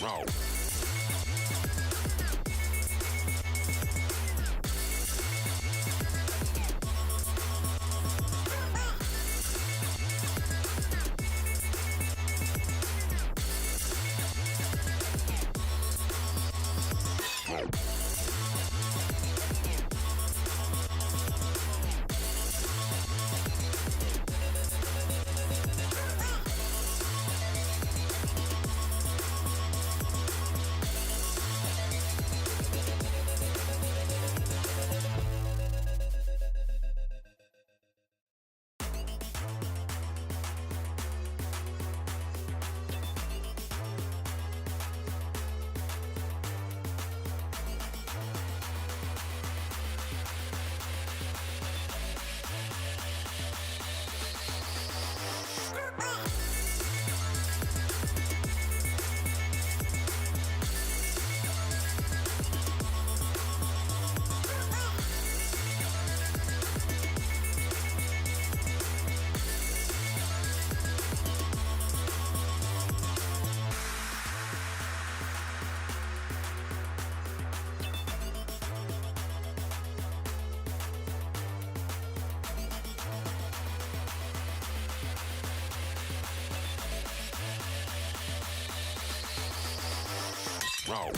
Roll. Roll.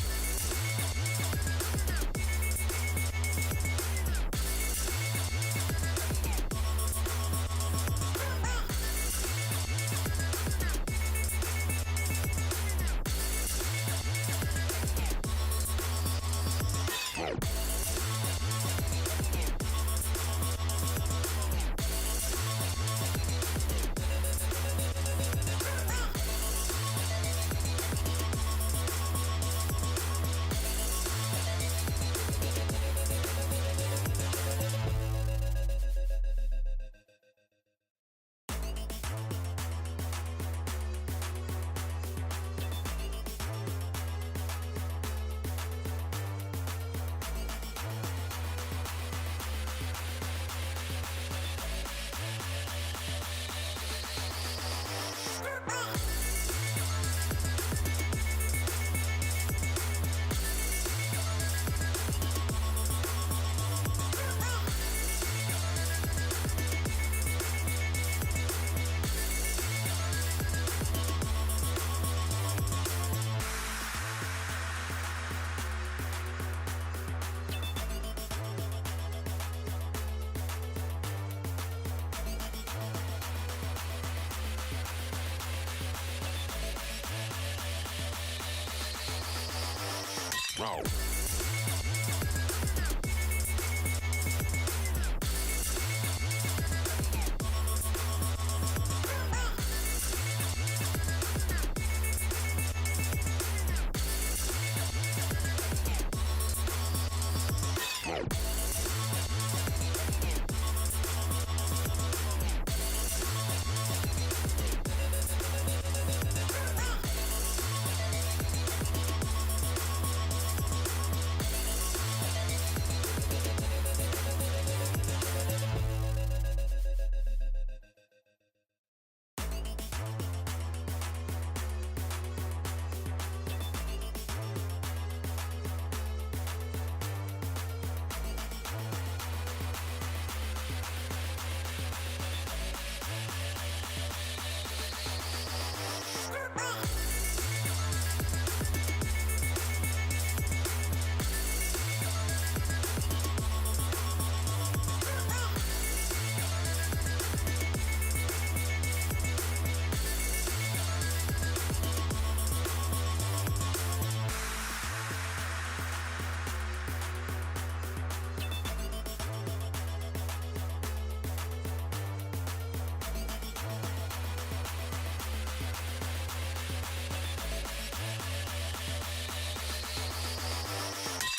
Roll.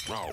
Roll.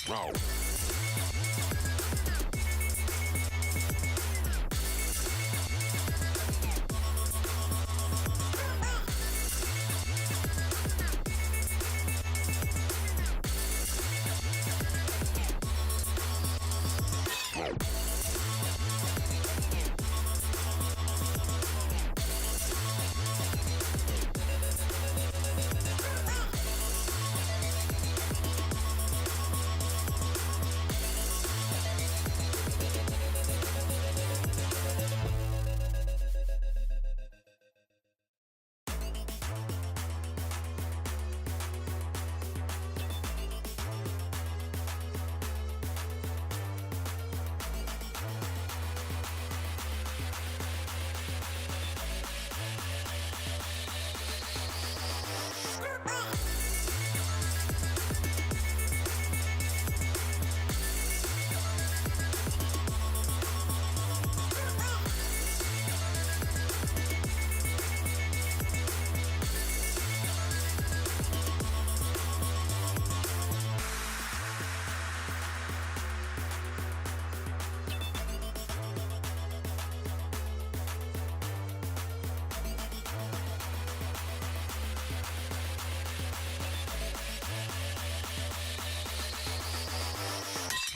Row.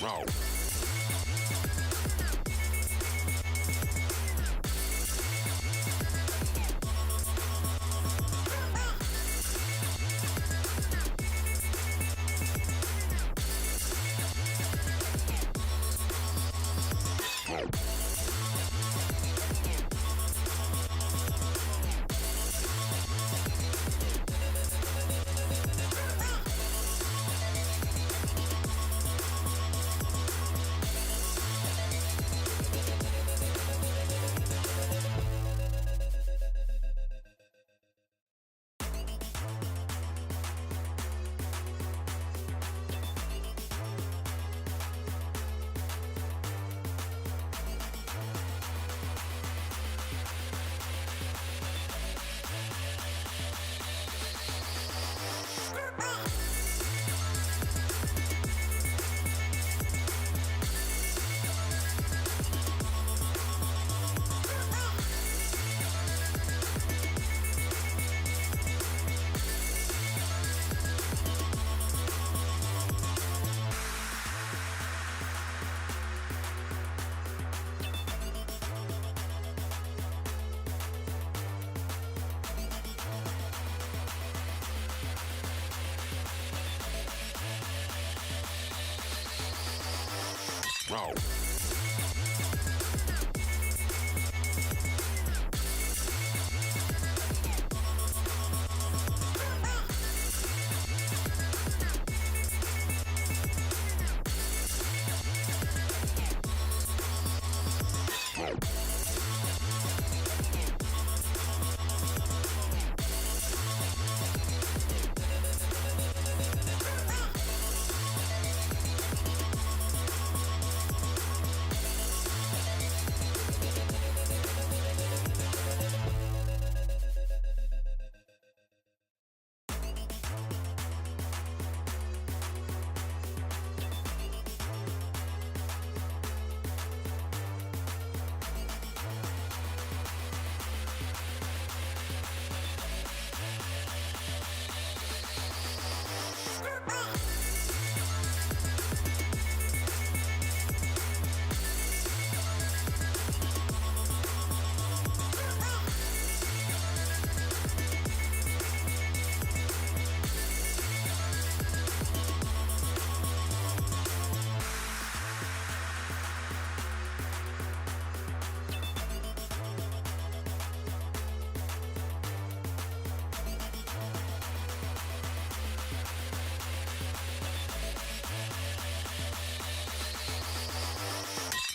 Row. Row.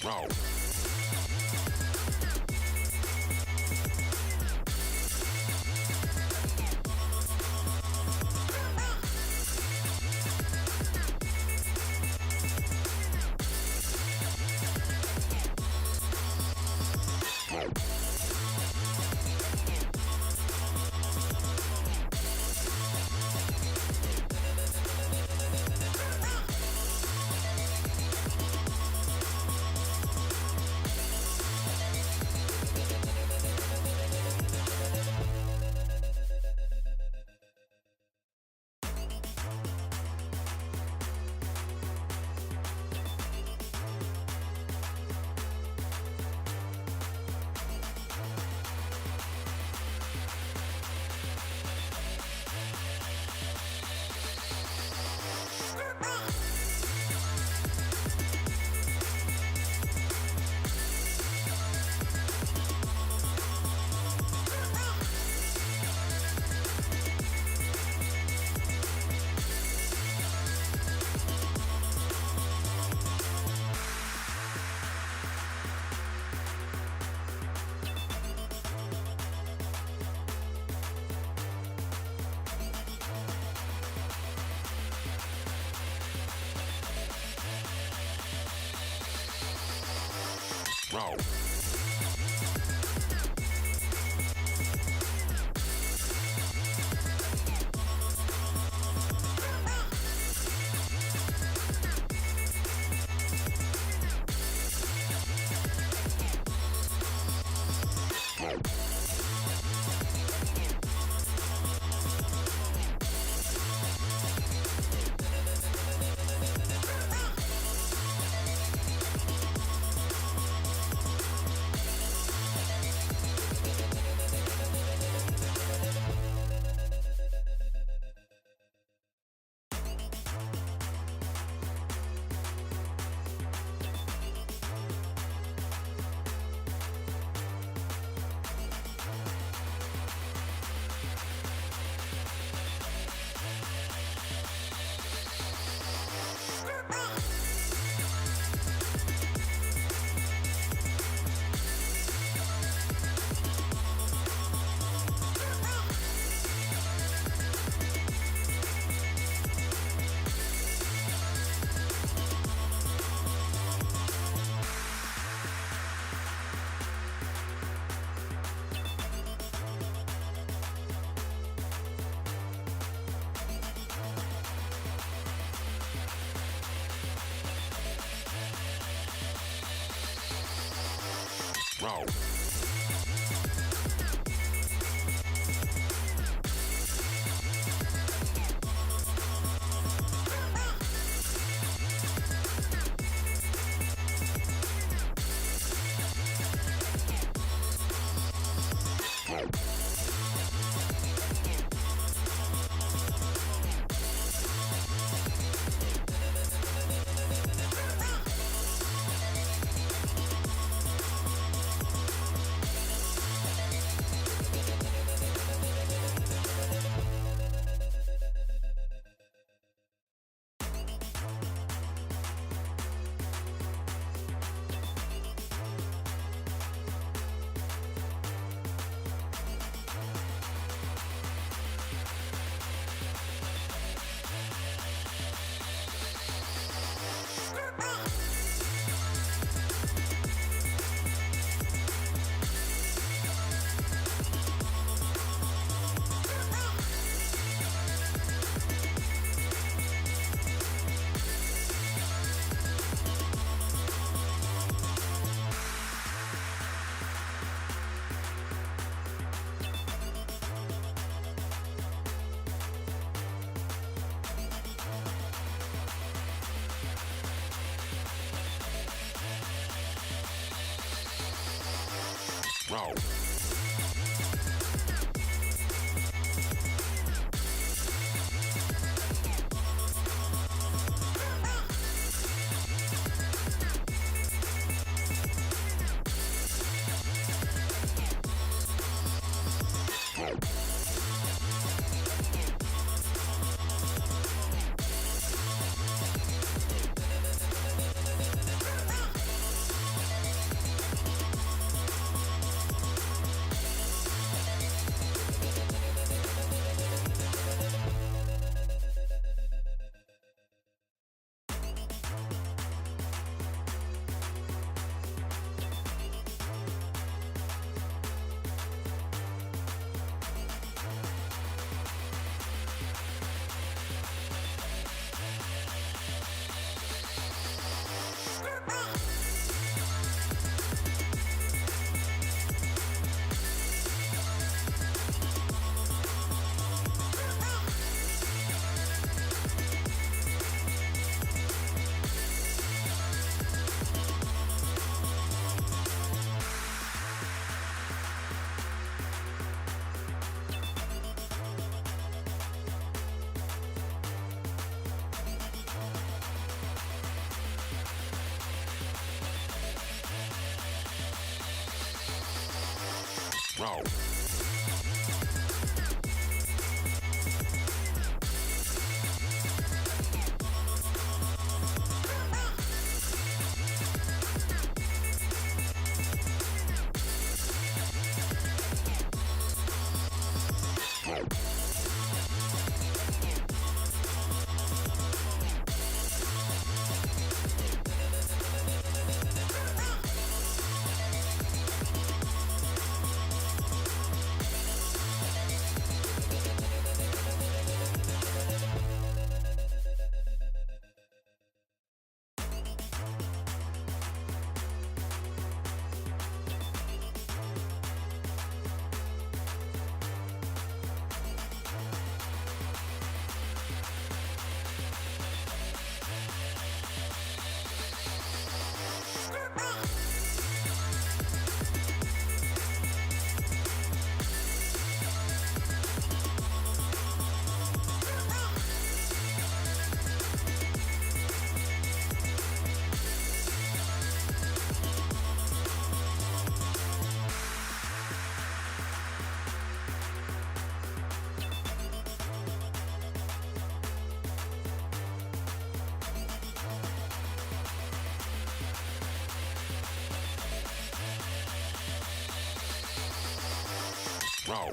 Row. row. Row. Row. Row. Row.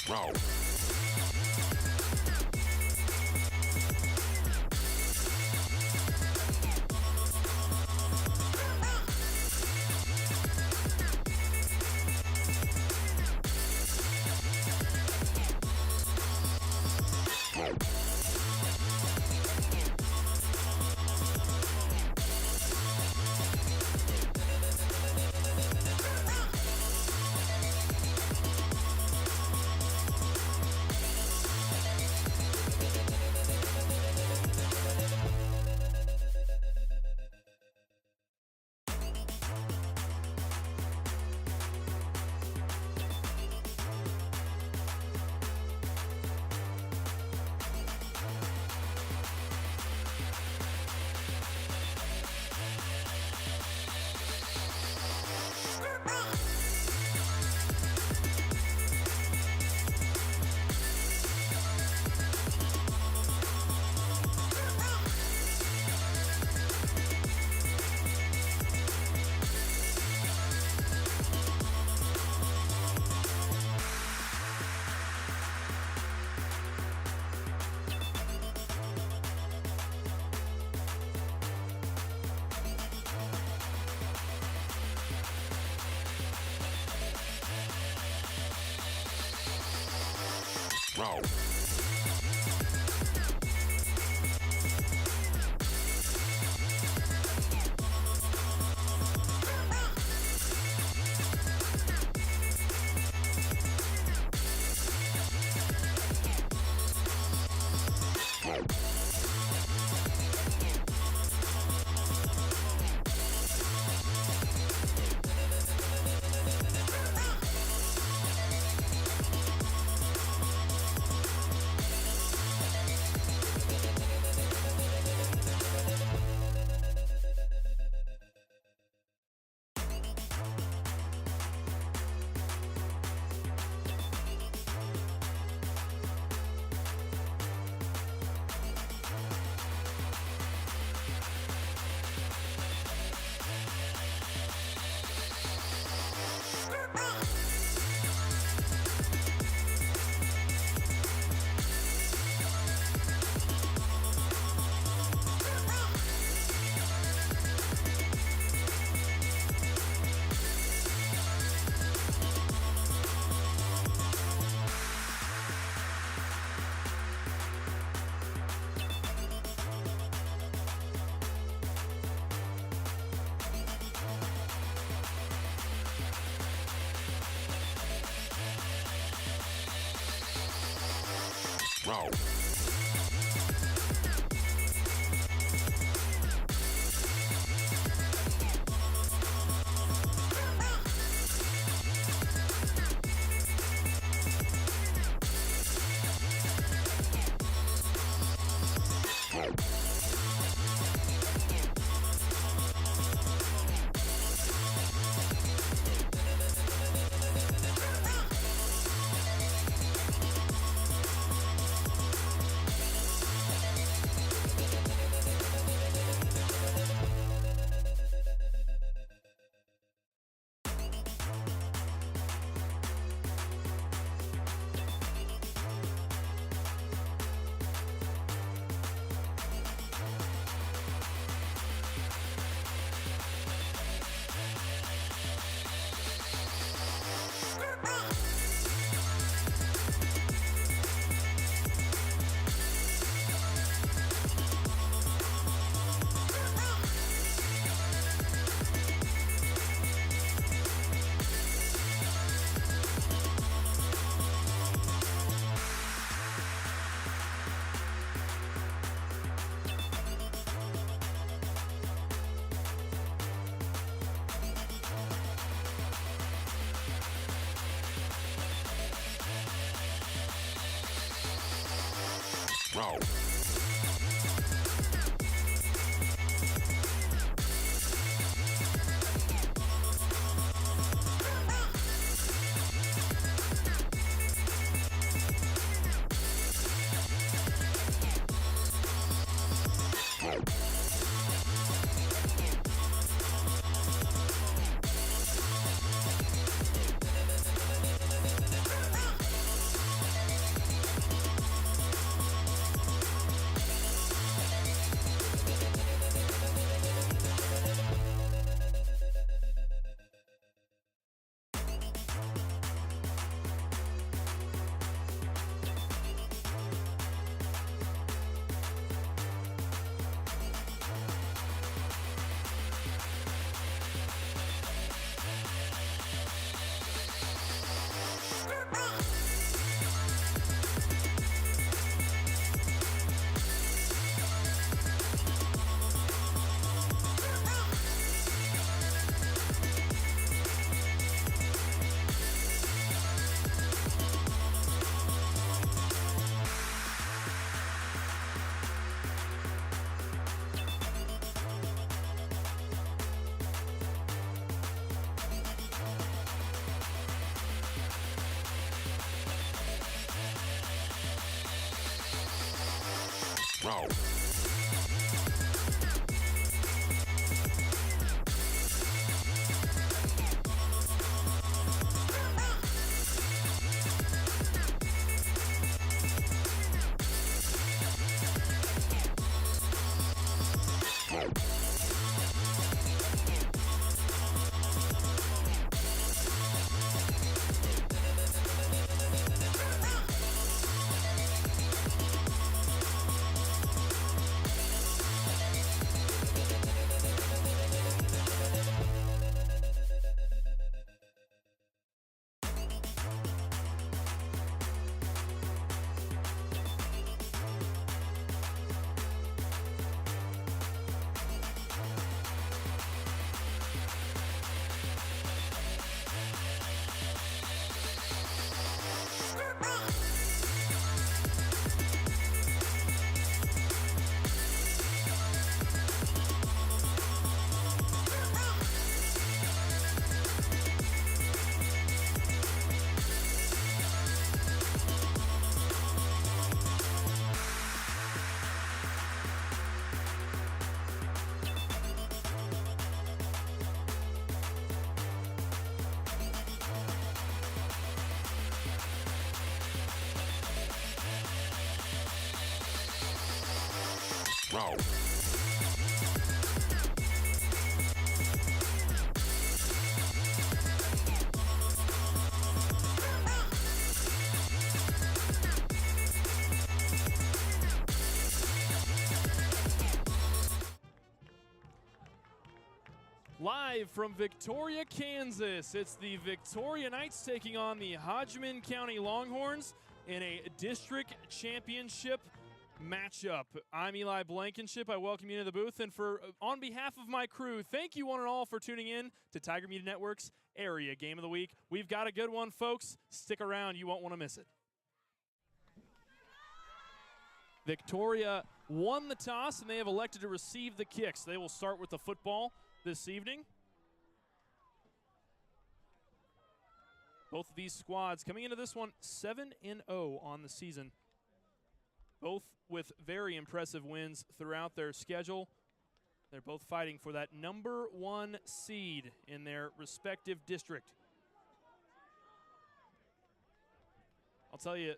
Row. Row. Row. Row. Row. Row. Live from Victoria, Kansas, it's the Victoria Knights taking on the Hodgeman County Longhorns in a district championship matchup. I'm Eli Blankenship. I welcome you to the booth, and on behalf of my crew, thank you one and all for tuning in to Tiger Media Network's Area Game of the Week. We've got a good one, folks. Stick around. You won't want to miss it. Victoria won the toss, and they have elected to receive the kicks. They will start with the football this evening. Both of these squads coming into this one 7-0 on the season. Both with very impressive wins throughout their schedule. They're both fighting for that #1 seed in their respective district. I'll tell you,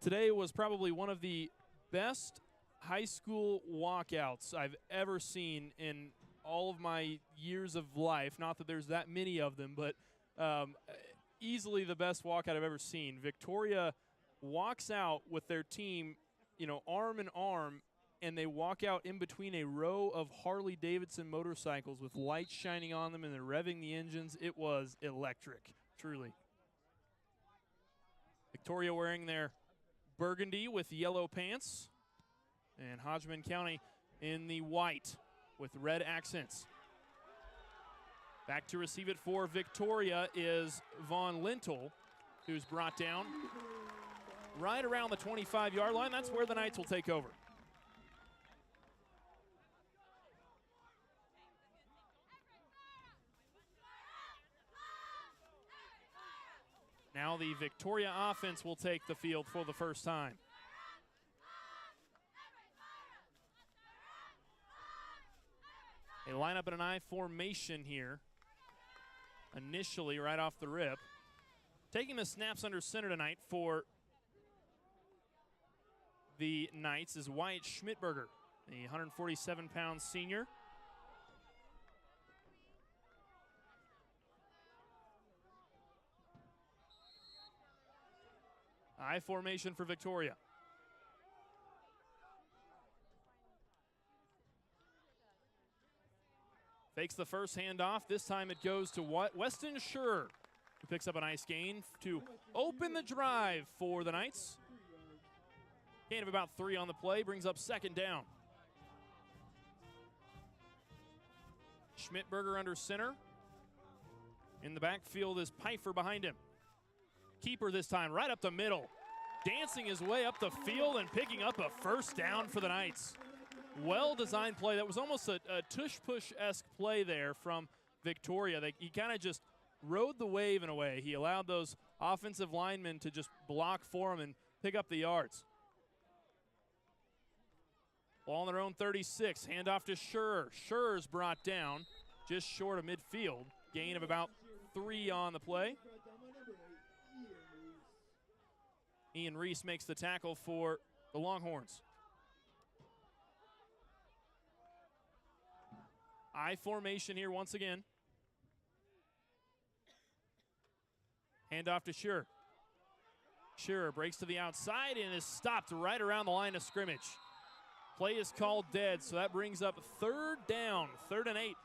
today was probably one of the best high school walkouts I've ever seen in all of my years of life. Not that there's that many of them, but easily the best walkout I've ever seen. Victoria walks out with their team, arm in arm, and they walk out in between a row of Harley-Davidson motorcycles with lights shining on them, and they're revving the engines. It was electric, truly. Victoria wearing their burgundy with yellow pants, and Hodgeman County in the white with red accents. Back to receive it for Victoria is Vaughn Lintel, who's brought down right around the 25-yard line. That's where the Knights will take over. Now the Victoria offense will take the field for the first time. They line up in an I formation here. Initially, right off the rip. Taking the snaps under center tonight for the Knights is Wyatt Schmidberger, the 147-pound senior. I formation for Victoria. Fakes the first handoff. This time it goes to Weston Schur, who picks up a nice gain to open the drive for the Knights. Gain of about 3 on the play, brings up second down. Schmidberger under center. In the backfield is Pfeiffer behind him. Keeper this time, right up the middle. Dancing his way up the field and picking up a first down for the Knights. Well-designed play. That was almost a tush-push-esque play there from Victoria. He kind of just rode the wave in a way. He allowed those offensive linemen to just block for him and pick up the yards. Ball on their own 36. Handoff to Schur. Schur's brought down just short of midfield. Gain of about 3 on the play. Ian Reese makes the tackle for the Longhorns. I formation here once again. Handoff to Schur. Schur breaks to the outside and is stopped right around the line of scrimmage. Play is called dead, so that brings up third down, 3rd and 8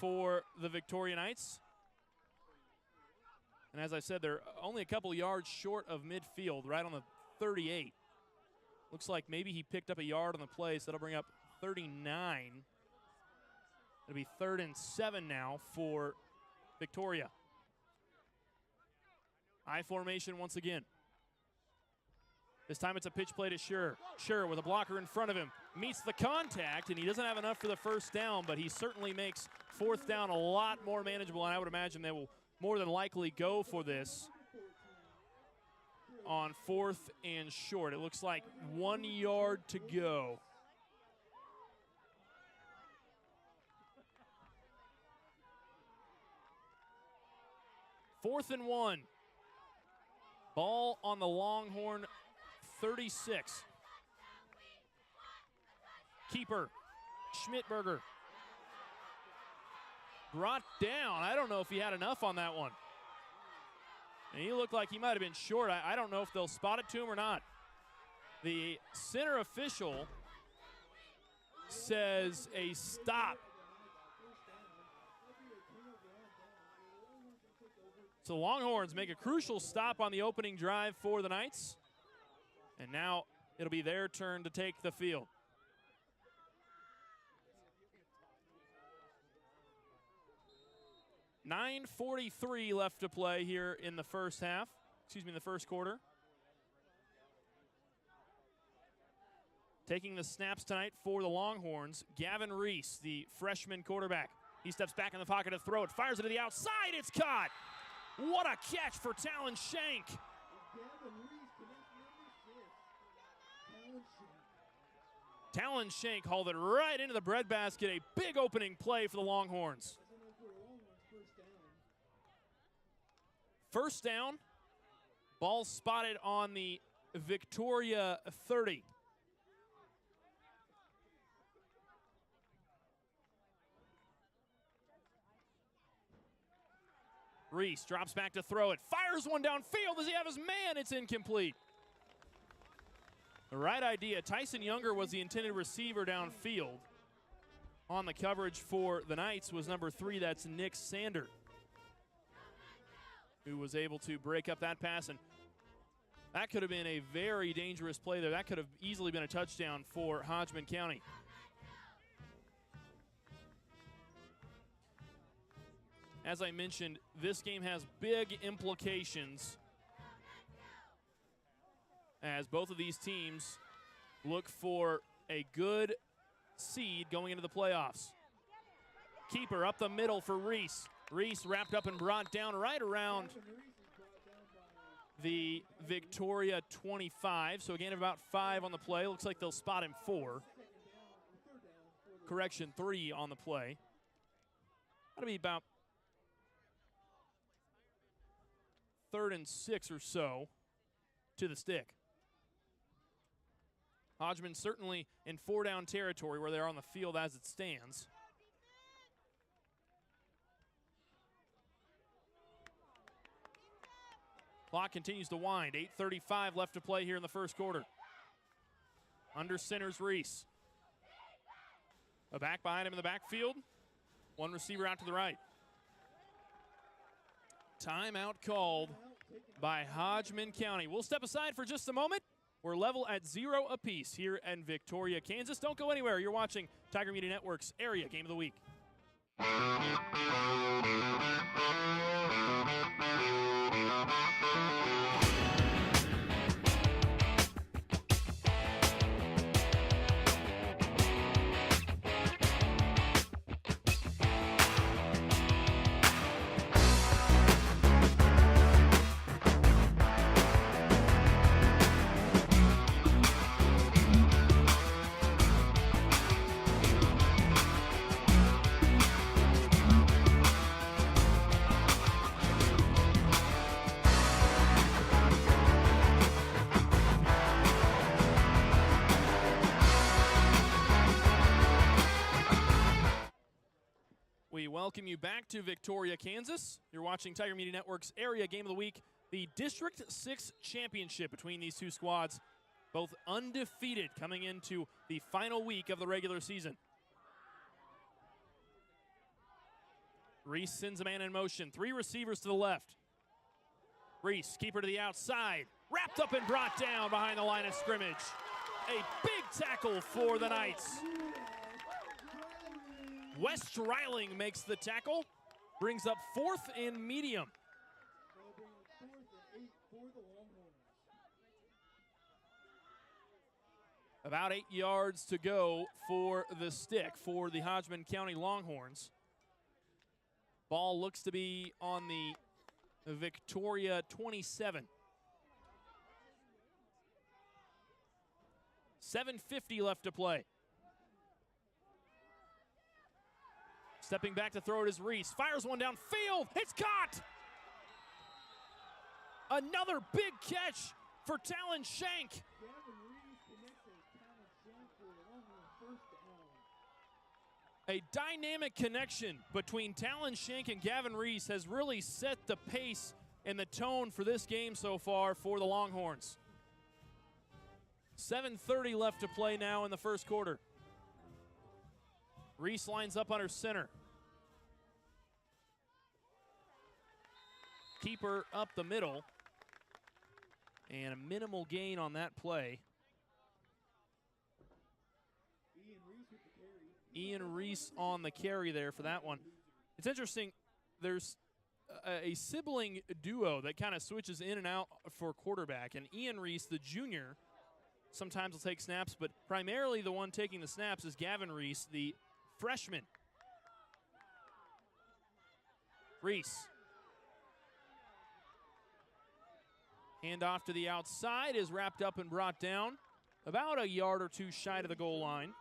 for the Victoria Knights. And as I said, they're only a couple yards short of midfield, right on the 38. Looks like maybe he picked up a yard on the play, so that'll bring up 39. It'll be 3rd and 7 now for Victoria. I formation once again. This time it's a pitch play to Schur. Schur with a blocker in front of him. Meets the contact, and he doesn't have enough for the first down, but he certainly makes 4th down a lot more manageable, and I would imagine they will more than likely go for this on 4th and short. It looks like 1 yard to go. Fourth and 1. Ball on the Longhorn 36. Keeper, Schmidberger. Brought down. I don't know if he had enough on that one. And he looked like he might have been short. I don't know if they'll spot it to him or not. The center official says a stop. So Longhorns make a crucial stop on the opening drive for the Knights. And now it'll be their turn to take the field. .9:43 left to play here in the first half. Excuse me, in the first quarter. Taking the snaps tonight for the Longhorns, Gavin Reese, the freshman quarterback. He steps back in the pocket to throw it, fires it to the outside, it's caught! What a catch for Talon Shank! Talon Shank hauled it right into the breadbasket, a big opening play for the Longhorns. First down, ball spotted on the Victoria 30. Reese drops back to throw it, fires one downfield. Does he have his man? It's incomplete. The right idea. Tyson Younger was the intended receiver downfield. On the coverage for the Knights was number 3, that's Nick Sander, who was able to break up that pass, and that could have been a very dangerous play there. That could have easily been a touchdown for Hodgeman County. As I mentioned, this game has big implications as both of these teams look for a good seed going into the playoffs. Keeper up the middle for Reese. Reese wrapped up and brought down right around the Victoria 25. So again, about 5 on the play. Looks like they'll spot him 4. Correction, 3 on the play. That'll be about 3rd and 6 or so to the stick. Hodgeman certainly in 4-down territory where they're on the field as it stands. Clock continues to wind. 8:35 left to play here in the first quarter. Under center's Reese. A back behind him in the backfield. One receiver out to the right. Timeout called by Hodgeman County. We'll step aside for just a moment. We're level at 0 apiece here in Victoria, Kansas. Don't go anywhere. You're watching Tiger Media Network's Area Game of the Week. We welcome you back to Victoria, Kansas. You're watching Tiger Media Network's Area Game of the Week, the District 6 Championship between these two squads, both undefeated coming into the final week of the regular season. Reese sends a man in motion. 3 receivers to the left. Reese, keeper to the outside, wrapped up and brought down behind the line of scrimmage. A big tackle for the Knights. Wes Streiling makes the tackle, brings up 4th and medium. About 8 yards to go for the stick for the Hodgeman County Longhorns. Ball looks to be on the Victoria 27. 7:50 left to play. Stepping back to throw it is Reese. Fires one downfield. It's caught. Another big catch for Talon Shank. A dynamic connection between Talon Shank and Gavin Reese has really set the pace and the tone for this game so far for the Longhorns. 7:30 left to play now in the first quarter. Reese lines up under center. Keeper up the middle. And a minimal gain on that play. Ian Reese on the carry there for that one. It's interesting, there's a sibling duo that kind of switches in and out for quarterback. And Ian Reese, the junior, sometimes will take snaps, but primarily the one taking the snaps is Gavin Reese, the freshman. Reese. Handoff to the outside is wrapped up and brought down about a yard or two shy of the goal line.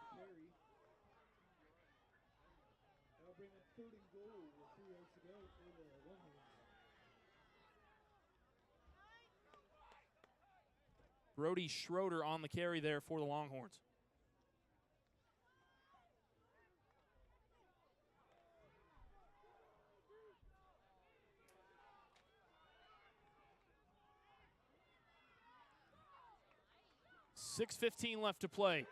Brody Schroeder on the carry there for the Longhorns. .6:15 left to play.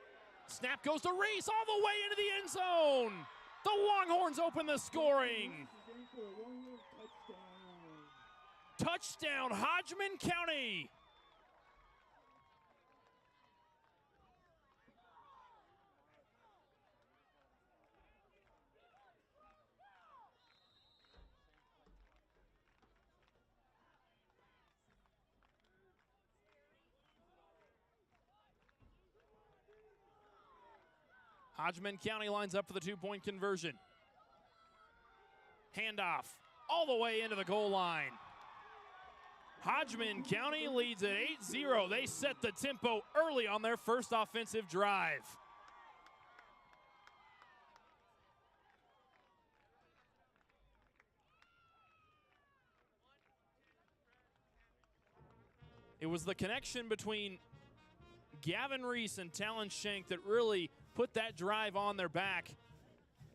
Snap goes to Reese all the way into the end zone. The Longhorns open the scoring. Touchdown, Hodgeman County. Hodgeman County lines up for the two-point conversion. Handoff all the way into the goal line. Hodgeman County leads at 8-0. They set the tempo early on their first offensive drive. It was the connection between Gavin Reese and Talon Shank that really put that drive on their back.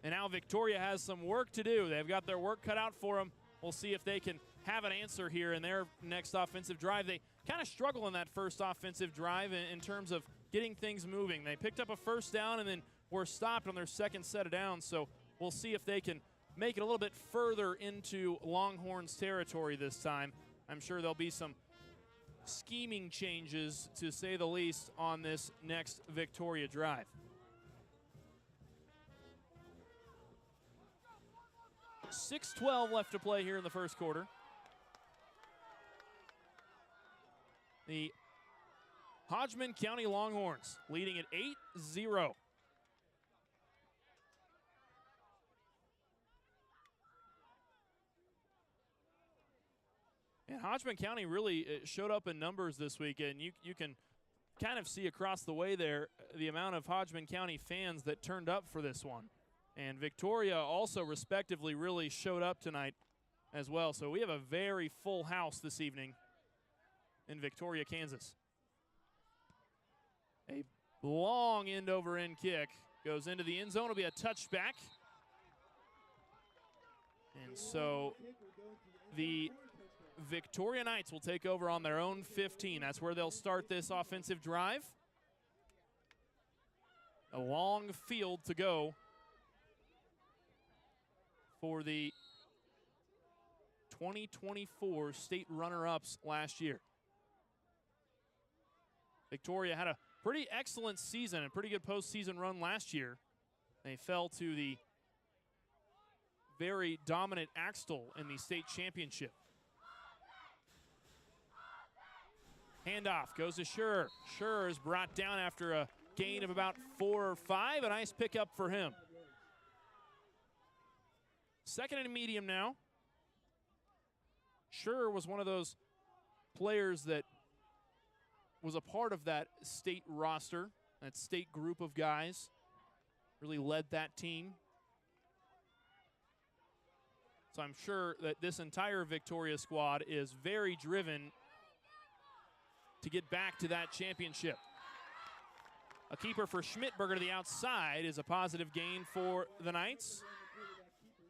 And now Victoria has some work to do. They've got their work cut out for them. We'll see if they can have an answer here in their next offensive drive. They kind of struggle in that first offensive drive in terms of getting things moving. They picked up a first down and then were stopped on their second set of downs. So we'll see if they can make it a little bit further into Longhorns territory this time. I'm sure there'll be some scheming changes, to say the least, on this next Victoria drive. .6:12 left to play here in the first quarter. The Hodgeman County Longhorns leading at 8-0. And Hodgeman County really showed up in numbers this weekend. You can kind of see across the way there the amount of Hodgeman County fans that turned up for this one. And Victoria also respectively really showed up tonight as well. So we have a very full house this evening in Victoria, Kansas. A long end-over-end kick goes into the end zone. It'll be a touchback. And so the Victoria Knights will take over on their own 15. That's where they'll start this offensive drive. A long field to go for the 2024 state runner-ups last year. Victoria had a pretty excellent season, a pretty good postseason run last year. They fell to the very dominant Axtell in the state championship. Handoff goes to Schur. Schur is brought down after a gain of about 4 or 5. A nice pickup for him. Second and medium now. Schur was one of those players that was a part of that state roster, that state group of guys. Really led that team. So I'm sure that this entire Victoria squad is very driven to get back to that championship. A keeper for Schmidtberger to the outside is a positive gain for the Knights.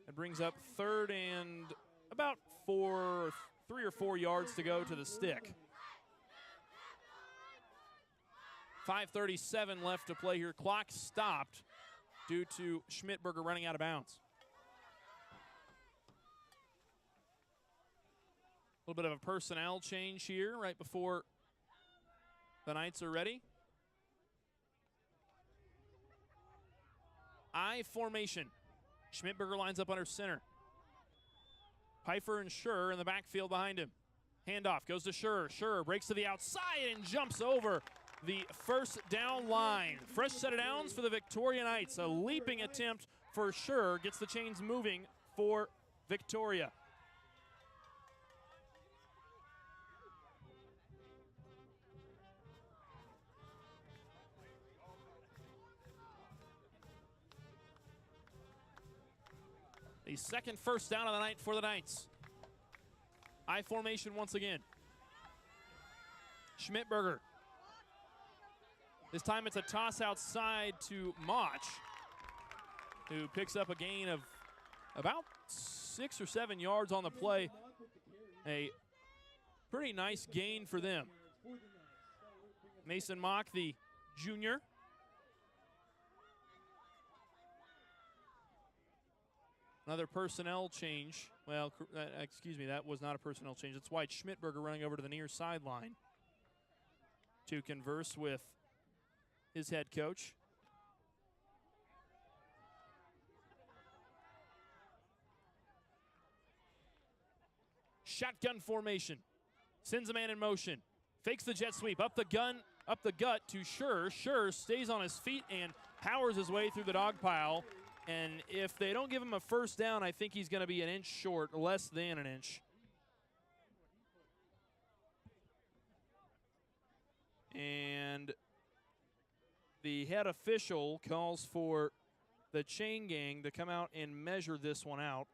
It brings up third and about 3 or 4 yards to go to the stick. 5:37 left to play here. Clock stopped due to Schmidtberger running out of bounds. A little bit of a personnel change here right before the Knights are ready. I formation. Schmidtberger lines up under center. Pfeiffer and Schur in the backfield behind him. Handoff goes to Schur. Schur breaks to the outside and jumps over the first down line. Fresh set of downs for the Victoria Knights. A leaping attempt for Schur gets the chains moving for Victoria. The second first down of the night for the Knights. I formation once again. Schmidtberger. This time it's a toss outside to Mach, who picks up a gain of about 6 or 7 yards on the play. A pretty nice gain for them. Mason Mach, the junior. Another personnel change. Well, excuse me, that was not a personnel change. It's White Schmidtberger running over to the near sideline to converse with his head coach. Shotgun formation. Sends a man in motion. Fakes the jet sweep. Up the gut to Schur. Schur stays on his feet and powers his way through the dog pile. And if they don't give him a first down, I think he's going to be an inch short, less than an inch. And the head official calls for the chain gang to come out and measure this one out.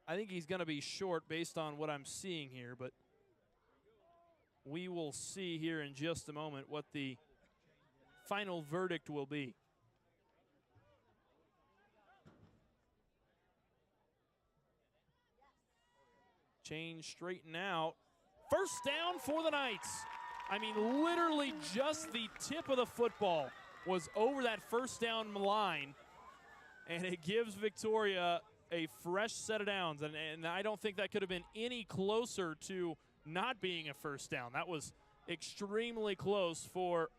I think he's going to be short based on what I'm seeing here, but we will see here in just a moment what the final verdict will be. Chain straighten out. First down for the Knights. I mean, literally just the tip of the football was over that first down line, and it gives Victoria a fresh set of downs. And I don't think that could have been any closer to not being a first down. That was extremely close for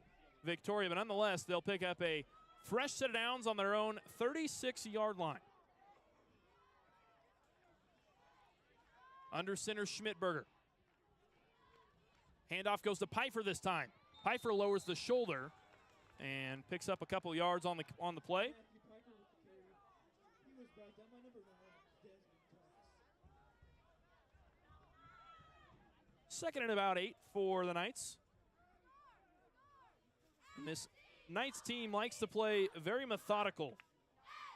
Victoria, but nonetheless, they'll pick up a fresh set of downs on their own 36-yard line. Under center, Schmidberger. Handoff goes to Pfeiffer this time. Pfeiffer lowers the shoulder and picks up a couple yards on the play. Second and about 8 for the Knights. And this Knights team likes to play very methodical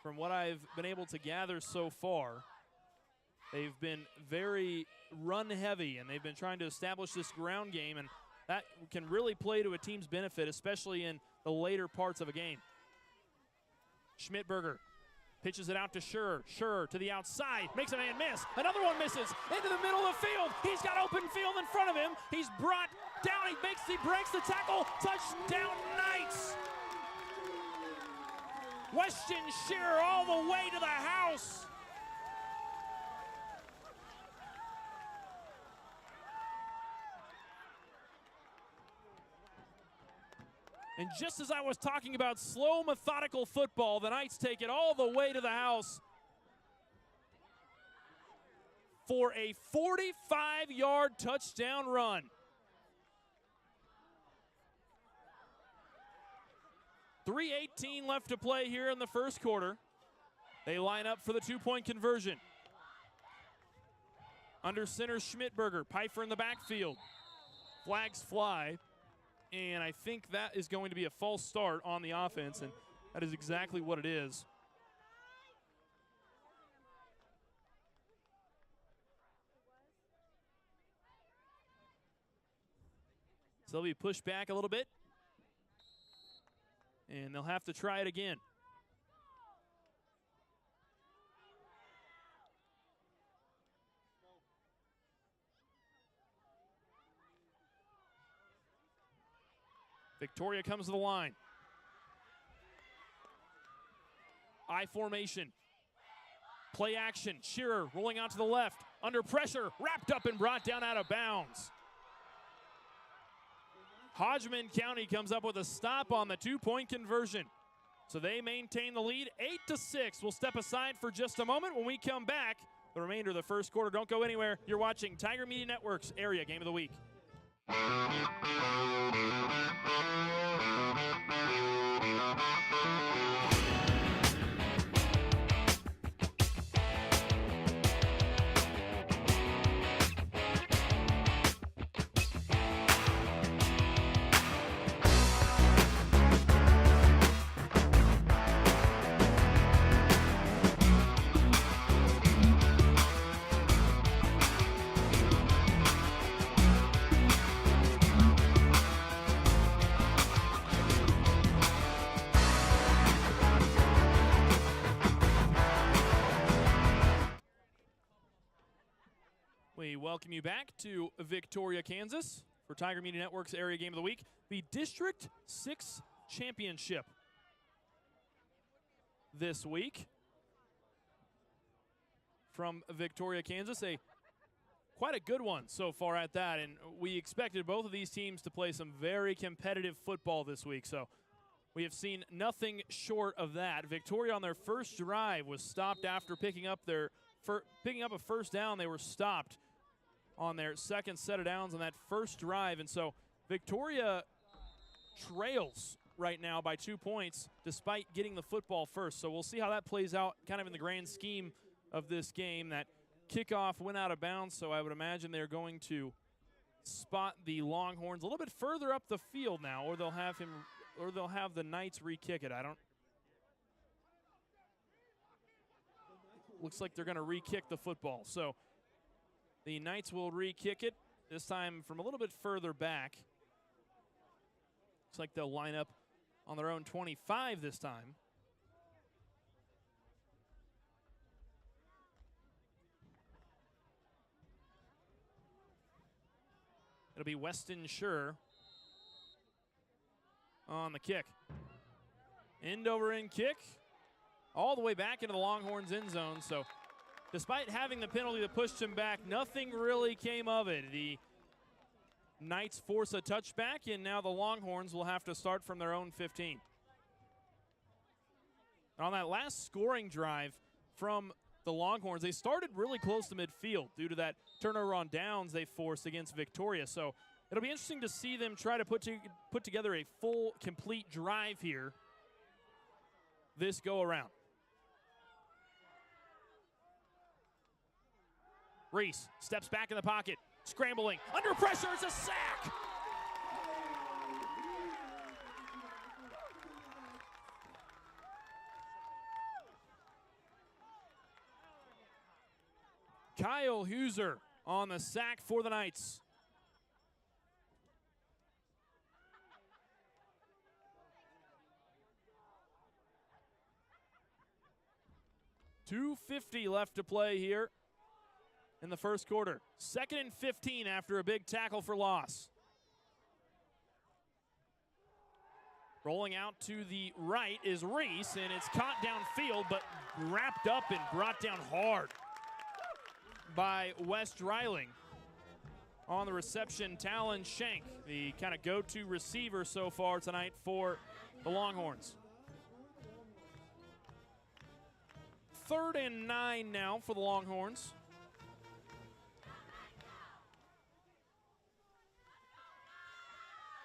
from what I've been able to gather so far. They've been very run-heavy, and they've been trying to establish this ground game, and that can really play to a team's benefit, especially in the later parts of a game. Schmidberger pitches it out to Schur. Schur to the outside, makes a man miss. Another one misses into the middle of the field. He's got open field in front of him. He's brought down. He breaks the tackle. Touchdown, Knights. Weston Schur all the way to the house. And just as I was talking about slow, methodical football, the Knights take it all the way to the house for a 45-yard touchdown run. 3:18 left to play here in the first quarter. They line up for the two-point conversion. Under center, Schmidberger. Pfeiffer in the backfield. Flags fly. And I think that is going to be a false start on the offense, and that is exactly what it is. So they'll be pushed back a little bit, and they'll have to try it again. Victoria comes to the line. I formation. Play action. Shearer rolling out to the left. Under pressure. Wrapped up and brought down out of bounds. Hodgeman County comes up with a stop on the two-point conversion. So they maintain the lead 8-6. We'll step aside for just a moment. When we come back, the remainder of the first quarter. Don't go anywhere. You're watching Tiger Media Network's Area Game of the Week. We welcome you back to Victoria, Kansas for Tiger Media Network's Area Game of the Week, the District 6 Championship this week from Victoria, Kansas. Quite a good one so far at that, and we expected both of these teams to play some very competitive football this week, so we have seen nothing short of that. Victoria on their first drive was stopped after picking up a first down. They were stopped on their second set of downs on that first drive. And so Victoria trails right now by 2 points despite getting the football first. So we'll see how that plays out kind of in the grand scheme of this game. That kickoff went out of bounds, so I would imagine they're going to spot the Longhorns a little bit further up the field now, or they'll have the Knights re-kick it. Looks like they're going to re-kick the football. So the Knights will re-kick it, this time from a little bit further back. Looks like they'll line up on their own 25 this time. It'll be Weston Schur on the kick. End over end kick all the way back into the Longhorns end zone. So despite having the penalty that pushed him back, nothing really came of it. The Knights force a touchback, and now the Longhorns will have to start from their own 15. On that last scoring drive from the Longhorns, they started really close to midfield due to that turnover on downs they forced against Victoria. So it'll be interesting to see them try to put together a full, complete drive here this go-around. Reese steps back in the pocket, scrambling, under pressure, it's a sack! Kyle Huser on the sack for the Knights. .250 left to play here in the first quarter. 2nd and 15 after a big tackle for loss. Rolling out to the right is Reese, and it's caught downfield, but wrapped up and brought down hard by West Dreiling. On the reception, Talon Shank, the kind of go-to receiver so far tonight for the Longhorns. 3rd and 9 now for the Longhorns.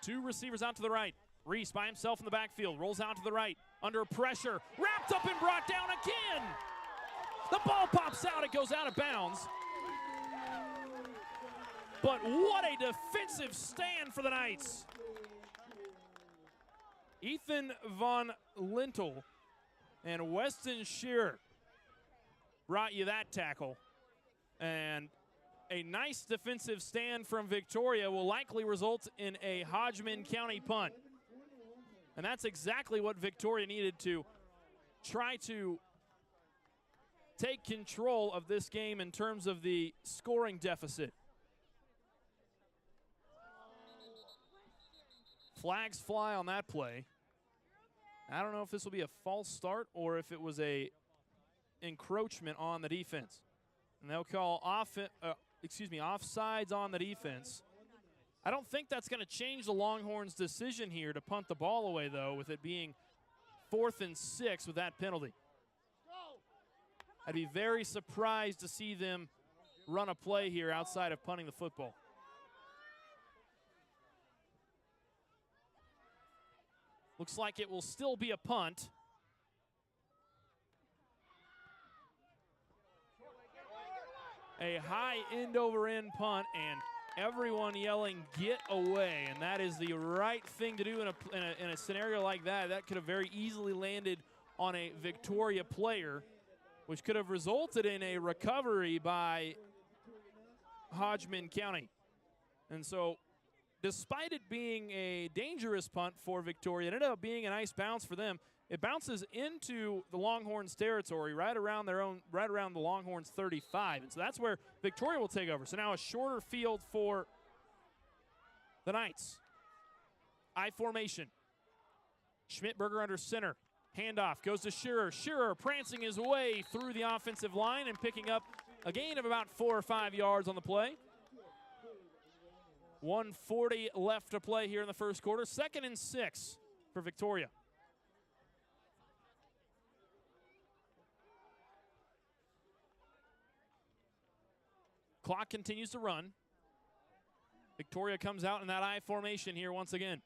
Two receivers out to the right. Reese by himself in the backfield, rolls out to the right, under pressure, wrapped up and brought down again. The ball pops out, it goes out of bounds. But what a defensive stand for the Knights. Ethan Von Lintel and Weston Shearer brought you that tackle. And a nice defensive stand from Victoria will likely result in a Hodgeman County punt. And that's exactly what Victoria needed to try to take control of this game in terms of the scoring deficit. Flags fly on that play. I don't know if this will be a false start or if it was a encroachment on the defense. And they'll call offsides on the defense. I don't think that's going to change the Longhorns' decision here to punt the ball away, though, with it being 4th and 6 with that penalty. I'd be very surprised to see them run a play here outside of punting the football. Looks like it will still be a punt. A high end-over-end punt, and everyone yelling, "Get away!" And that is the right thing to do in a scenario like that. That could have very easily landed on a Victoria player, which could have resulted in a recovery by Hodgeman County. And so, despite it being a dangerous punt for Victoria, it ended up being a nice bounce for them. It bounces into the Longhorns territory right around the Longhorns 35. And so that's where Victoria will take over. So now a shorter field for the Knights. I formation. Schmidberger under center. Handoff goes to Shearer. Shearer prancing his way through the offensive line and picking up a gain of about 4 or 5 yards on the play. 1:40 left to play here in the first quarter. 2nd and 6 for Victoria. Clock continues to run. Victoria comes out in that I formation here once again.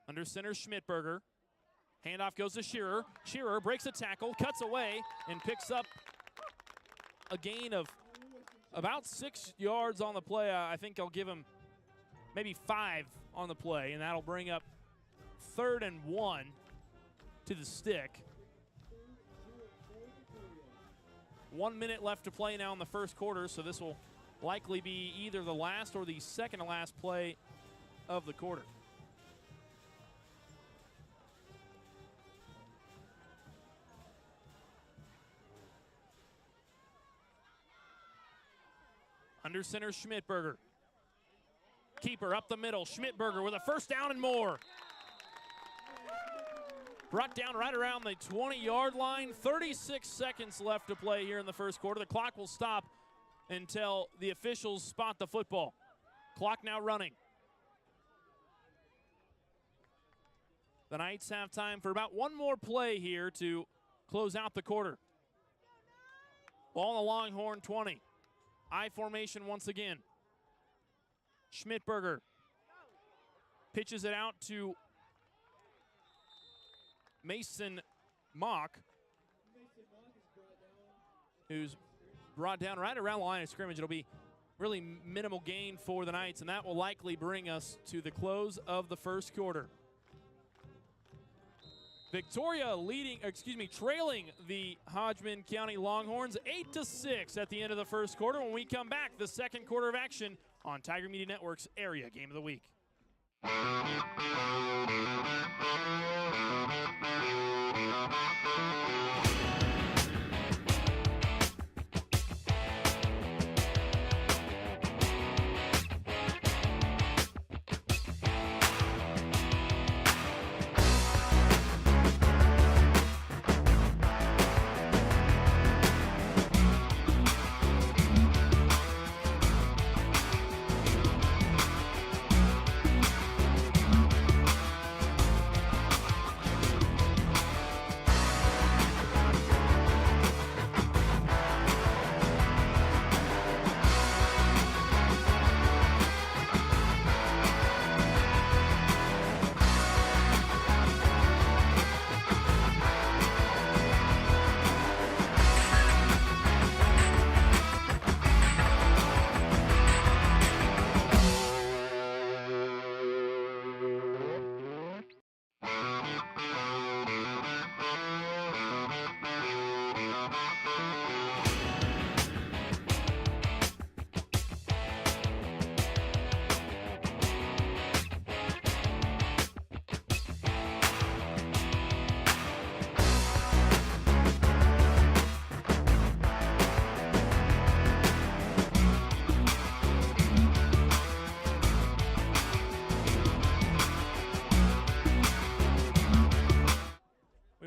Under center, Schmidberger. Handoff goes to Shearer. Shearer breaks a tackle, cuts away, and picks up a gain of about 6 yards on the play. I think I'll give him maybe 5 on the play, and that'll bring up 3rd and 1 to the stick. 1 minute left to play now in the first quarter, so this will likely be either the last or the second to last play of the quarter. Under center, Schmidberger. Keeper up the middle, Schmidberger with a first down and more. Brought down right around the 20-yard line. 36 seconds left to play here in the first quarter. The clock will stop until the officials spot the football. Clock now running. The Knights have time for about one more play here to close out the quarter. Ball on the Longhorn 20. I formation once again. Schmidberger pitches it out to Mason Mock, who's brought down right around the line of scrimmage. It'll be really minimal gain for the Knights, and that will likely bring us to the close of the first quarter. Victoria trailing the Hodgeman County Longhorns 8-6 at the end of the first quarter. When we come back, the second quarter of action on Tiger Media Network's Area Game of the Week.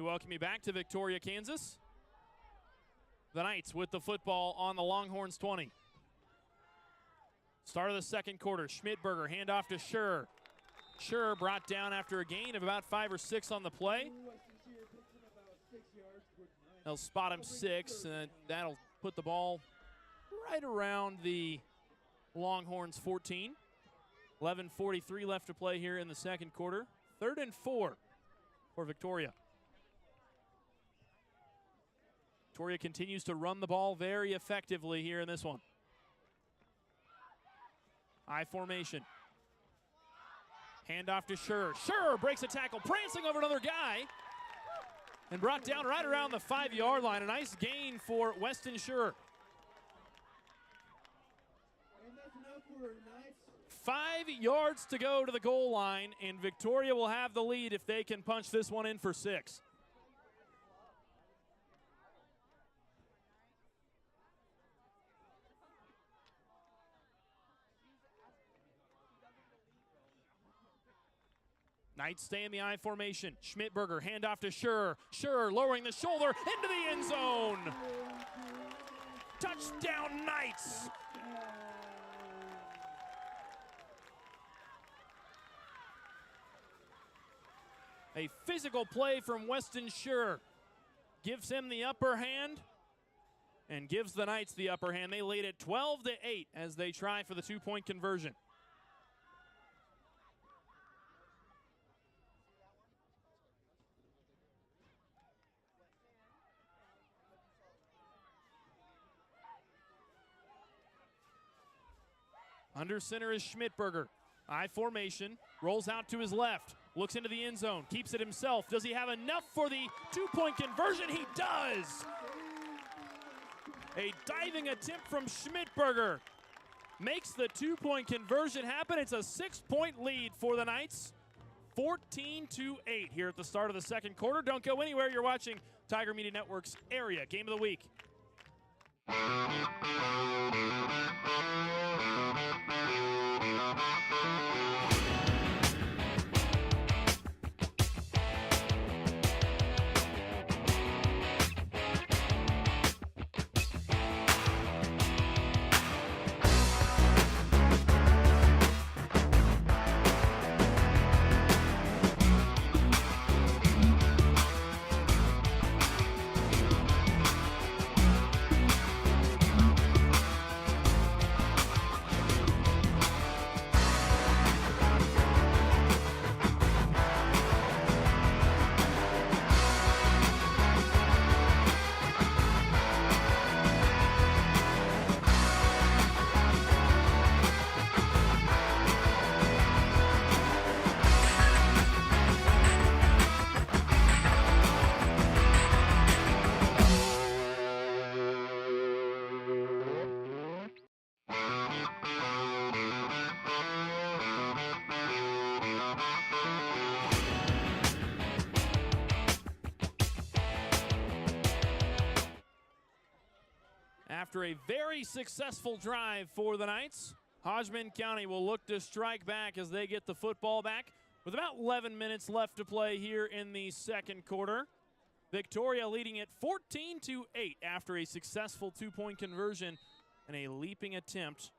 Welcome you back to Victoria, Kansas. The Knights with the football on the Longhorns 20. Start of the second quarter. Schmidberger, handoff to Schur. Schur brought down after a gain of about 5 or 6 on the play. They'll spot him 6, and that'll put the ball right around the Longhorns 14. 11:43 left to play here in the second quarter. 3rd and 4 for Victoria. Victoria continues to run the ball very effectively here in this one. I formation. Handoff to Schur. Schur breaks a tackle, prancing over another guy, and brought down right around the 5-yard line. A nice gain for Weston Schur. 5 yards to go to the goal line, and Victoria will have the lead if they can punch this one in for 6. Knights stay in the I formation. Schmidberger, handoff to Schur. Schur lowering the shoulder into the end zone. Touchdown, Knights. A physical play from Weston Schur gives him the upper hand and gives the Knights the upper hand. They lead it 12-8 as they try for the 2-point conversion. Under center is Schmidberger. I formation, rolls out to his left, looks into the end zone, keeps it himself. Does he have enough for the two-point conversion? He does! A diving attempt from Schmidberger makes the two-point conversion happen. It's a 6-point lead for the Knights. 14-8 here at the start of the second quarter. Don't go anywhere. You're watching Tiger Media Network's Area Game of the Week. After a very successful drive for the Knights, Hodgeman County will look to strike back as they get the football back with about 11 minutes left to play here in the second quarter. Victoria leading it 14-8 after a successful two-point conversion and a leaping attempt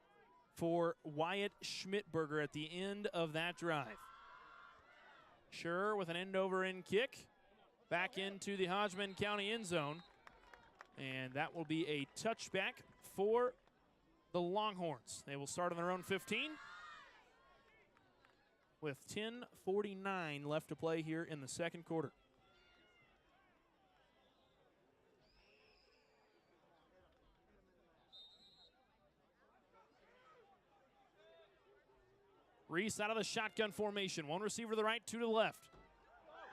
for Wyatt Schmidberger at the end of that drive. Sure with an end-over-end kick back into the Hodgeman County end zone. And that will be a touchback for the Longhorns. They will start on their own 15 with 10:49 left to play here in the second quarter. Reese out of the shotgun formation. One receiver to the right, two to the left.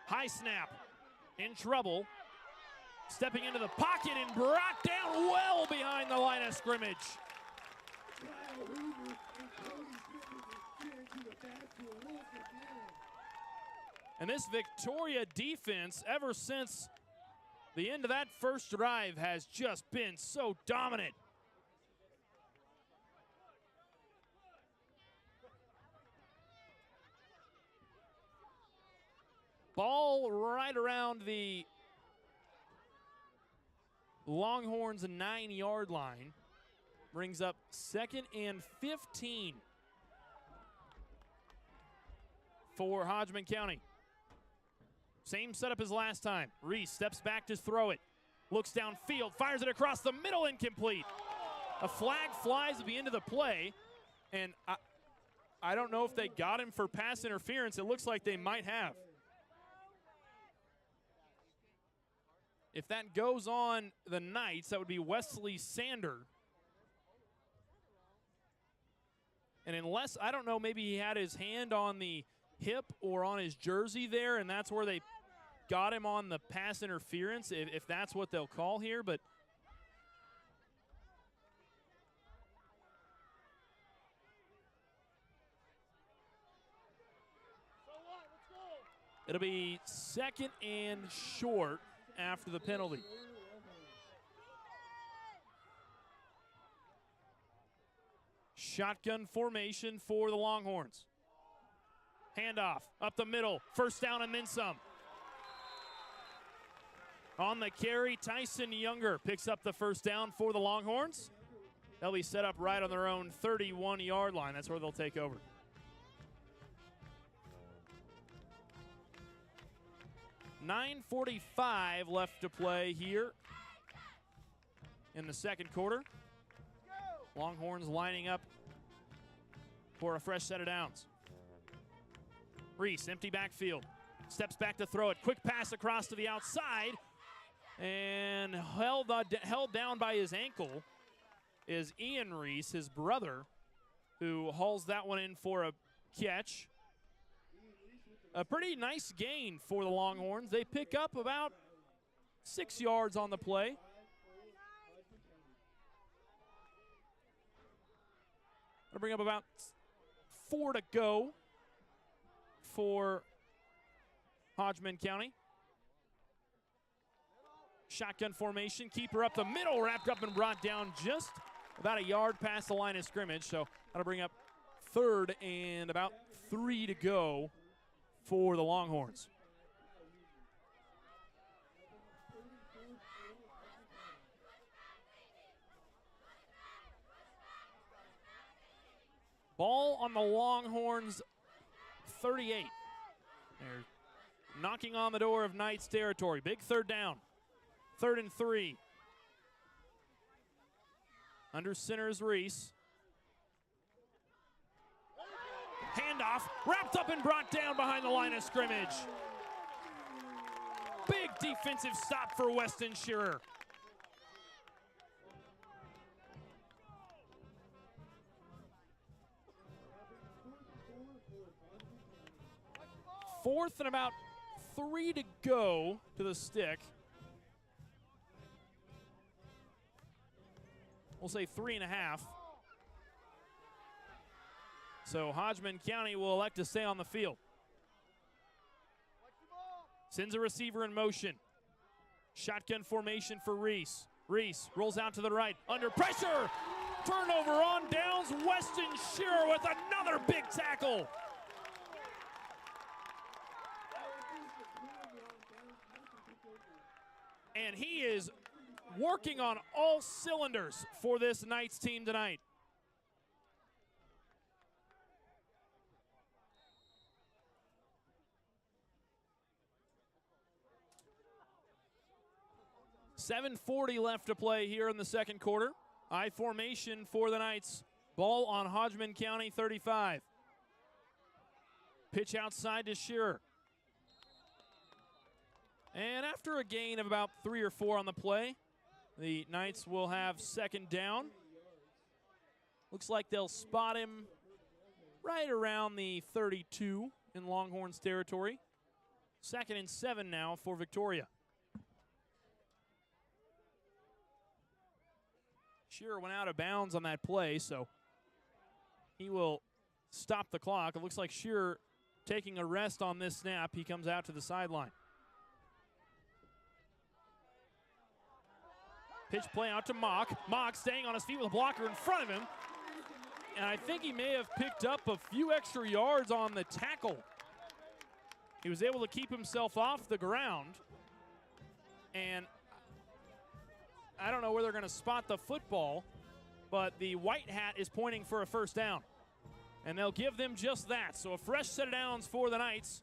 High snap. In trouble. Stepping into the pocket and brought down well behind the line of scrimmage. And this Victoria defense, ever since the end of that first drive, has just been so dominant. Ball right around the Longhorns 9-yard line. Brings up 2nd and 15 for Hodgeman County. Same setup as last time. Reese steps back to throw it. Looks downfield, fires it across the middle, incomplete. A flag flies at the end of the play, and I don't know if they got him for pass interference. It looks like they might have. If that goes on the Knights, that would be Wesley Sander. And unless, I don't know, maybe he had his hand on the hip or on his jersey there, and that's where they got him on the pass interference, if that's what they'll call here. But it'll be 2nd and short after the penalty. Shotgun formation for the Longhorns. Handoff up the middle, first down and then some. On the carry, Tyson Younger picks up the first down for the Longhorns. They'll be set up right on their own 31-yard line. That's where they'll take over. .45 left to play here in the second quarter. Longhorns lining up for a fresh set of downs. Reese, empty backfield. Steps back to throw it. Quick pass across to the outside. And held down by his ankle is Ian Reese, his brother. who hauls that one in for a catch. A pretty nice gain for the Longhorns. They pick up about 6 yards on the play. That'll bring up about 4 to go for Hodgeman County. Shotgun formation, keeper up the middle, wrapped up and brought down just about a yard past the line of scrimmage. So that'll bring up 3rd and about 3 to go for the Longhorns. Ball on the Longhorns 38. They're knocking on the door of Knights territory. Big 3rd down. 3rd and 3. Under center is Reese. Handoff, wrapped up and brought down behind the line of scrimmage. Big defensive stop for Weston Shearer. Fourth and about 3 to go to the stick. We'll say 3.5. So Hodgeman County will elect to stay on the field. Sends a receiver in motion. Shotgun formation for Reese. Reese rolls out to the right. Under pressure. Turnover on downs. Weston Shearer with another big tackle. And he is working on all cylinders for this Knights team tonight. .740 left to play here in the second quarter. I formation for the Knights. Ball on Hodgeman County 35. Pitch outside to Shearer. And after a gain of about 3 or 4 on the play, the Knights will have 2nd down. Looks like they'll spot him right around the 32 in Longhorns territory. 2nd and 7 now for Victoria. Shearer went out of bounds on that play, so he will stop the clock. It looks like Shearer taking a rest on this snap. He comes out to the sideline. Pitch play out to Mock. Mock staying on his feet with a blocker in front of him. And I think he may have picked up a few extra yards on the tackle. He was able to keep himself off the ground. And I don't know where they're going to spot the football, but the white hat is pointing for a 1st down. And they'll give them just that. So a fresh set of downs for the Knights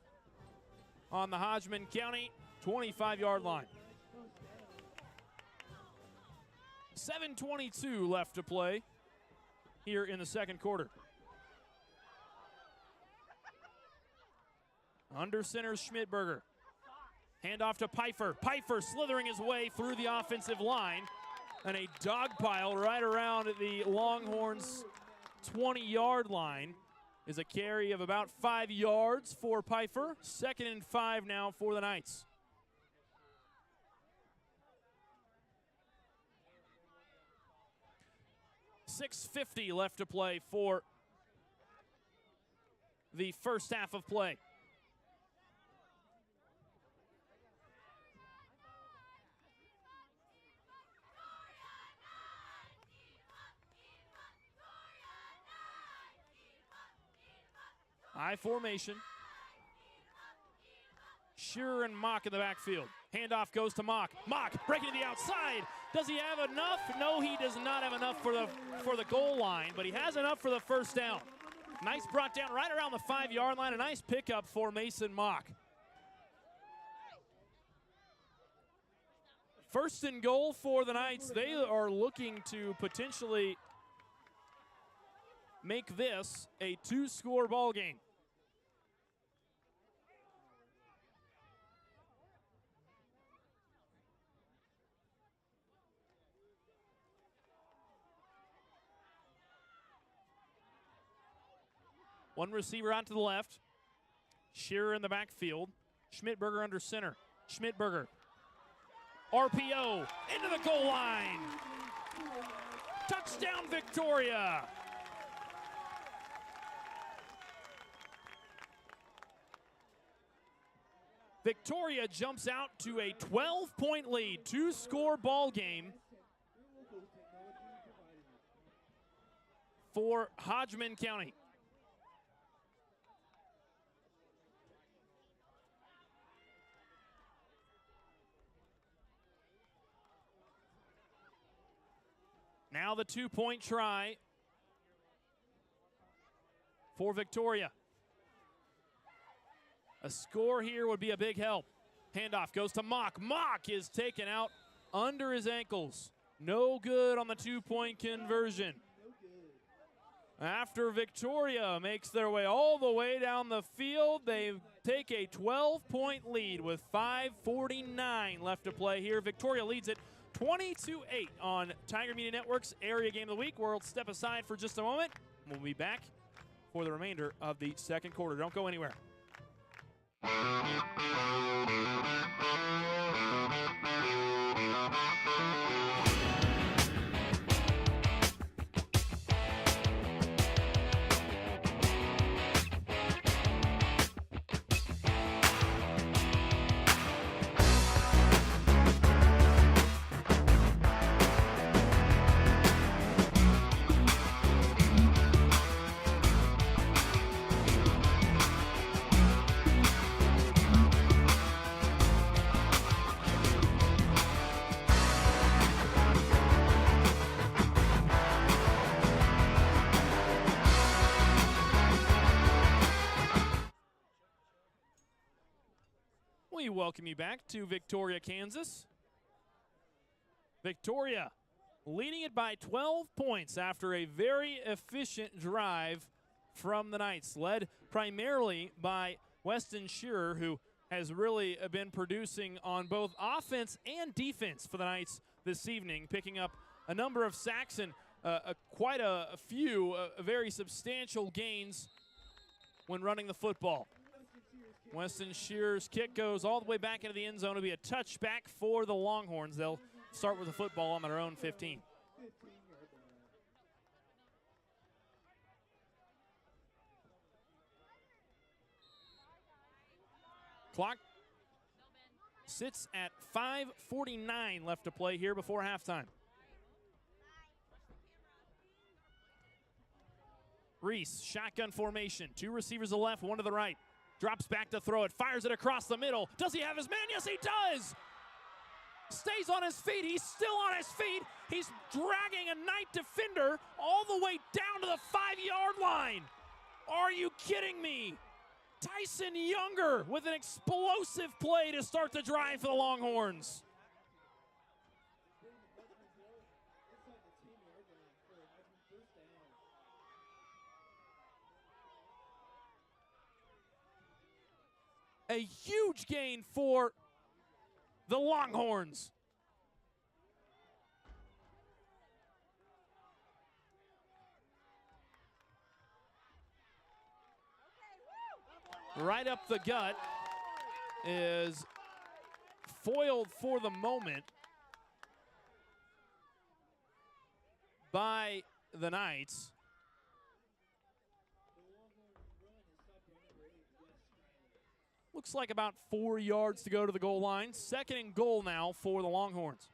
on the Hodgeman County 25-yard line. 7:22 left to play here in the second quarter. Under center, Schmidberger. Handoff to Pfeiffer. Pfeiffer slithering his way through the offensive line. And a dog pile right around the Longhorns' 20-yard line is a carry of about 5 yards for Pfeiffer. 2nd and 5 now for the Knights. .650 left to play for the first half of play. I formation. Shearer and Mock in the backfield. Handoff goes to Mock. Mock breaking to the outside. Does he have enough? No, he does not have enough for the goal line, but he has enough for the 1st down. Nice brought down right around the 5-yard line. A nice pickup for Mason Mock. 1st and goal for the Knights. They are looking to potentially make this a 2-score ball game. One receiver out to the left. Shearer in the backfield. Schmidberger under center. Schmidberger. RPO into the goal line. Touchdown, Victoria. Victoria jumps out to a 12-point lead, 2-score ball game for Hodgeman County. Now the 2-point try for Victoria. A score here would be a big help. Handoff goes to Mock. Mock is taken out under his ankles. No good on the 2-point conversion. After Victoria makes their way all the way down the field, they take a 12-point lead with 5:49 left to play here. Victoria leads it 20-8 on Tiger Media Network's Area Game of the Week. We'll step aside for just a moment. We'll be back for the remainder of the second quarter. Don't go anywhere. We welcome you back to Victoria, Kansas. Victoria leading it by 12 points after a very efficient drive from the Knights, led primarily by Weston Shearer, who has really been producing on both offense and defense for the Knights this evening, picking up a number of sacks and quite a few very substantial gains when running the football. Weston Shearer's kick goes all the way back into the end zone. It'll be a touchback for the Longhorns. They'll start with the football on their own 15. Clock sits at 5:49 left to play here before halftime. Reese, shotgun formation. 2 receivers to the left, 1 to the right. Drops back to throw it, fires it across the middle. Does he have his man? Yes, he does! Stays on his feet. He's still on his feet. He's dragging a Knight defender all the way down to the 5-yard line. Are you kidding me? Tyson Younger with an explosive play to start the drive for the Longhorns. A huge gain for the Longhorns. Right up the gut is foiled for the moment by the Knights. Looks like about 4 yards to go to the goal line. 2nd and goal now for the Longhorns.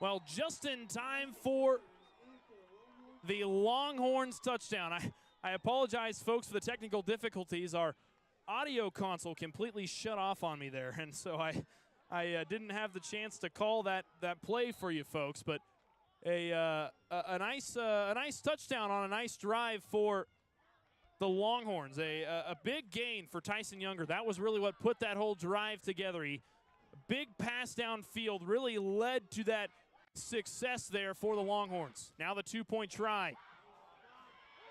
Well, just in time for the Longhorns touchdown. I apologize, folks, for the technical difficulties. Our audio console completely shut off on me there, and so I didn't have the chance to call that play for you folks. But a nice touchdown on a nice drive for the Longhorns. A big gain for Tyson Younger. That was really what put that whole drive together. A big pass downfield really led to that success there for the Longhorns. Now the 2-point try.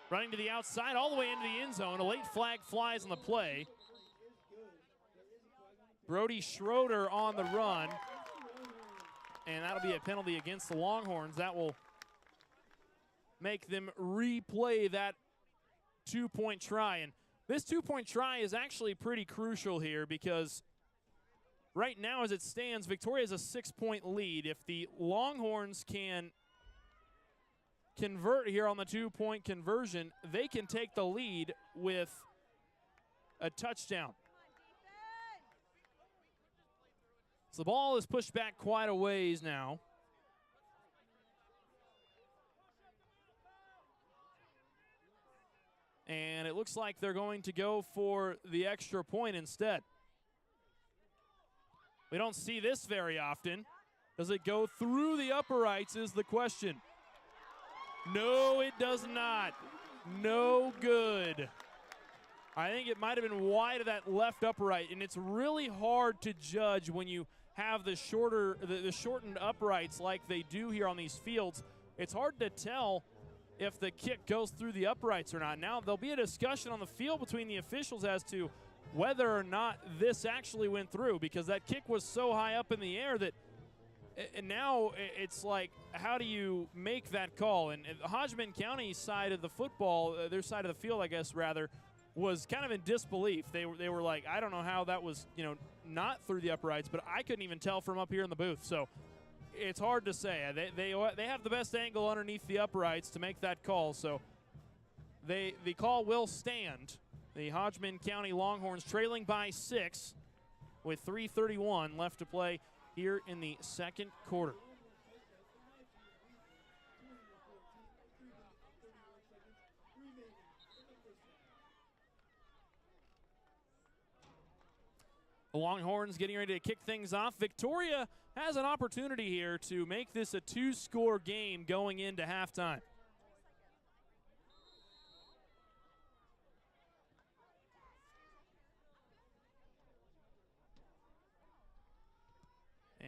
Running to the outside all the way into the end zone. A late flag flies on the play. Brody Schroeder on the run. And that'll be a penalty against the Longhorns. That will make them replay that 2-point try. And this 2-point try is actually pretty crucial here because right now as it stands, Victoria has a 6-point lead. If the Longhorns can convert here on the 2-point conversion, they can take the lead with a touchdown. So the ball is pushed back quite a ways now. And it looks like they're going to go for the extra point instead. We don't see this very often. Does it go through the uprights is the question. No, it does not. No good. I think it might have been wide of that left upright, and it's really hard to judge when you have the shortened uprights like they do here on these fields. It's hard to tell if the kick goes through the uprights or not. Now, there'll be a discussion on the field between the officials as to whether or not this actually went through, because that kick was so high up in the air that now it's like, how do you make that call? And the Hodgeman County side of the football, their side of the field, I guess, rather, was kind of in disbelief. They were like, I don't know how that was, not through the uprights, but I couldn't even tell from up here in the booth. So it's hard to say. They have the best angle underneath the uprights to make that call. So the call will stand. The Hodgeman County Longhorns trailing by 6 with 3:31 left to play here in the second quarter. The Longhorns getting ready to kick things off. Victoria has an opportunity here to make this a 2-score game going into halftime.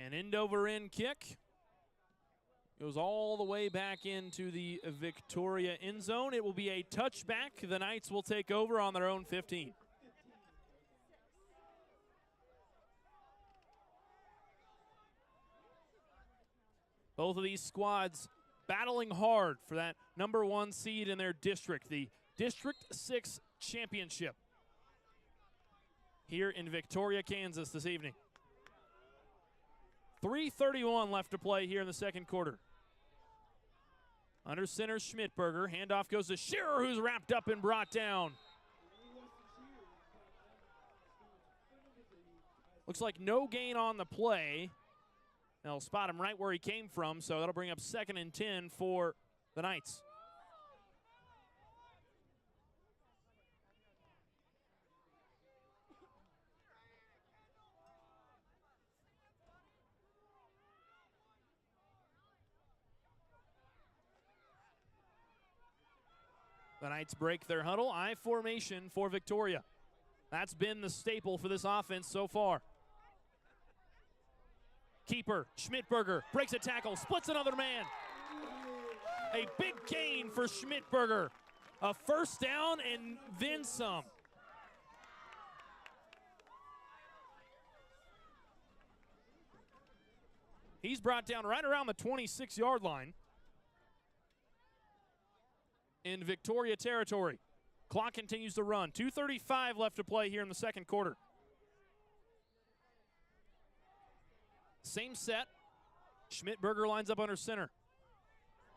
An end-over-end kick. Goes all the way back into the Victoria end zone. It will be a touchback. The Knights will take over on their own 15. Both of these squads battling hard for that #1 seed in their district, the District 6 Championship here in Victoria, Kansas this evening. 3:31 left to play here in the second quarter. Under center, Schmidtberger. Handoff goes to Shearer, who's wrapped up and brought down. Looks like no gain on the play. They'll spot him right where he came from, so that'll bring up 2nd and 10 for the Knights. The Knights break their huddle. I formation for Victoria. That's been the staple for this offense so far. Keeper, Schmidtberger, breaks a tackle, splits another man. A big gain for Schmidtberger. A first down and then some. He's brought down right around the 26-yard line in Victoria territory. Clock continues to run. 2:35 left to play here in the second quarter. Same set. Schmidtberger lines up under center.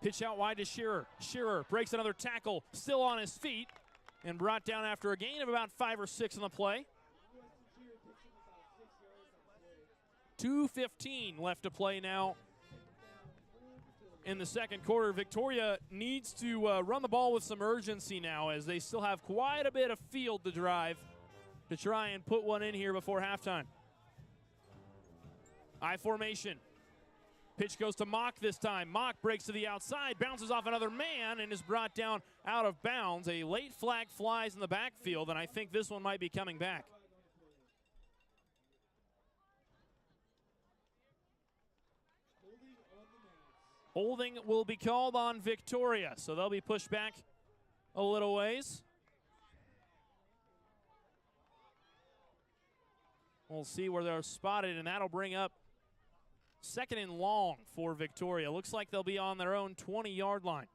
Pitch out wide to Shearer. Shearer breaks another tackle, still on his feet, and brought down after a gain of about 5 or 6 on the play. 2:15 left to play now in the second quarter. Victoria needs to run the ball with some urgency now, as they still have quite a bit of field to drive to try and put one in here before halftime. I formation. Pitch goes to Mock this time. Mock breaks to the outside, bounces off another man, and is brought down out of bounds. A late flag flies in the backfield, and I think this one might be coming back. Holding will be called on Victoria, so they'll be pushed back a little ways. We'll see where they're spotted, and that'll bring up second and long for Victoria. Looks like they'll be on their own 20-yard line.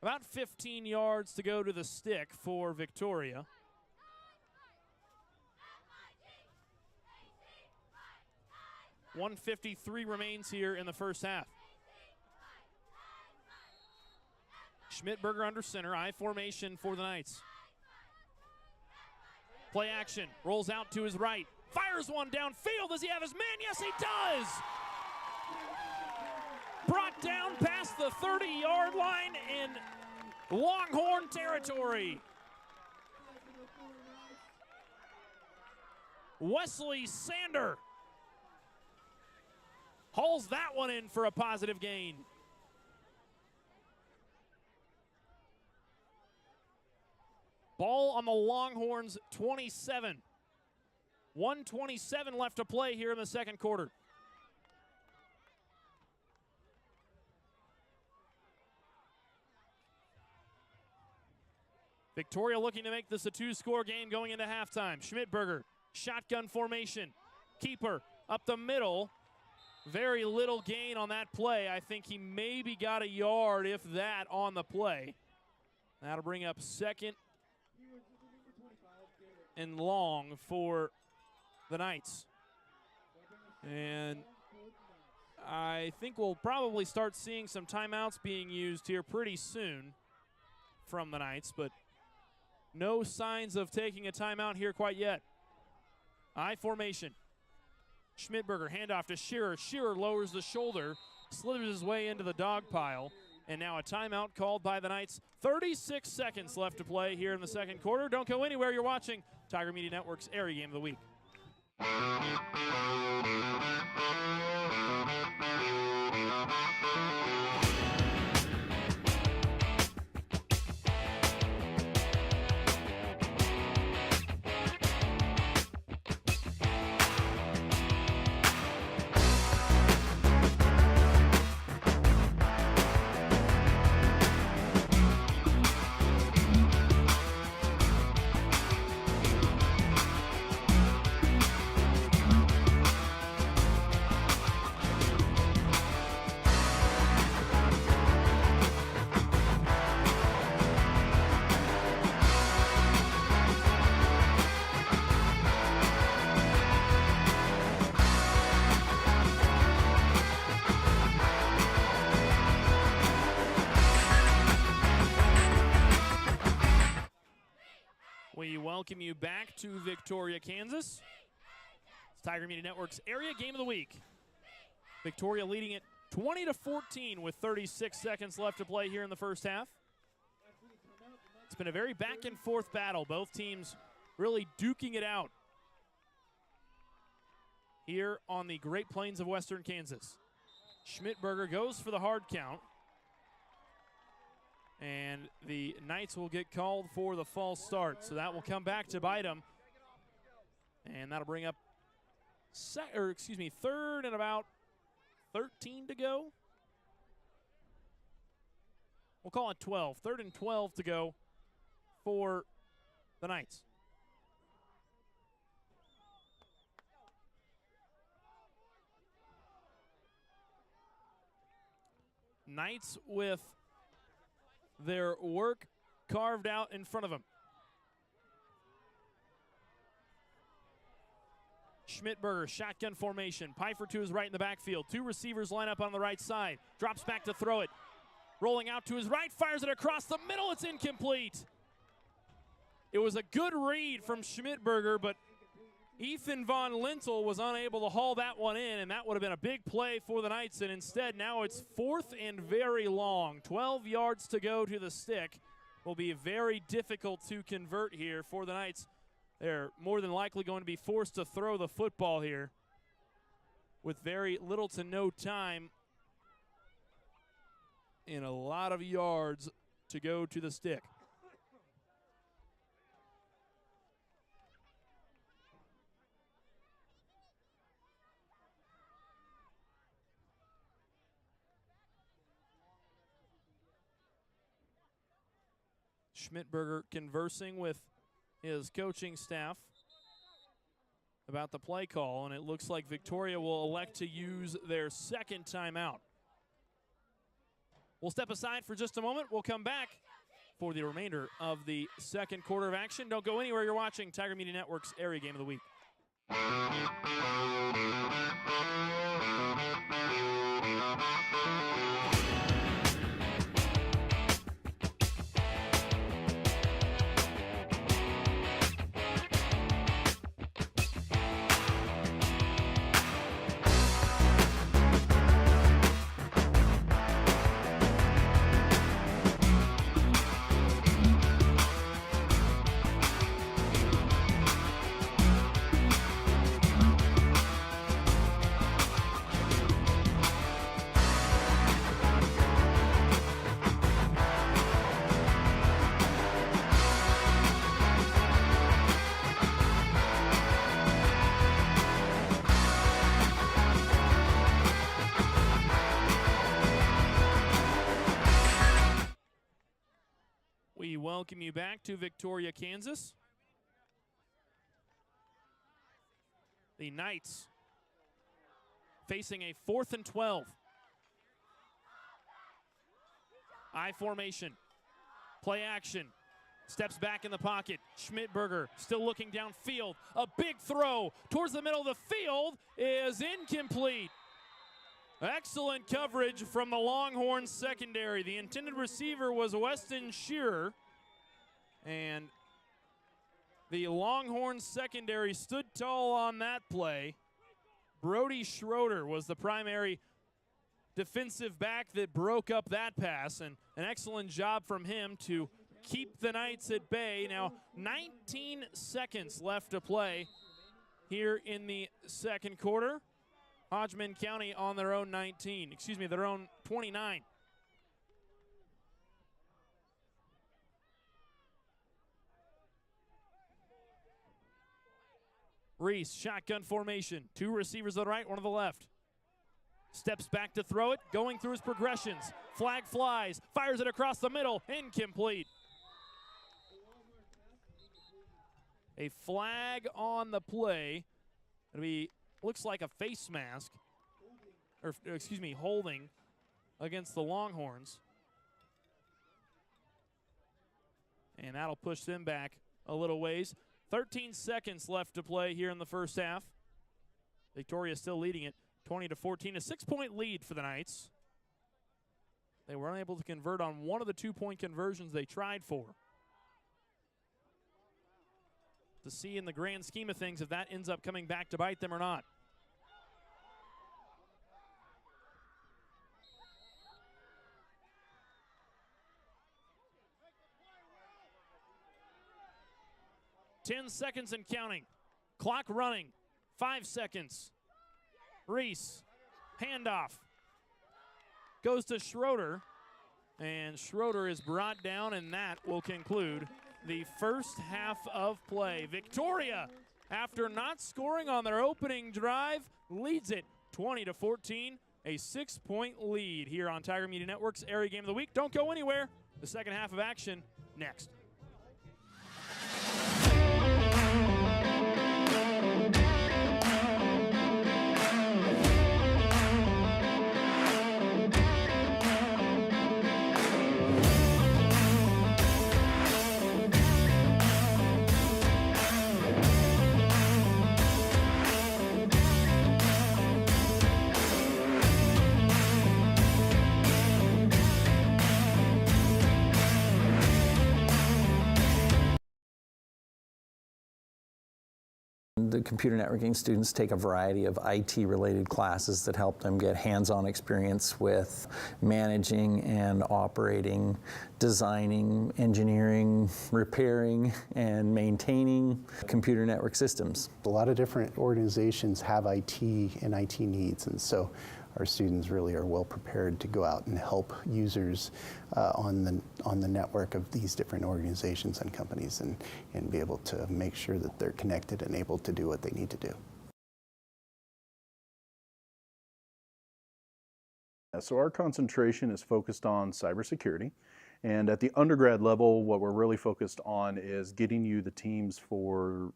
About 15 yards to go to the stick for Victoria. .153 remains here in the first half. Schmidberger under center, I formation for the Knights. Play action, rolls out to his right, fires one downfield. Does he have his man? Yes, he does! Brought down past the 30-yard line in Longhorn territory. Wesley Sander hauls that one in for a positive gain. Ball on the Longhorns 27. 1:27 left to play here in the second quarter. Victoria looking to make this a two-score game going into halftime. Schmidberger, shotgun formation. Keeper up the middle. Very little gain on that play. I think he maybe got a yard, if that, on the play. That'll bring up second and long for the Knights. And I think we'll probably start seeing some timeouts being used here pretty soon from the Knights, but no signs of taking a timeout here quite yet. I formation. Schmidberger, handoff to Shearer. Shearer lowers the shoulder, slithers his way into the dog pile, and now a timeout called by the Knights. 36 seconds left to play here in the second quarter. Don't go anywhere. You're watching Tiger Media Network's Area Game of the Week. We welcome you back to Victoria, Kansas. It's Tiger Media Network's Area Game of the Week. Victoria leading it 20-14 with 36 seconds left to play here in the first half. It's been a very back and forth battle. Both teams really duking it out here on the Great Plains of Western Kansas. Schmidberger goes for the hard count. And the Knights will get called for the false start. So that will come back to bite them. And that'll bring up, third and about 13 to go. We'll call it 12. Third and 12 to go for the Knights. Knights with their work carved out in front of them. Schmidberger, shotgun formation. Pfeiffer to his right in the backfield. Two receivers line up on the right side. Drops back to throw it. Rolling out to his right, fires it across the middle. It's incomplete. It was a good read from Schmidberger, but Ethan Von Lintel was unable to haul that one in, and that would have been a big play for the Knights, and instead now it's 4th and very long. 12 yards to go to the stick. Will be very difficult to convert here for the Knights. They're more than likely going to be forced to throw the football here with very little to no time and a lot of yards to go to the stick. Schmidberger conversing with his coaching staff about the play call, and it looks like Victoria will elect to use their second timeout. We'll step aside for just a moment. We'll come back for the remainder of the second quarter of action. Don't go anywhere. You're watching Tiger Media Network's Area Game of the Week. We welcome you back to Victoria, Kansas. The Knights facing a 4th and 12. I formation. Play action. Steps back in the pocket. Schmidberger still looking downfield. A big throw towards the middle of the field is incomplete. Excellent coverage from the Longhorns secondary. The intended receiver was Weston Shearer, and the Longhorns secondary stood tall on that play. Brody Schroeder was the primary defensive back that broke up that pass, and an excellent job from him to keep the Knights at bay. Now 19 seconds left to play here in the second quarter. Hodgeman County on their own 19, their own 29. Reese, shotgun formation. 2 receivers on the right, 1 on the left. Steps back to throw it, going through his progressions. Flag flies, fires it across the middle, incomplete. A flag on the play. It'll be, looks like a face mask, or holding against the Longhorns. And that'll push them back a little ways. 13 seconds left to play here in the first half. Victoria still leading it 20-14, a 6-point lead for the Knights. They were unable to convert on one of the 2-point conversions they tried for. To see in the grand scheme of things if that ends up coming back to bite them or not. Ten seconds and counting. Clock running. 5 seconds. Reese, handoff. Goes to Schroeder, and Schroeder is brought down, and that will conclude the first half of play. Victoria, after not scoring on their opening drive, leads it 20-14, a 6-point lead here on Tiger Media Network's Area Game of the Week. Don't go anywhere. The second half of action next. The computer networking students take a variety of IT-related classes that help them get hands-on experience with managing and operating, designing, engineering, repairing, and maintaining computer network systems. A lot of different organizations have IT and IT needs, and so our students really are well prepared to go out and help users on the network of these different organizations and companies and be able to make sure that they're connected and able to do what they need to do. So our concentration is focused on cybersecurity. And at the undergrad level, what we're really focused on is getting you the teams for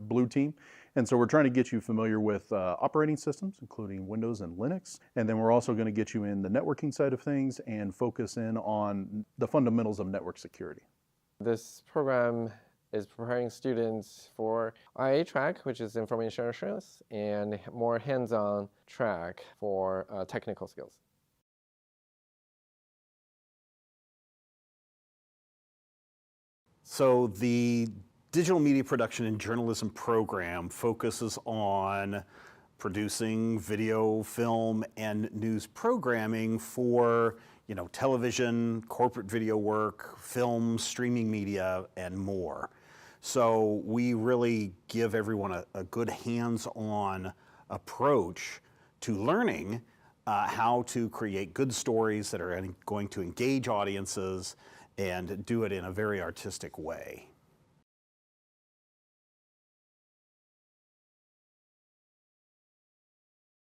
Blue Team. And so we're trying to get you familiar with operating systems, including Windows and Linux. And then we're also going to get you in the networking side of things and focus in on the fundamentals of network security. This program is preparing students for IA track, which is information assurance, and more hands-on track for technical skills. So the digital media production and journalism program focuses on producing video, film, and news programming for, television, corporate video work, film, streaming media, and more. So we really give everyone a good hands-on approach to learning how to create good stories that are going to engage audiences and do it in a very artistic way.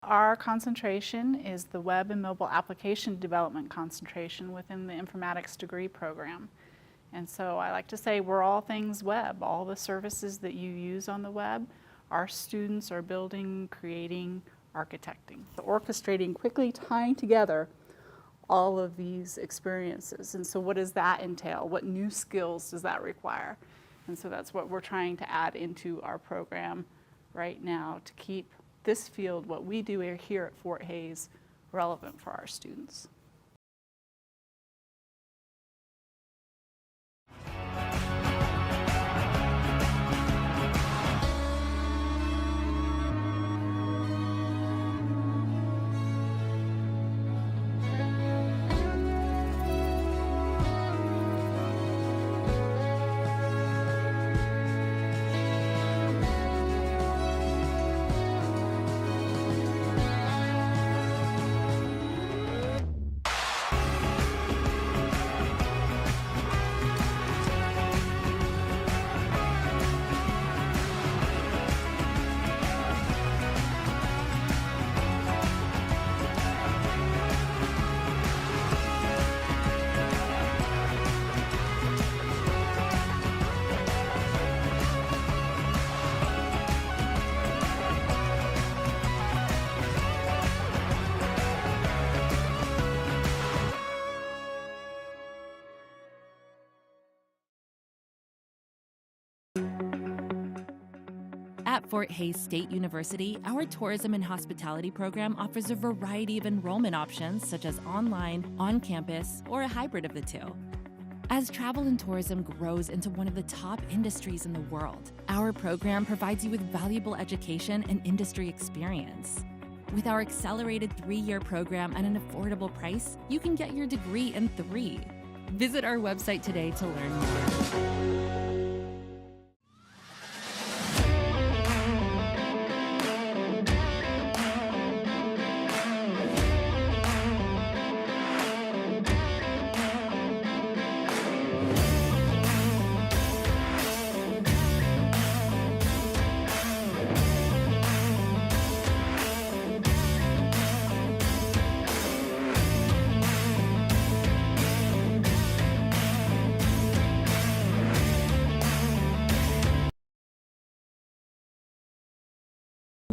Our concentration is the web and mobile application development concentration within the informatics degree program. And so I like to say we're all things web. All the services that you use on the web, our students are building, creating, architecting. Orchestrating, quickly tying together all of these experiences. And so what does that entail? What new skills does that require? And so that's what we're trying to add into our program right now to keep this field, what we do here at Fort Hays, relevant for our students. At Fort Hays State University, our tourism and hospitality program offers a variety of enrollment options such as online, on-campus, or a hybrid of the two. As travel and tourism grows into one of the top industries in the world, our program provides you with valuable education and industry experience. With our accelerated 3-year program at an affordable price, you can get your degree in 3. Visit our website today to learn more.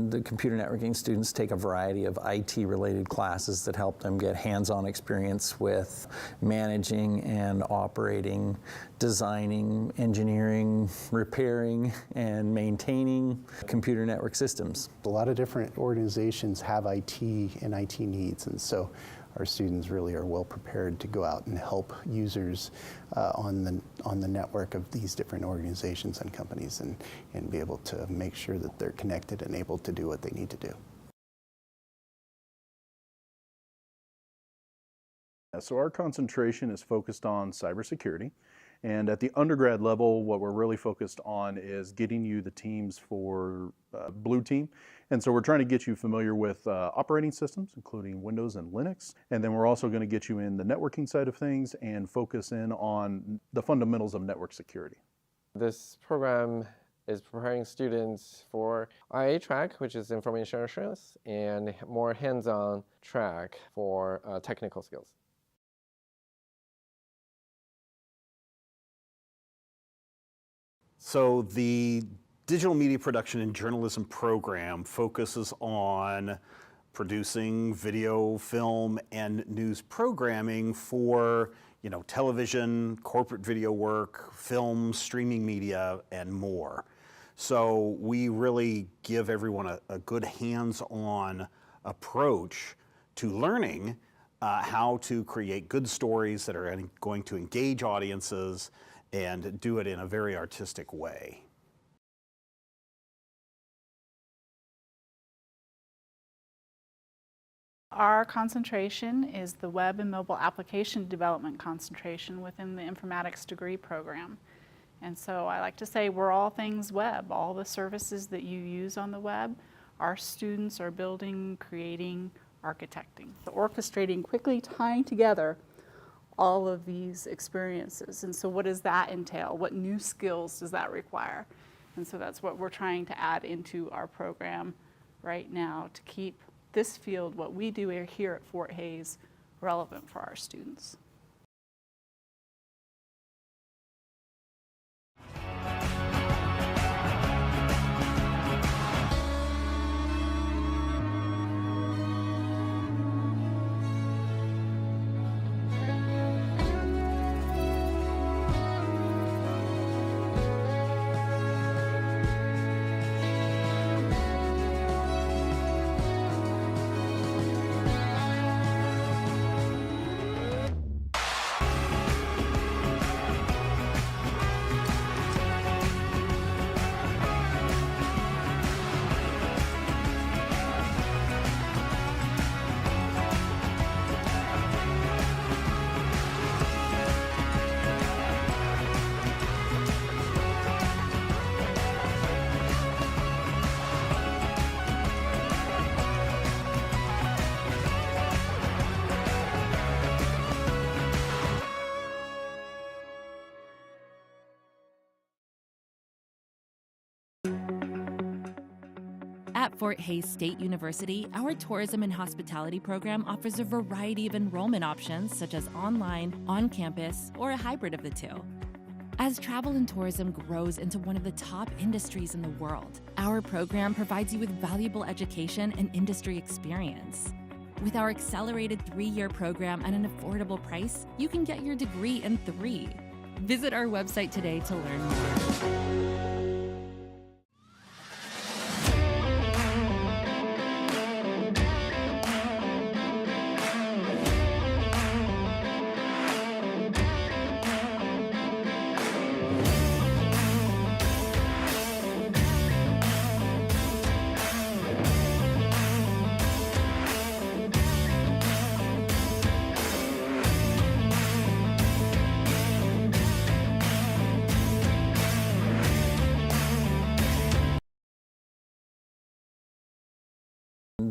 The computer networking students take a variety of IT-related classes that help them get hands-on experience with managing and operating, designing, engineering, repairing, and maintaining computer network systems. A lot of different organizations have IT and IT needs, and so our students really are well prepared to go out and help users on the network of these different organizations and companies and be able to make sure that they're connected and able to do what they need to do. So our concentration is focused on cybersecurity. And at the undergrad level, what we're really focused on is getting you the teams for Blue Team. And so we're trying to get you familiar with operating systems, including Windows and Linux. And then we're also going to get you in the networking side of things and focus in on the fundamentals of network security. This program is preparing students for IA track, which is information assurance, and more hands-on track for technical skills. So the digital media production and journalism program focuses on producing video, film, and news programming for television, corporate video work, film, streaming media, and more. So we really give everyone a good hands-on approach to learning how to create good stories that are going to engage audiences and do it in a very artistic way. Our concentration is the web and mobile application development concentration within the informatics degree program. And so I like to say we're all things web. All the services that you use on the web, our students are building, creating, architecting. So orchestrating, quickly tying together all of these experiences. And so what does that entail? What new skills does that require? And so that's what we're trying to add into our program right now to keep this field, what we do here at Fort Hays, relevant for our students. At Fort Hays State University, our tourism and hospitality program offers a variety of enrollment options such as online, on campus, or a hybrid of the two. As travel and tourism grows into one of the top industries in the world, our program provides you with valuable education and industry experience. With our accelerated 3-year program at an affordable price, you can get your degree in 3. Visit our website today to learn more.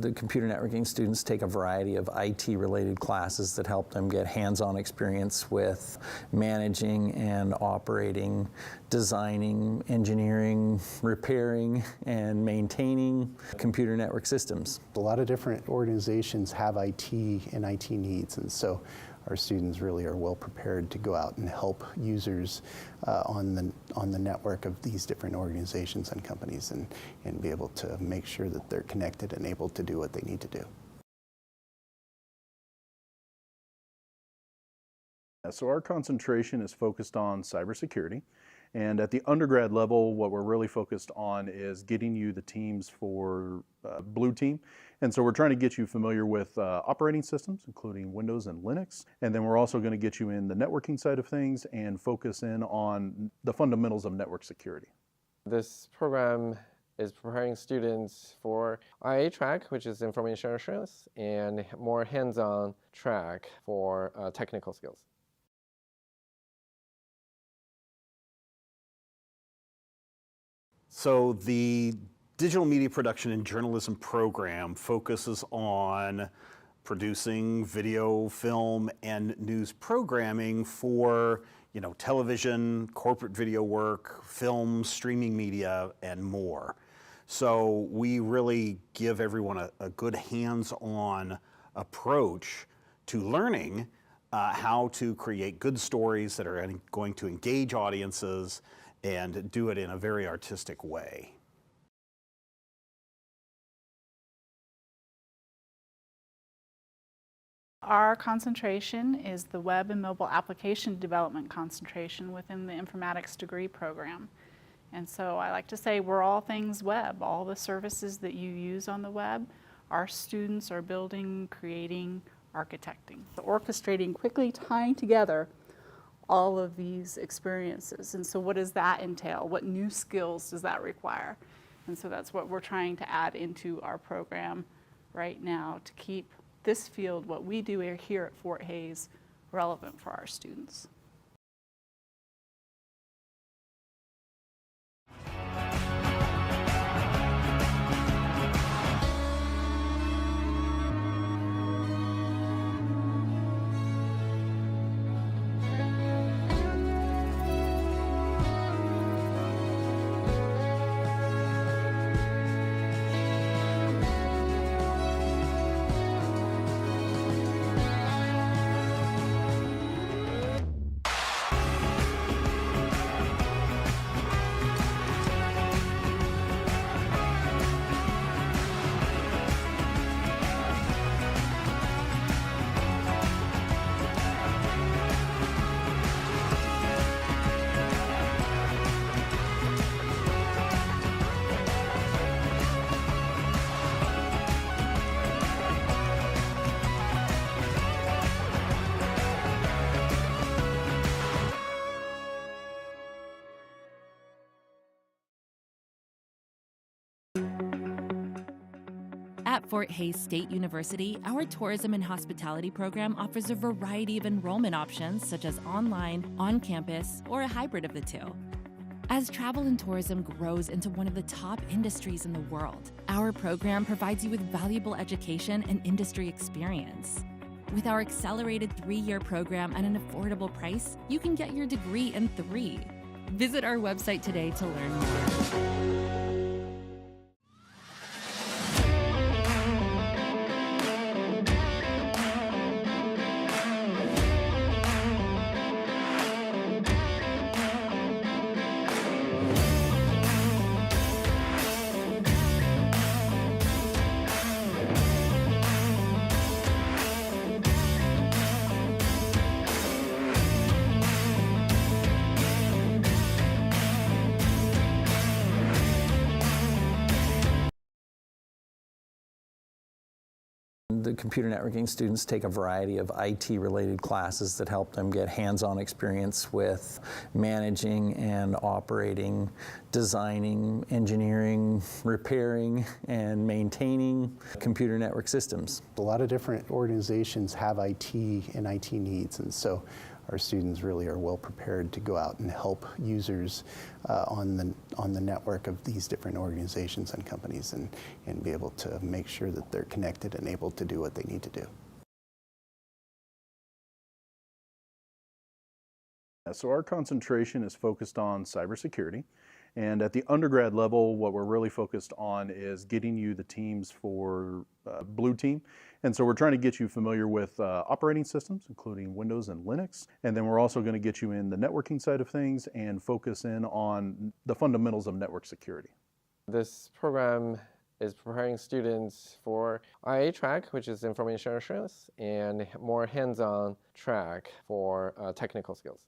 The computer networking students take a variety of IT-related classes that help them get hands-on experience with managing and operating, designing, engineering, repairing, and maintaining computer network systems. A lot of different organizations have IT and IT needs, and so our students really are well prepared to go out and help users on the network of these different organizations and companies and be able to make sure that they're connected and able to do what they need to do. So our concentration is focused on cybersecurity. And at the undergrad level, what we're really focused on is getting you the teams for Blue Team. And so we're trying to get you familiar with operating systems, including Windows and Linux. And then we're also going to get you in the networking side of things and focus in on the fundamentals of network security. This program is preparing students for IA track, which is information assurance, and more hands-on track for technical skills. So the digital media production and journalism program focuses on producing video, film, and news programming for television, corporate video work, film, streaming media, and more. So we really give everyone a good hands-on approach to learning how to create good stories that are going to engage audiences and do it in a very artistic way. Our concentration is the web and mobile application development concentration within the informatics degree program. And so I like to say we're all things web. All the services that you use on the web, our students are building, creating, architecting. So orchestrating, quickly tying together all of these experiences. And so what does that entail? What new skills does that require? And so that's what we're trying to add into our program right now to keep this field, what we do here at Fort Hays, relevant for our students. At Fort Hays State University, our tourism and hospitality program offers a variety of enrollment options such as online, on-campus, or a hybrid of the two. As travel and tourism grows into one of the top industries in the world, our program provides you with valuable education and industry experience. With our accelerated 3-year program at an affordable price, you can get your degree in 3. Visit our website today to learn more. The computer networking students take a variety of IT-related classes that help them get hands-on experience with managing and operating, designing, engineering, repairing, and maintaining computer network systems. A lot of different organizations have IT and IT needs, and so our students really are well prepared to go out and help users on the network of these different organizations and companies and be able to make sure that they're connected and able to do what they need to do. So our concentration is focused on cybersecurity. And at the undergrad level, what we're really focused on is getting you the teams for Blue Team. And so we're trying to get you familiar with operating systems, including Windows and Linux. And then we're also going to get you in the networking side of things and focus in on the fundamentals of network security. This program is preparing students for IA track, which is information assurance, and more hands-on track for technical skills.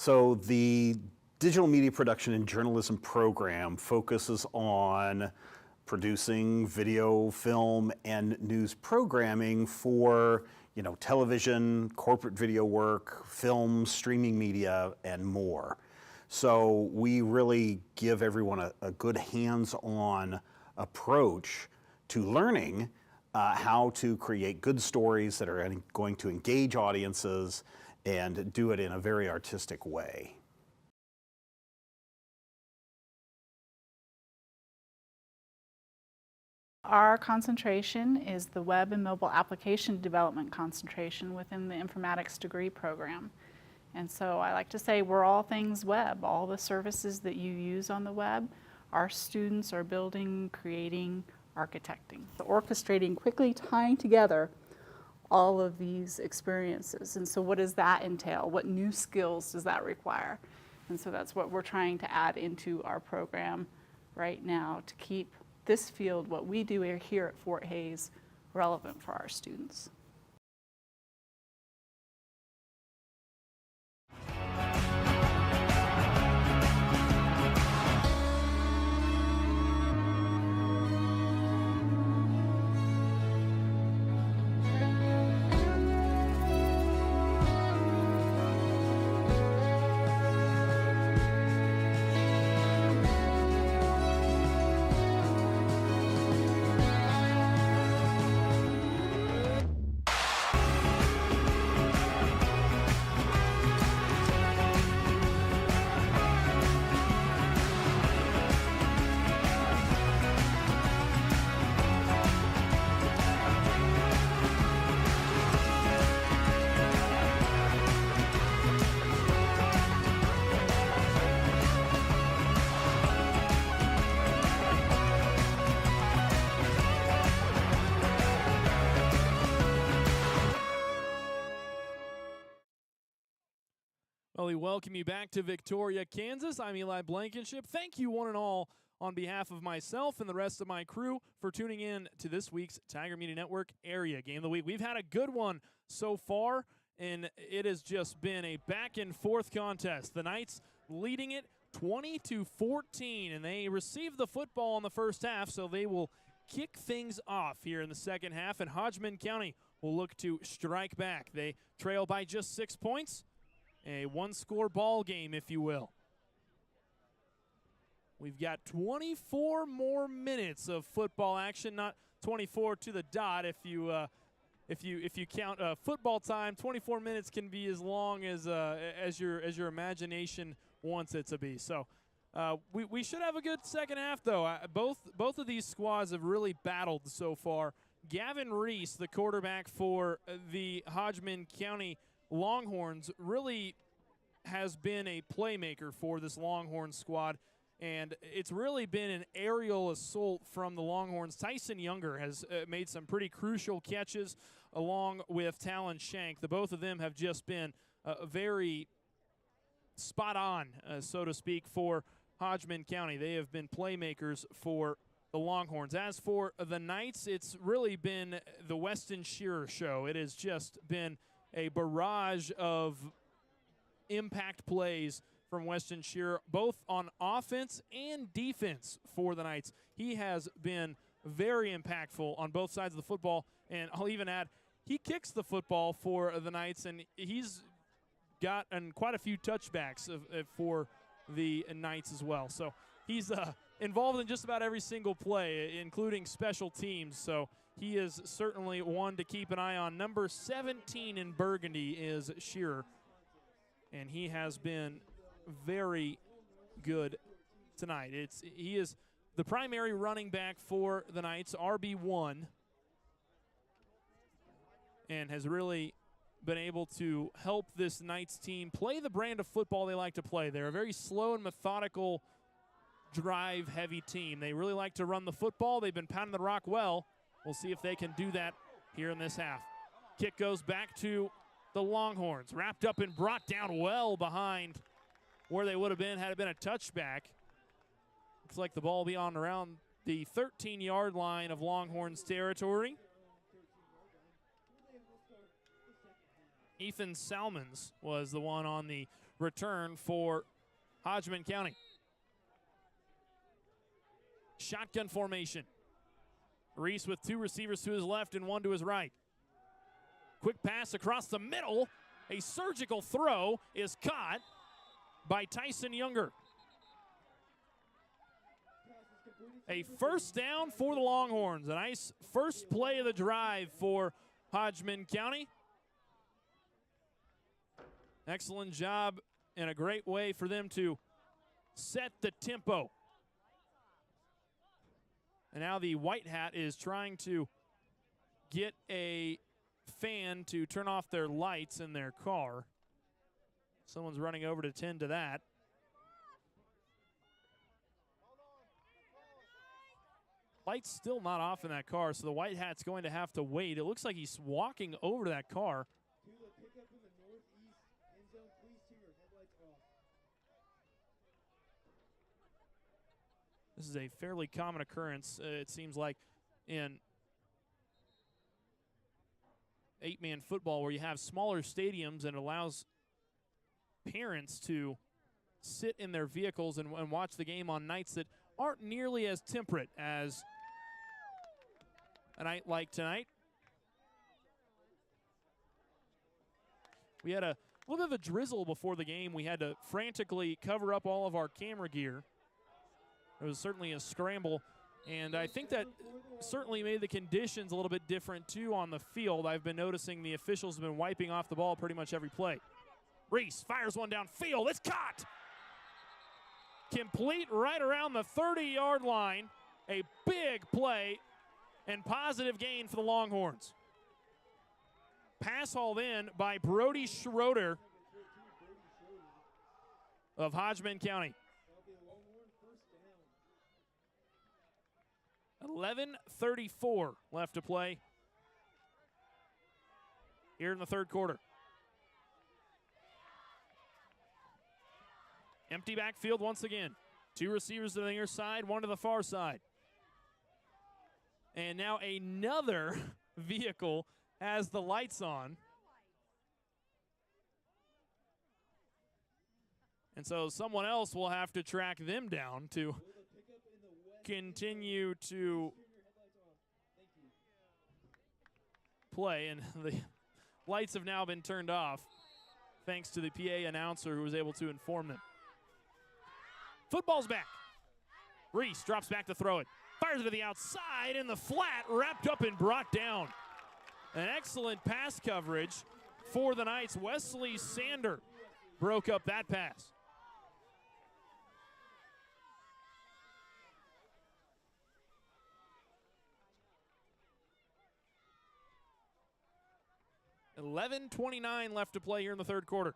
So the digital media production and journalism program focuses on producing video, film, and news programming for television, corporate video work, film, streaming media, and more. So we really give everyone a good hands-on approach to learning how to create good stories that are going to engage audiences and do it in a very artistic way. Our concentration is the web and mobile application development concentration within the informatics degree program. And so I like to say we're all things web. All the services that you use on the web, our students are building, creating, architecting. Orchestrating, quickly tying together all of these experiences. And so what does that entail? What new skills does that require? And so that's what we're trying to add into our program right now to keep this field, what we do here at Fort Hays, relevant for our students. Well, we welcome you back to Victoria, Kansas. I'm Eli Blankenship. Thank you, one and all, on behalf of myself and the rest of my crew for tuning in to this week's Tiger Media Network Area Game of the Week. We've had a good one so far, and it has just been a back-and-forth contest. The Knights leading it 20-14, and they received the football in the first half, so they will kick things off here in the second half, and Hodgeman County will look to strike back. They trail by just 6 points. A one-score ball game, if you will. We've got 24 more minutes of football action, not 24 to the dot. If you count football time, 24 minutes can be as long as your imagination wants it to be. So we should have a good second half, though. Both of these squads have really battled so far. Gavin Reese, the quarterback for the Hodgeman County Longhorns, really has been a playmaker for this Longhorn squad, and it's really been an aerial assault from the Longhorns. Tyson Younger has made some pretty crucial catches along with Talon Shank. The both of them have just been very spot on, so to speak, for Hodgeman County. They have been playmakers for the Longhorns. As for the Knights, it's really been the Weston Shearer show. It has just been a barrage of impact plays from Weston Shearer, both on offense and defense for the Knights. He has been very impactful on both sides of the football, and I'll even add, he kicks the football for the Knights, and he's gotten quite a few touchbacks for the Knights as well. So he's involved in just about every single play, including special teams. So he is certainly one to keep an eye on. Number 17 in Burgundy is Shearer, and he has been very good tonight. He is the primary running back for the Knights, RB1, and has really been able to help this Knights team play the brand of football they like to play. They're a very slow and methodical, drive-heavy team. They really like to run the football. They've been pounding the rock well. We'll see if they can do that here in this half. Kick goes back to the Longhorns, wrapped up and brought down well behind where they would have been had it been a touchback. Looks like the ball will be on around the 13-yard line of Longhorns territory. Ethan Salmons was the one on the return for Hodgeman County. Shotgun formation. Reese with 2 receivers to his left and 1 to his right. Quick pass across the middle. A surgical throw is caught by Tyson Younger. A first down for the Longhorns. A nice first play of the drive for Hodgeman County. Excellent job and a great way for them to set the tempo. And now the White Hat is trying to get a fan to turn off their lights in their car. Someone's running over to tend to that. Lights still not off in that car, so the White Hat's going to have to wait. It looks like he's walking over to that car. This is a fairly common occurrence, it seems like, in 8-man football where you have smaller stadiums and it allows parents to sit in their vehicles and watch the game on nights that aren't nearly as temperate as a night like tonight. We had a little bit of a drizzle before the game. We had to frantically cover up all of our camera gear. It was certainly a scramble, and I think that certainly made the conditions a little bit different, too, on the field. I've been noticing the officials have been wiping off the ball pretty much every play. Reese fires one downfield. It's caught. Complete right around the 30-yard line. A big play and positive gain for the Longhorns. Pass hauled in by Brody Schroeder of Hodgeman County. 11:34 left to play here in the third quarter. Empty backfield once again. 2 receivers to the near side, 1 to the far side. And now another vehicle has the lights on. And so someone else will have to track them down to continue to play. And the lights have now been turned off thanks to the PA announcer who was able to inform them. Football's back. Reese drops back to throw it. Fires it to the outside in the flat, wrapped up and brought down. An excellent pass coverage for the Knights. Wesley Sander broke up that pass. $11:29 left to play here in the third quarter.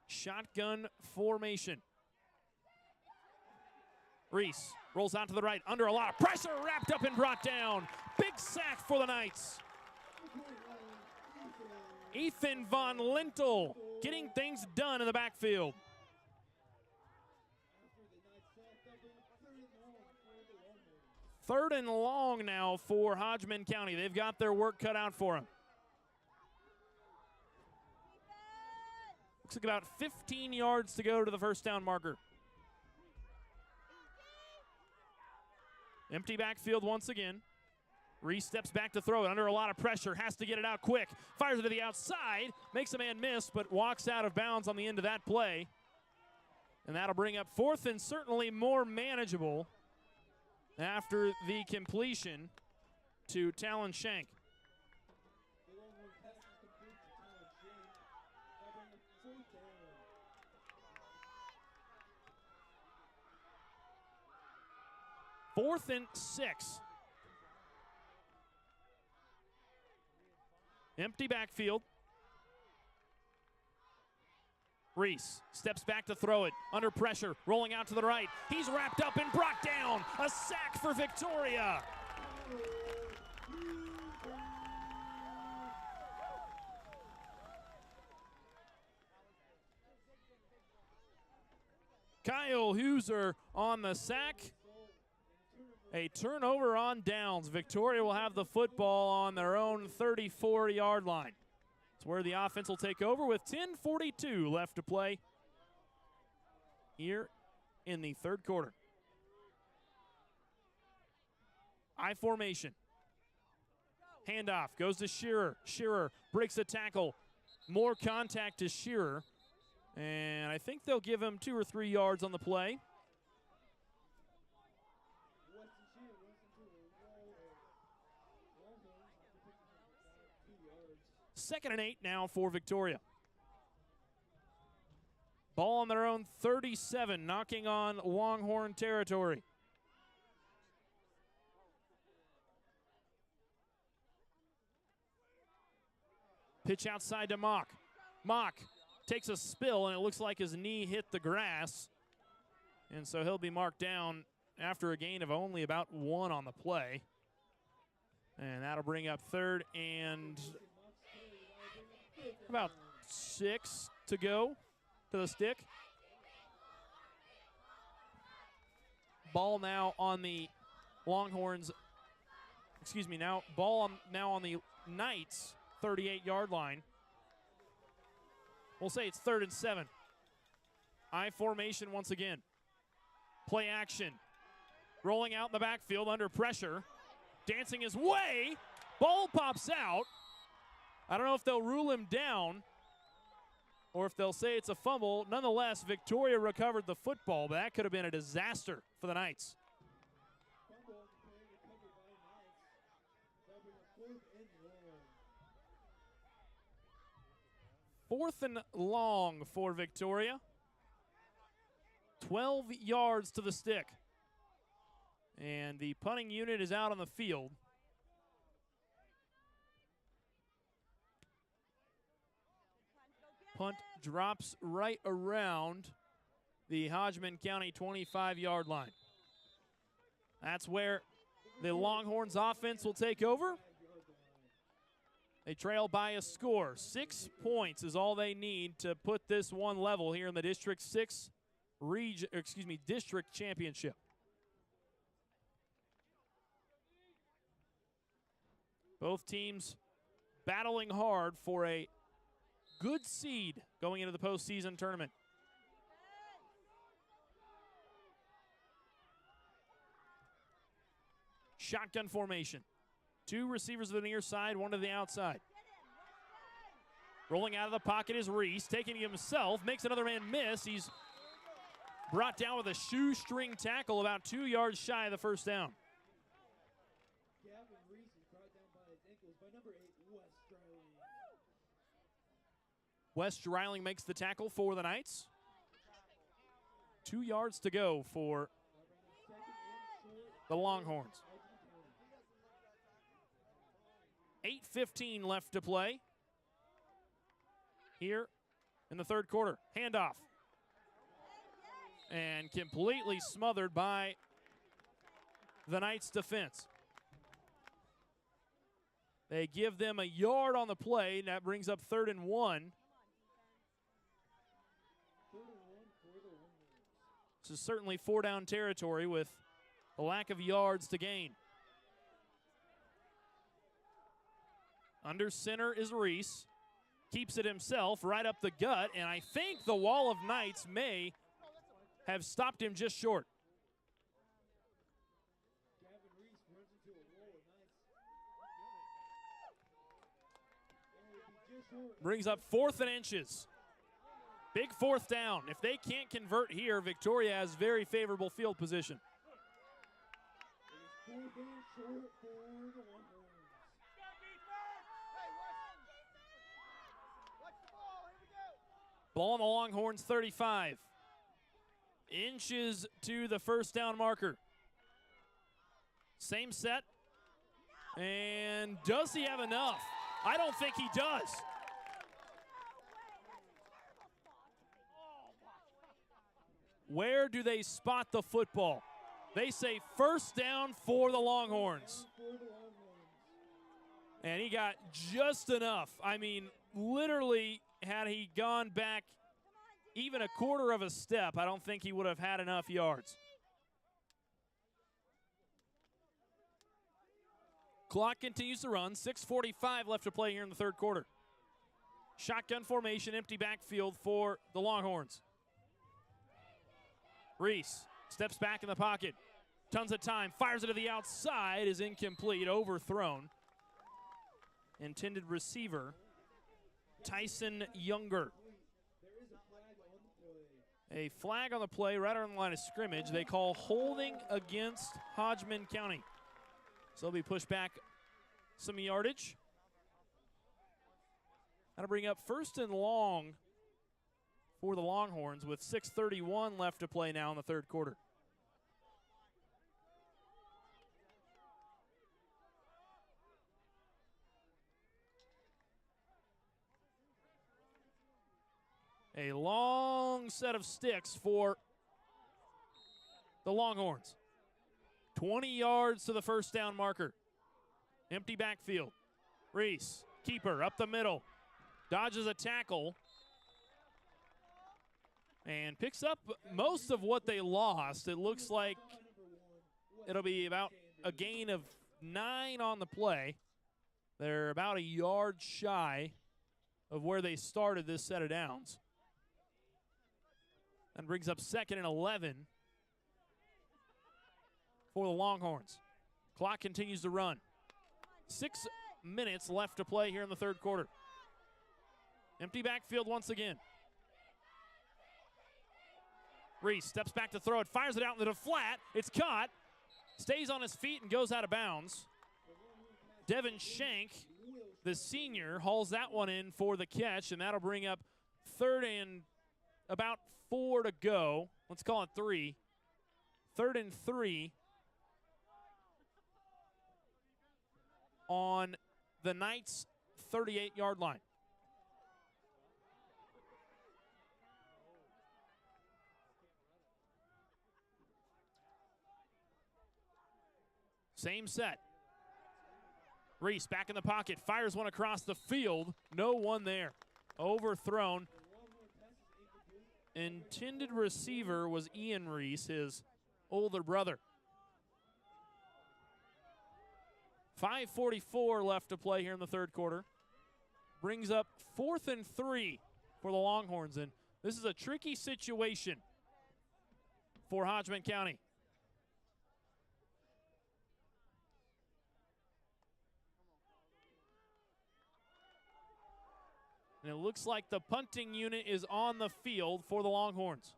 Shotgun formation. Reese rolls out to the right, under a lot of pressure, wrapped up and brought down. Big sack for the Knights. Ethan Von Lintel getting things done in the backfield. Third and long now for Hodgeman County. They've got their work cut out for them. Looks like about 15 yards to go to the first down marker. Empty backfield once again. Reese steps back to throw it under a lot of pressure, has to get it out quick. Fires it to the outside, makes a man miss, but walks out of bounds on the end of that play. And that'll bring up fourth and certainly more manageable after the completion to Talon Shank. Fourth and 6. Empty backfield. Reese steps back to throw it. Under pressure, rolling out to the right. He's wrapped up and brought down. A sack for Victoria. Kyle Huser on the sack. A turnover on downs. Victoria will have the football on their own 34-yard line. It's where the offense will take over with 10:42 left to play here in the third quarter. I formation. Handoff goes to Shearer. Shearer breaks a tackle. More contact to Shearer. And I think they'll give him 2 or 3 yards on the play. Second and 8 now for Victoria. Ball on their own 37, knocking on Longhorn territory. Pitch outside to Mock. Mock takes a spill, and it looks like his knee hit the grass. And so he'll be marked down after a gain of only about 1 on the play. And that'll bring up third and about 6 to go to the stick. Ball now on the Longhorns, ball now on the Knights' 38-yard line. We'll say it's 3rd and 7. I formation once again. Play action. Rolling out in the backfield under pressure. Dancing his way. Ball pops out. I don't know if they'll rule him down or if they'll say it's a fumble. Nonetheless, Victoria recovered the football, but that could have been a disaster for the Knights. Fourth and long for Victoria. 12 yards to the stick. And the punting unit is out on the field. Punt drops right around the Hodgeman County 25-yard line. That's where the Longhorns offense will take over. They trail by a score. 6 points is all they need to put this one level here in the District 6 District Championship. Both teams battling hard for a good seed going into the postseason tournament. Shotgun formation. 2 receivers to the near side, 1 to the outside. Rolling out of the pocket is Reese, taking it himself, makes another man miss. He's brought down with a shoestring tackle about 2 yards shy of the first down. Wes Dreiling makes the tackle for the Knights. 2 yards to go for the Longhorns. 8:15 left to play here in the third quarter. Handoff. And completely smothered by the Knights defense. They give them a yard on the play, and that brings up 3rd and 1. This is certainly 4-down territory with a lack of yards to gain. Under center is Reese. Keeps it himself right up the gut, and I think the wall of Knights may have stopped him just short. Brings up 4th and inches. Big 4th down. If they can't convert here, Victoria has very favorable field position. Ball on the Longhorns 35. Inches to the first down marker. Same set. And does he have enough? I don't think he does. Where do they spot the football? They say first down for the Longhorns. And he got just enough. I mean, literally, had he gone back even a quarter of a step, I don't think he would have had enough yards. Clock continues to run. 6:45 left to play here in the third quarter. Shotgun formation, empty backfield for the Longhorns. Reese steps back in the pocket. Tons of time, fires it to the outside, is incomplete, overthrown. Intended receiver, Tyson Younger. A flag on the play right on the line of scrimmage. They call holding against Hodgeman County. So they'll be pushed back some yardage. That'll bring up 1st and long for the Longhorns with 6:31 left to play now in the third quarter. A long set of sticks for the Longhorns. 20 yards to the first down marker. Empty backfield. Reese, keeper, up the middle. Dodges a tackle. And picks up most of what they lost. It looks like it'll be about a gain of 9 on the play. They're about a yard shy of where they started this set of downs. And brings up 2nd and 11 for the Longhorns. Clock continues to run. 6 minutes left to play here in the third quarter. Empty backfield once again. Reese steps back to throw it, fires it out into the flat. It's caught, stays on his feet and goes out of bounds. Devin Shank, the senior, hauls that one in for the catch, and that'll bring up 3rd and about 4 to go. Let's call it 3. 3rd and 3 on the Knights' 38-yard line. Same set. Reese back in the pocket, fires one across the field. No one there. Overthrown. Intended receiver was Ian Reese, his older brother. 5:44 left to play here in the third quarter. Brings up 4th and 3 for the Longhorns, and this is a tricky situation for Hodgeman County. And it looks like the punting unit is on the field for the Longhorns.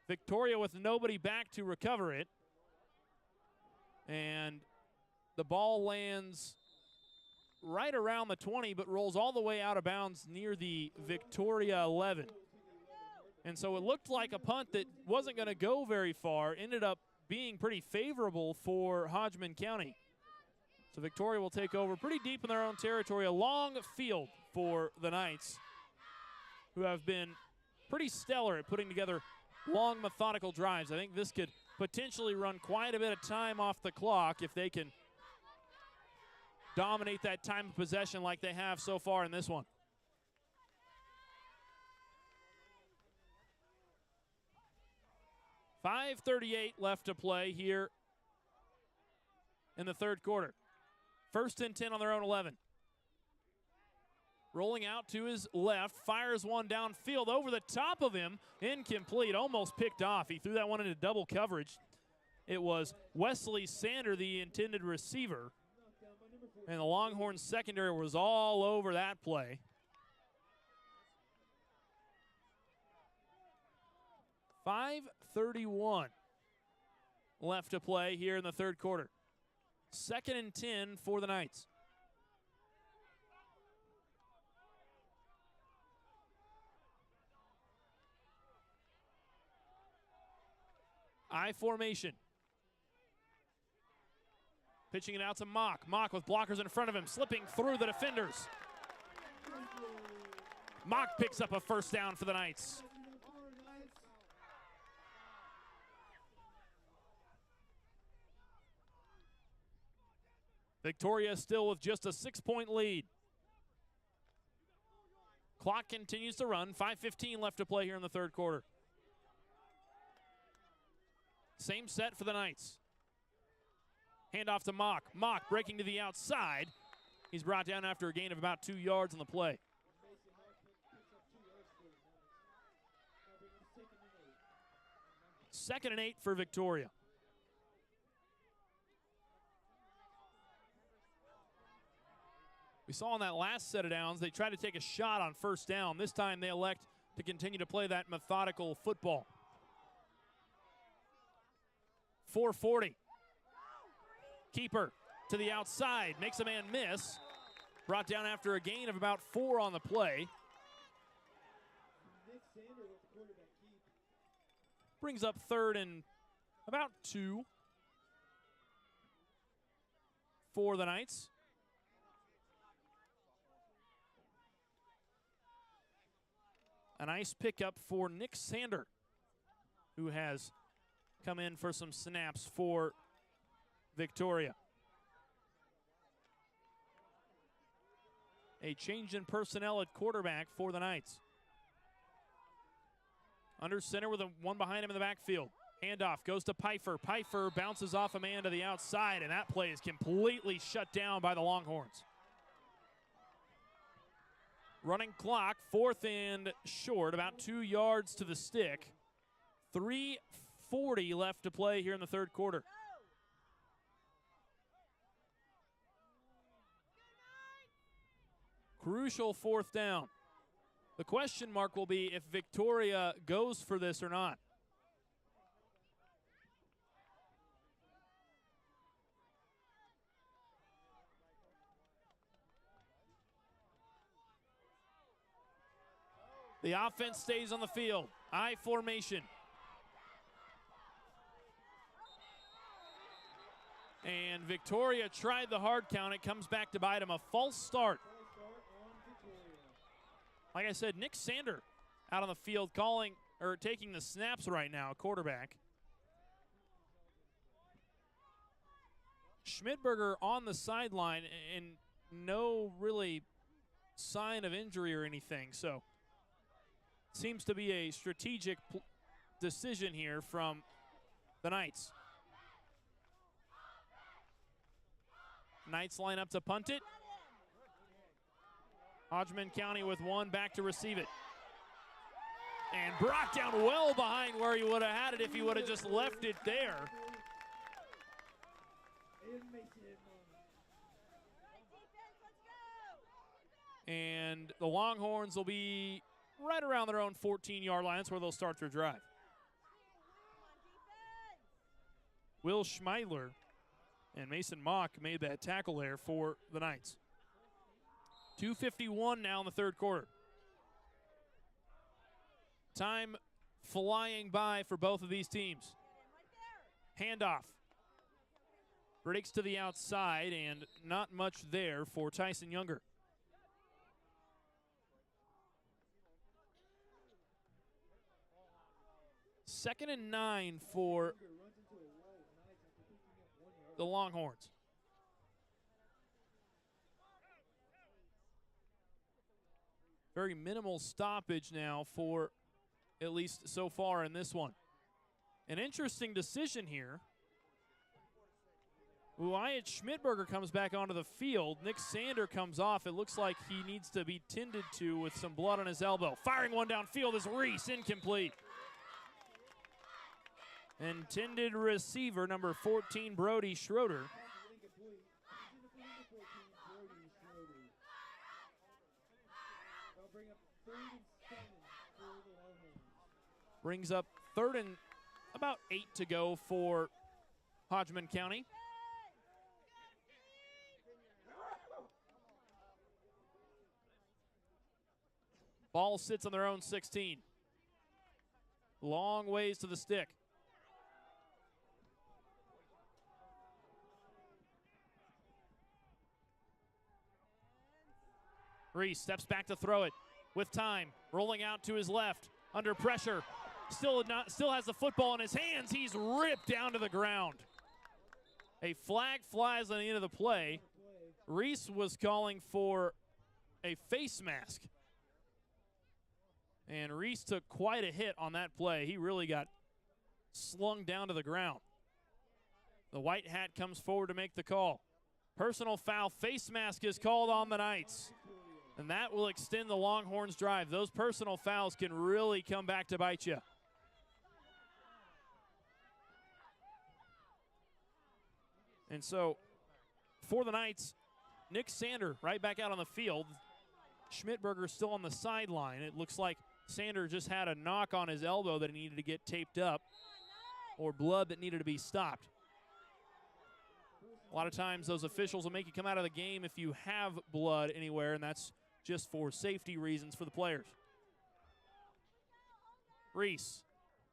Victoria with nobody back to recover it. And the ball lands right around the 20, but rolls all the way out of bounds near the Victoria 11. And so it looked like a punt that wasn't going to go very far, ended up being pretty favorable for Hodgeman County. So Victoria will take over pretty deep in their own territory. A long field for the Knights, who have been pretty stellar at putting together long, methodical drives. I think this could potentially run quite a bit of time off the clock if they can dominate that time of possession like they have so far in this one. $5:38 left to play here in the third quarter. 1st and 10 on their own 11. Rolling out to his left, fires one downfield over the top of him. Incomplete, almost picked off. He threw that one into double coverage. It was Wesley Sander, the intended receiver. And the Longhorns secondary was all over that play. $5:31 left to play here in the third quarter. 2nd and 10 for the Knights. I formation. Pitching it out to Mock. Mock with blockers in front of him, slipping through the defenders. Mock picks up a first down for the Knights. Victoria still with just a 6-point lead. Clock continues to run. 5:15 left to play here in the third quarter. Same set for the Knights. Handoff to Mock. Mock breaking to the outside. He's brought down after a gain of about 2 yards on the play. Second and 8 for Victoria. We saw on that last set of downs, they tried to take a shot on first down. This time they elect to continue to play that methodical football. 440. Keeper to the outside, makes a man miss. Brought down after a gain of about 4 on the play. Brings up third and about 2 for the Knights. A nice pickup for Nick Sander, who has come in for some snaps for Victoria. A change in personnel at quarterback for the Knights. Under center with one behind him in the backfield. Handoff goes to Pfeiffer. Pfeiffer bounces off a man to the outside, and that play is completely shut down by the Longhorns. Running clock, 4th and short, about 2 yards to the stick. 3:40 left to play here in the third quarter. Crucial 4th down. The question mark will be if Victoria goes for this or not. The offense stays on the field. I formation. And Victoria tried the hard count. It comes back to bite him. A false start. Like I said, Nick Sander out on the field taking the snaps right now, quarterback. Schmidberger on the sideline and no really sign of injury or anything. So seems to be a strategic decision here from the Knights. Knights line up to punt it. Hodgeman County with one back to receive it. And brought down well behind where he would have had it if he would have just left it there. And the Longhorns will be right around their own 14-yard line. That's where they'll start their drive. Will Schmeidler and Mason Mock made that tackle there for the Knights. 2:51 now in the third quarter. Time flying by for both of these teams. Handoff. Breaks to the outside, and not much there for Tyson Younger. Second and 9 for the Longhorns. Very minimal stoppage now for at least so far in this one. An interesting decision here. Wyatt Schmidberger comes back onto the field. Nick Sander comes off. It looks like he needs to be tended to with some blood on his elbow. Firing one downfield is Reese, incomplete. Intended receiver, number 14, Brody Schroeder. Brings up 3rd and about 8 to go for Hodgeman County. Ball sits on their own 16. Long ways to the stick. Reese steps back to throw it with time. Rolling out to his left. Under pressure. Still has the football in his hands. He's ripped down to the ground. A flag flies on the end of the play. Reese was calling for a face mask. And Reese took quite a hit on that play. He really got slung down to the ground. The white hat comes forward to make the call. Personal foul, face mask is called on the Knights. And that will extend the Longhorns' drive. Those personal fouls can really come back to bite you. And so, for the Knights, Nick Sander right back out on the field. Schmidberger still on the sideline. It looks like Sander just had a knock on his elbow that he needed to get taped up, or blood that needed to be stopped. A lot of times those officials will make you come out of the game if you have blood anywhere, and that's just for safety reasons for the players. Reese,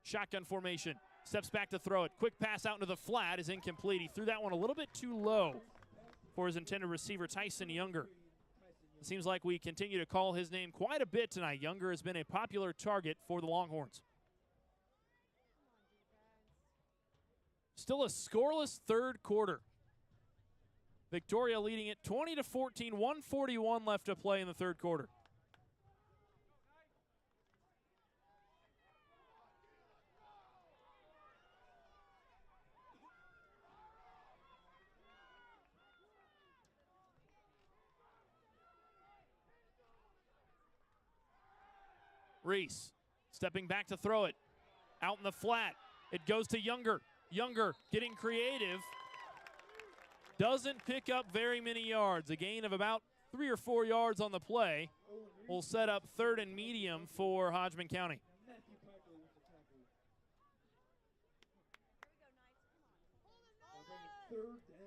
shotgun formation, steps back to throw it. Quick pass out into the flat is incomplete. He threw that one a little bit too low for his intended receiver, Tyson Younger. It seems like we continue to call his name quite a bit tonight. Younger has been a popular target for the Longhorns. Still a scoreless third quarter. Victoria leading it 20-14, 1:41 left to play in the third quarter. Reese stepping back to throw it. Out in the flat. It goes to Younger. Younger getting creative. Doesn't pick up very many yards. A gain of about 3 or 4 yards on the play will set up third and medium for Hodgeman County.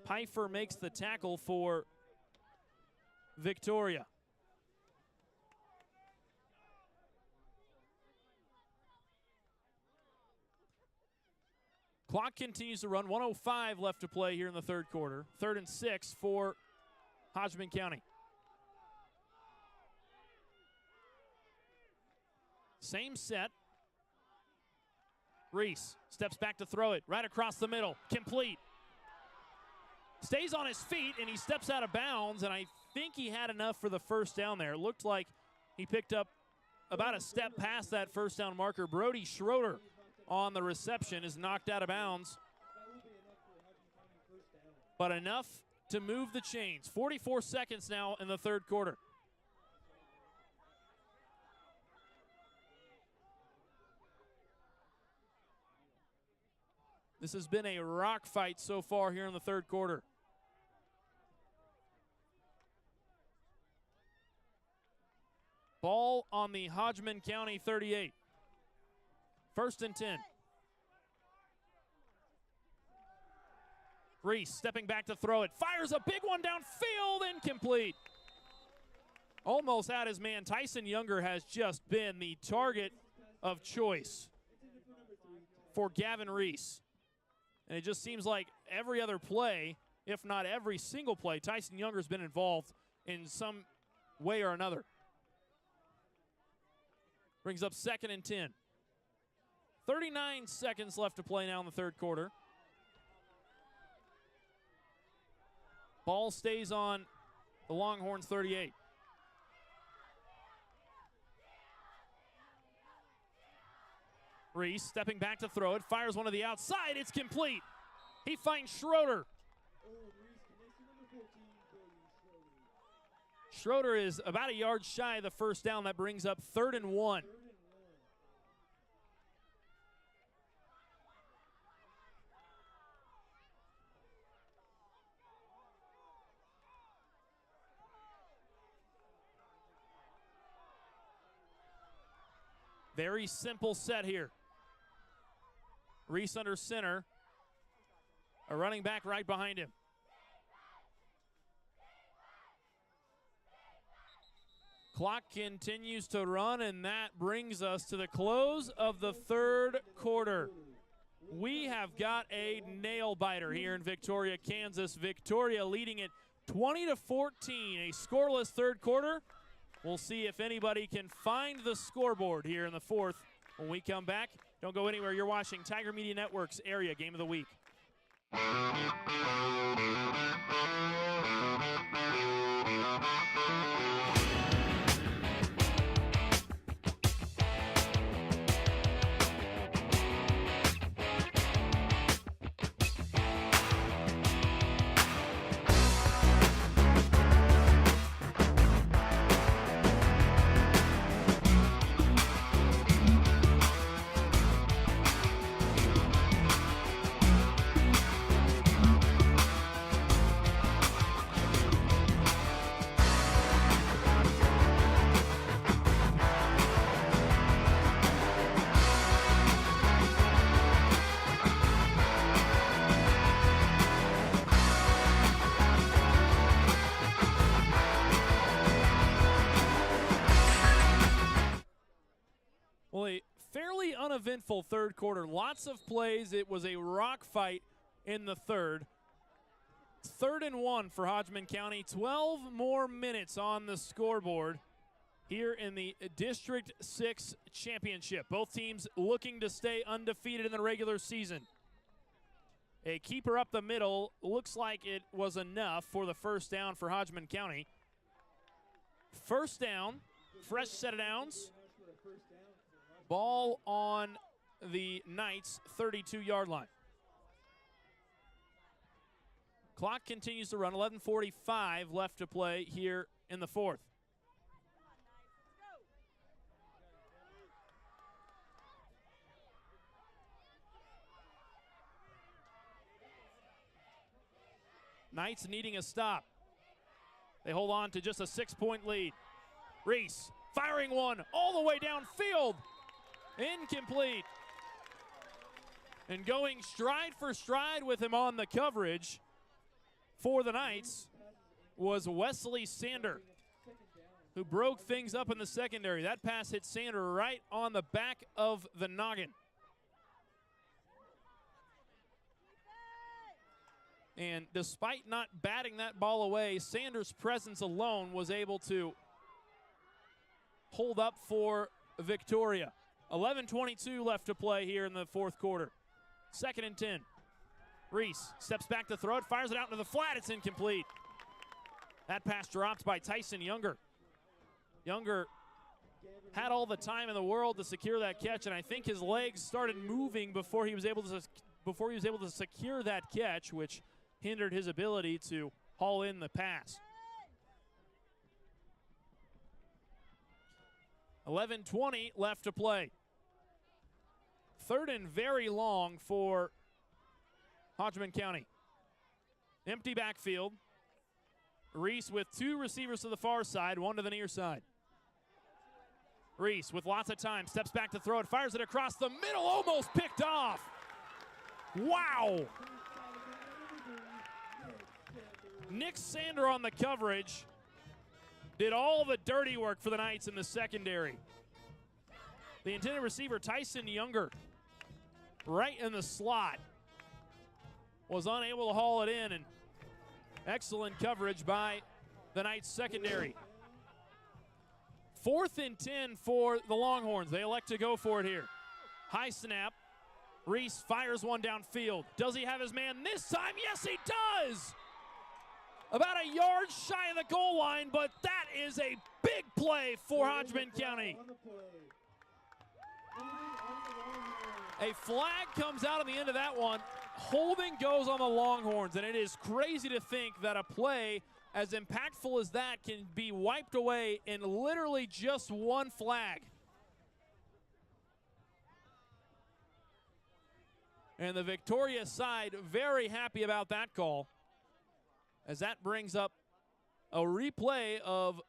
Pfeiffer makes the tackle for Victoria. Clock continues to run. 1:05 left to play here in the third quarter. 3rd and 6 for Hodgeman County. Same set. Reese steps back to throw it. Right across the middle. Complete. Stays on his feet, and he steps out of bounds, and I think he had enough for the first down there. It looked like he picked up about a step past that first down marker. Brody Schroeder on the reception is knocked out of bounds, but enough to move the chains. 44 seconds now in the third quarter. This has been a rock fight so far here in the third quarter. Ball on the Hodgeman County 38. 1st and 10. Reese stepping back to throw it. Fires a big one downfield, incomplete. Almost had his man. Tyson Younger has just been the target of choice for Gavin Reese. And it just seems like every other play, if not every single play, Tyson Younger's been involved in some way or another. Brings up 2nd and 10. 39 seconds left to play now in the third quarter. Ball stays on the Longhorns 38. Reese stepping back to throw it, fires one to the outside, it's complete. He finds Schroeder. Schroeder is about a yard shy of the first down. That brings up 3rd and 1. Very simple set here. Reese under center. A running back right behind him. Clock continues to run, and that brings us to the close of the third quarter. We have got a nail-biter here in Victoria, Kansas. Victoria leading it 20-14, a scoreless third quarter. We'll see if anybody can find the scoreboard here in the fourth when we come back. Don't go anywhere. You're watching Tiger Media Network's Area Game of the Week. fairly uneventful third quarter. Lots of plays. It was a rock fight in the third. 3rd and 1 for Hodgeman County. 12 more minutes on the scoreboard here in the District 6 Championship. Both teams looking to stay undefeated in the regular season. A keeper up the middle. Looks like it was enough for the first down for Hodgeman County. First down, fresh set of downs. Ball on the Knights' 32-yard line. Clock continues to run. 11:45 left to play here in the fourth. Knights needing a stop. They hold on to just a 6-point lead. Reese firing one all the way downfield. Incomplete. And going stride for stride with him on the coverage for the Knights was Wesley Sander, who broke things up in the secondary. That pass hit Sander right on the back of the noggin. And despite not batting that ball away, Sanders' presence alone was able to hold up for Victoria. 11:22 left to play here in the fourth quarter. 2nd and 10. Reese steps back to throw it, fires it out into the flat. It's incomplete. That pass dropped by Tyson Younger. Younger had all the time in the world to secure that catch, and I think his legs started moving before he was able to secure that catch, which hindered his ability to haul in the pass. 11:20 left to play. 3rd and very long for Hodgeman County. Empty backfield. Reese with 2 receivers to the far side, 1 to the near side. Reese with lots of time, steps back to throw it, fires it across the middle, almost picked off. Wow. Nick Sander on the coverage did all the dirty work for the Knights in the secondary. The intended receiver, Tyson Younger, right in the slot, was unable to haul it in, and excellent coverage by the Knights secondary. 4th and 10 for the Longhorns. They elect to go for it here. High snap. Reese fires one downfield. Does he have his man this time? Yes, he does! About a yard shy of the goal line, but that is a big play for Hodgeman County. A flag comes out on the end of that one. Holding goes on the Longhorns, and it is crazy to think that a play as impactful as that can be wiped away in literally just one flag. And the Victoria side very happy about that call, as that brings up a replay of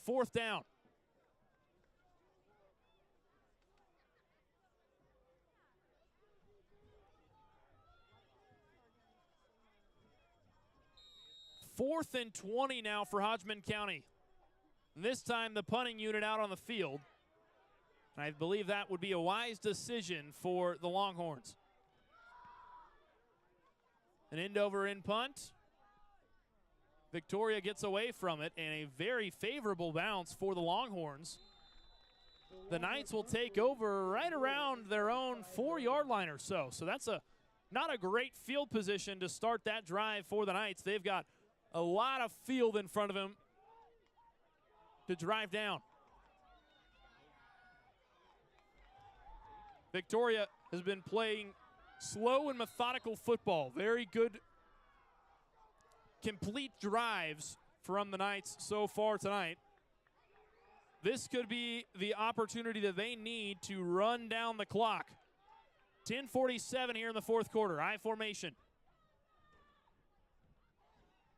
4th down. Fourth and 20 now for Hodgeman County. And this time the punting unit out on the field. And I believe that would be a wise decision for the Longhorns. An end-over-end punt. Victoria gets away from it, and a very favorable bounce for the Longhorns. The Knights will take over right around their own 4-yard line or so. So that's not a great field position to start that drive for the Knights. They've got a lot of field in front of them to drive down. Victoria has been playing slow and methodical football. Very good complete drives from the Knights so far tonight. This could be the opportunity that they need to run down the clock. 10:47 here in the fourth quarter. I formation.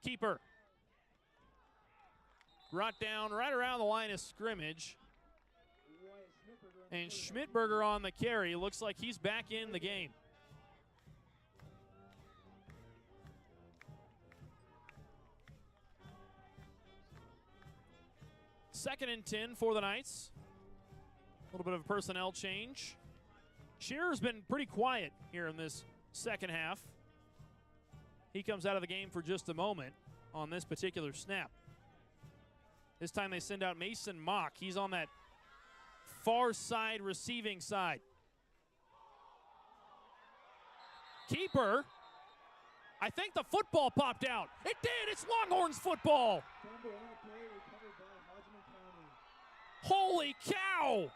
Keeper. Brought down right around the line of scrimmage. And Schmidberger on the carry. Looks like he's back in the game. Second and 10 for the Knights. A little bit of a personnel change. Shearer's been pretty quiet here in this second half. He comes out of the game for just a moment on this particular snap. This time they send out Mason Mock. He's on that far side receiving side. Keeper. I think the football popped out. It did. It's Longhorns football. Holy cow.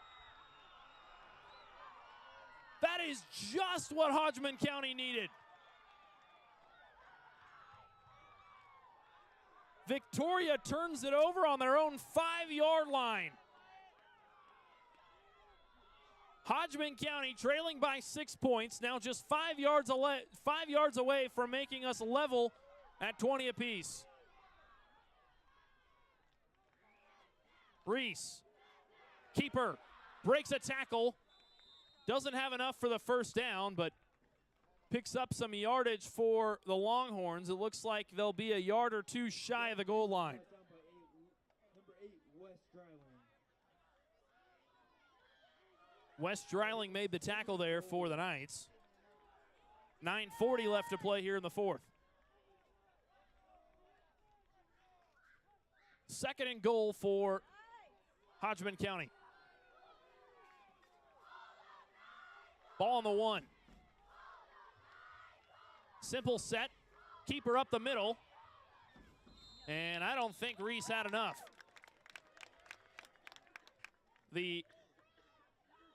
That is just what Hodgeman County needed. Victoria turns it over on their own 5-yard line. Hodgeman County trailing by 6 points, now just 5 yards away from making us level at 20 apiece. Reese, keeper, breaks a tackle. Doesn't have enough for the first down, but picks up some yardage for the Longhorns. It looks like they'll be a yard or two shy of the goal line. Wes Dreiling made the tackle there for the Knights. 9:40 left to play here in the fourth. Second and goal for Hodgeman County. Ball on the 1. Simple set. Keeper up the middle. And I don't think Reese had enough. The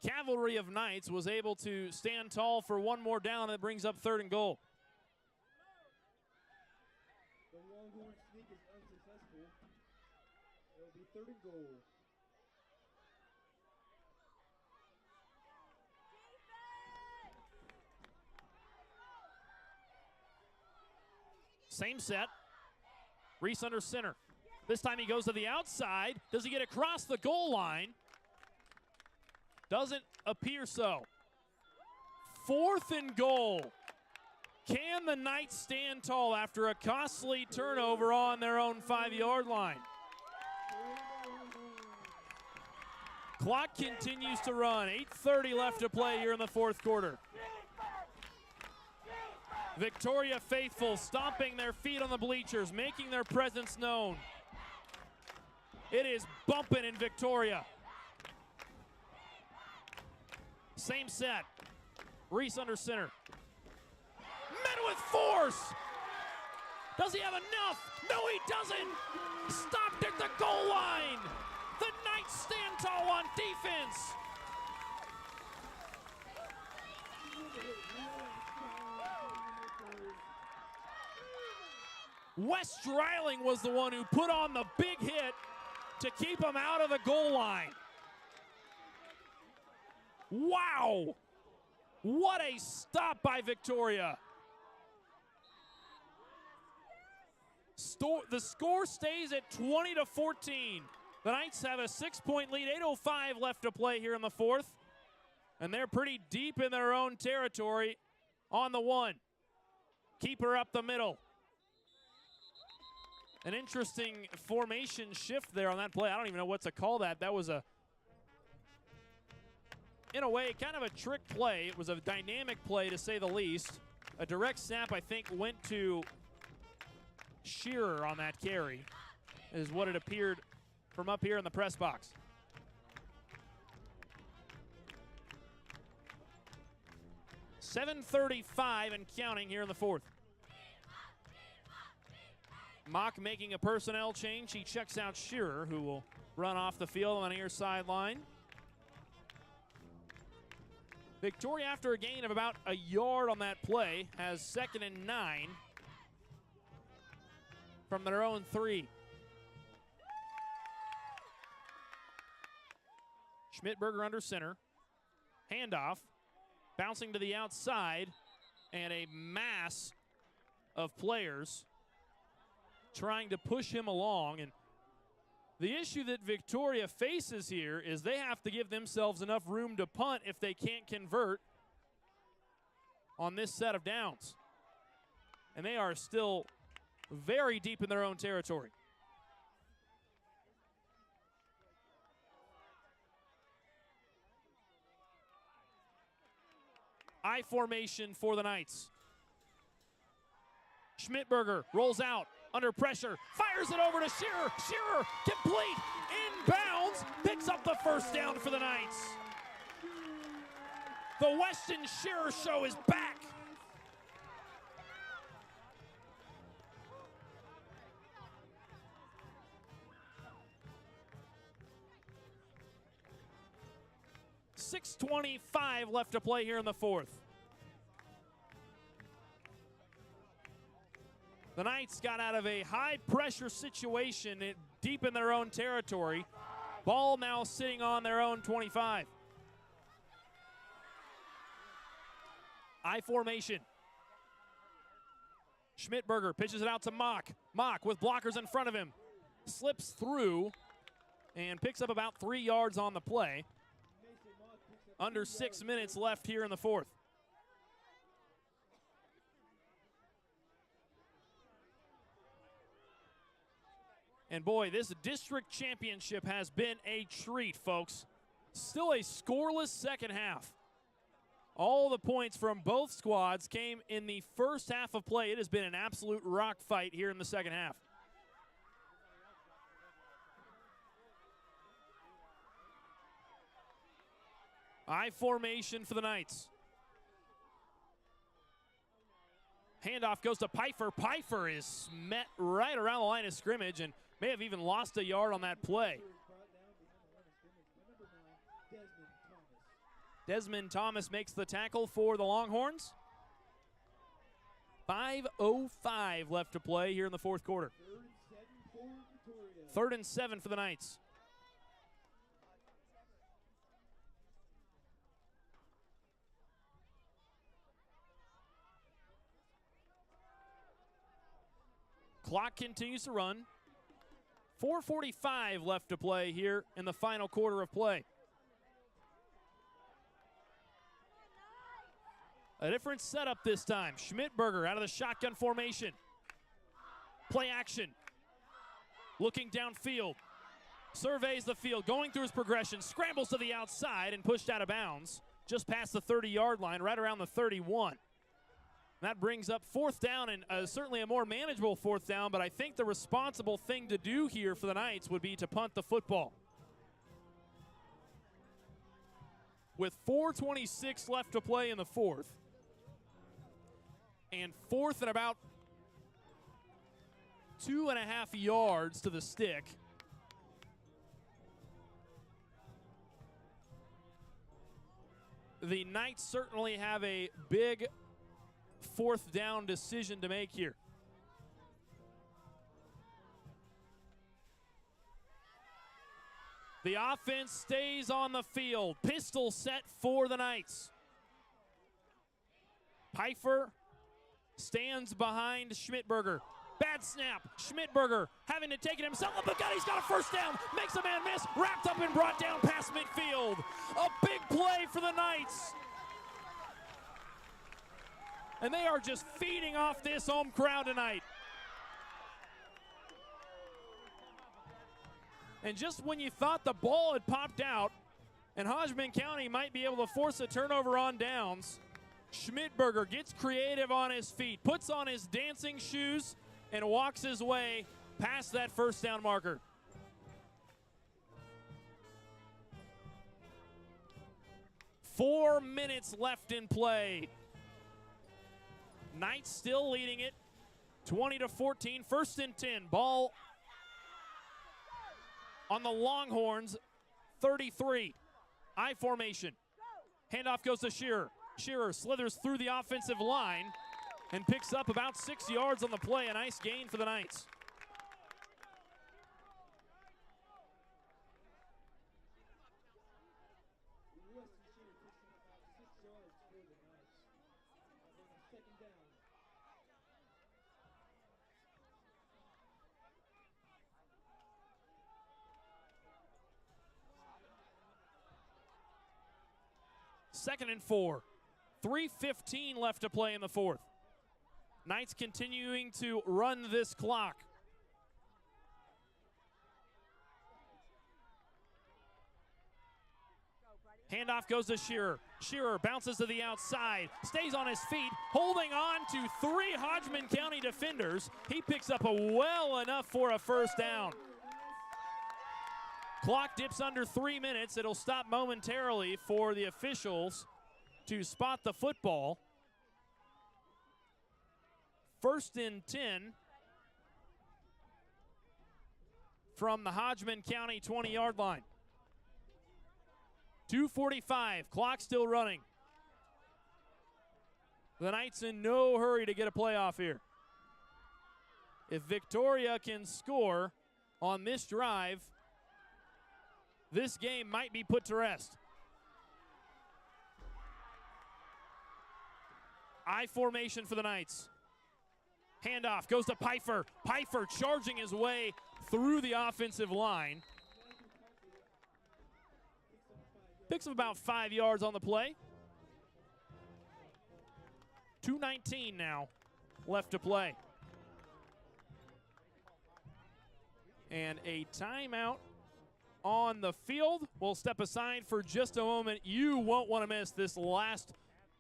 Cavalry of Knights was able to stand tall for one more down. That brings up third and goal. The Longhorn sneak is unsuccessful. It will be third and goal. Same set. Reese under center. This time he goes to the outside. Does he get across the goal line? Doesn't appear so. Fourth and goal. Can the Knights stand tall after a costly turnover on their own 5-yard line? Clock continues to run. 8:30 left to play here in the fourth quarter. Victoria faithful stomping their feet on the bleachers, making their presence known. It is bumping in Victoria. Same set. Reese under center. Met with force. Does he have enough? No, he doesn't. Stopped at the goal line. The Knights stand tall on defense. Wes Dreiling was the one who put on the big hit to keep him out of the goal line. Wow! What a stop by Victoria. The score stays at 20-14. The Knights have a 6-point lead, 8:05 left to play here in the fourth. And they're pretty deep in their own territory on the 1. Keeper up the middle. An interesting formation shift there on that play. I don't even know what to call that. That was in a way, kind of a trick play. It was a dynamic play, to say the least. A direct snap, I think, went to Shearer on that carry, is what it appeared from up here in the press box. .735 and counting here in the fourth. Mock making a personnel change. He checks out Shearer, who will run off the field on the near sideline. Victoria, after a gain of about a yard on that play, has 2nd and 9 from their own 3. Schmidberger under center. Handoff. Bouncing to the outside. And a mass of players trying to push him along. And the issue that Victoria faces here is they have to give themselves enough room to punt if they can't convert on this set of downs. And they are still very deep in their own territory. I formation for the Knights. Schmidberger rolls out, under pressure, fires it over to Shearer. Shearer, complete, inbounds, picks up the first down for the Knights. The Weston Shearer show is back. .625 left to play here in the fourth. The Knights got out of a high-pressure situation deep in their own territory. Ball now sitting on their own 25. I formation. Schmidberger pitches it out to Mock. Mock with blockers in front of him. Slips through and picks up about 3 yards on the play. Under 6 minutes left here in the fourth. And boy, this district championship has been a treat, folks. Still a scoreless second half. All the points from both squads came in the first half of play. It has been an absolute rock fight here in the second half. I formation for the Knights. Handoff goes to Pfeiffer. Pfeiffer is met right around the line of scrimmage and may have even lost a yard on that play. Desmond Thomas makes the tackle for the Longhorns. 5:05 left to play here in the fourth quarter. 3rd and 7 for the Knights. Clock continues to run. 4:45 left to play here in the final quarter of play. A different setup this time. Schmidberger out of the shotgun formation. Play action. Looking downfield. Surveys the field, going through his progression, scrambles to the outside and pushed out of bounds. Just past the 30-yard line, right around the 31. That brings up fourth down, and certainly a more manageable fourth down, but I think the responsible thing to do here for the Knights would be to punt the football. With 4:26 left to play in the fourth, and fourth and about 2.5 yards to the stick, the Knights certainly have a big fourth down decision to make here. The offense stays on the field. Pistol set for the Knights. Pfeiffer stands behind Schmidberger. Bad snap. Schmidberger having to take it himself. Oh, but God, he's got a first down. Makes a man miss. Wrapped up and brought down past midfield. A big play for the Knights. And they are just feeding off this home crowd tonight. And just when you thought the ball had popped out and Hodgeman County might be able to force a turnover on downs, Schmidberger gets creative on his feet, puts on his dancing shoes, and walks his way past that first down marker. Four minutes left in play. Knights still leading it, 20-14, 1st and 10. Ball on the Longhorns, 33. I formation. Handoff goes to Shearer. Shearer slithers through the offensive line and picks up about 6 yards on the play. A nice gain for the Knights. Second and 4. 3:15 left to play in the fourth. Knights continuing to run this clock. Handoff goes to Shearer. Shearer bounces to the outside, stays on his feet, holding on to 3 Hodgeman County defenders. He picks up a well enough for a first down. Clock dips under 3 minutes. It'll stop momentarily for the officials to spot the football. 1st and 10 from the Hodgeman County 20-yard line. 2:45, clock still running. The Knights in no hurry to get a playoff here. If Victoria can score on this drive, this game might be put to rest. I formation for the Knights. Handoff goes to Pfeiffer. Pfeiffer charging his way through the offensive line. Picks up about 5 yards on the play. 2:19 now left to play. And a timeout on the field. We'll step aside for just a moment. You won't want to miss this last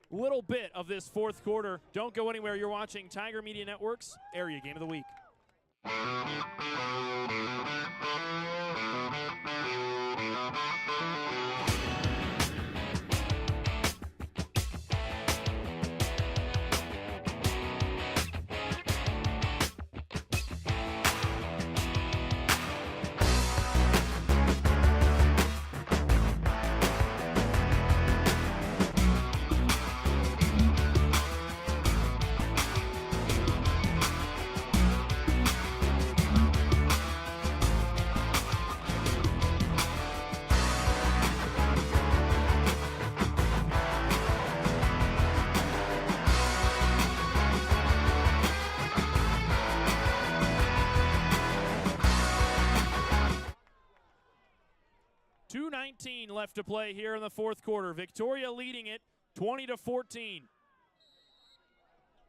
little bit of this 4th quarter. Don't go anywhere. You're watching Tiger Media Network's Area Game of the Week. 2:19 left to play here in the 4th quarter. Victoria leading it 20-14.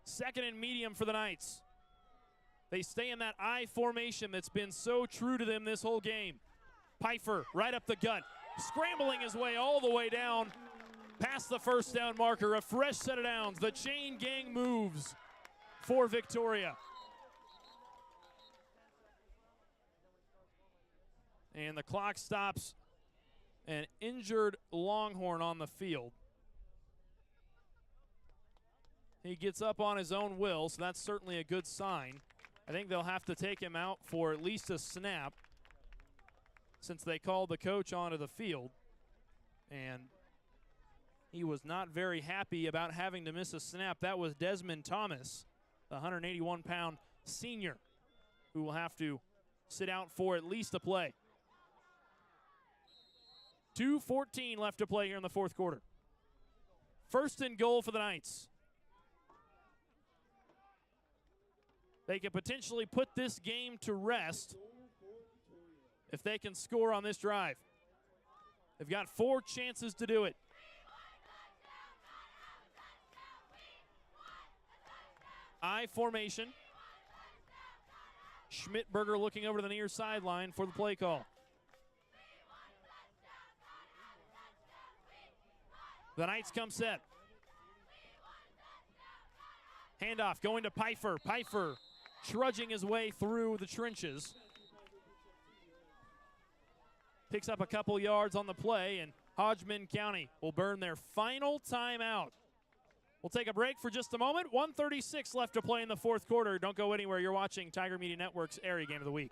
2nd and medium for the Knights. They stay in that I formation that's been so true to them this whole game. Pfeiffer right up the gut, scrambling his way all the way down past the first down marker. A fresh set of downs. The chain gang moves for Victoria. And the clock stops. An injured Longhorn on the field. He gets up on his own will, so that's certainly a good sign. I think they'll have to take him out for at least a snap since they called the coach onto the field. And he was not very happy about having to miss a snap. That was Desmond Thomas, the 181-pound senior, who will have to sit out for at least a play. 2:14 left to play here in the 4th quarter. 1st and goal for the Knights. They could potentially put this game to rest if they can score on this drive. They've got 4 chances to do it. I formation. Schmidtberger looking over to the near sideline for the play call. The Knights come set. Handoff going to Pfeiffer. Pfeiffer trudging his way through the trenches. Picks up a couple yards on the play, and Hodgeman County will burn their final timeout. We'll take a break for just a moment. 1:36 left to play in the 4th quarter. Don't go anywhere. You're watching Tiger Media Network's Area Game of the Week.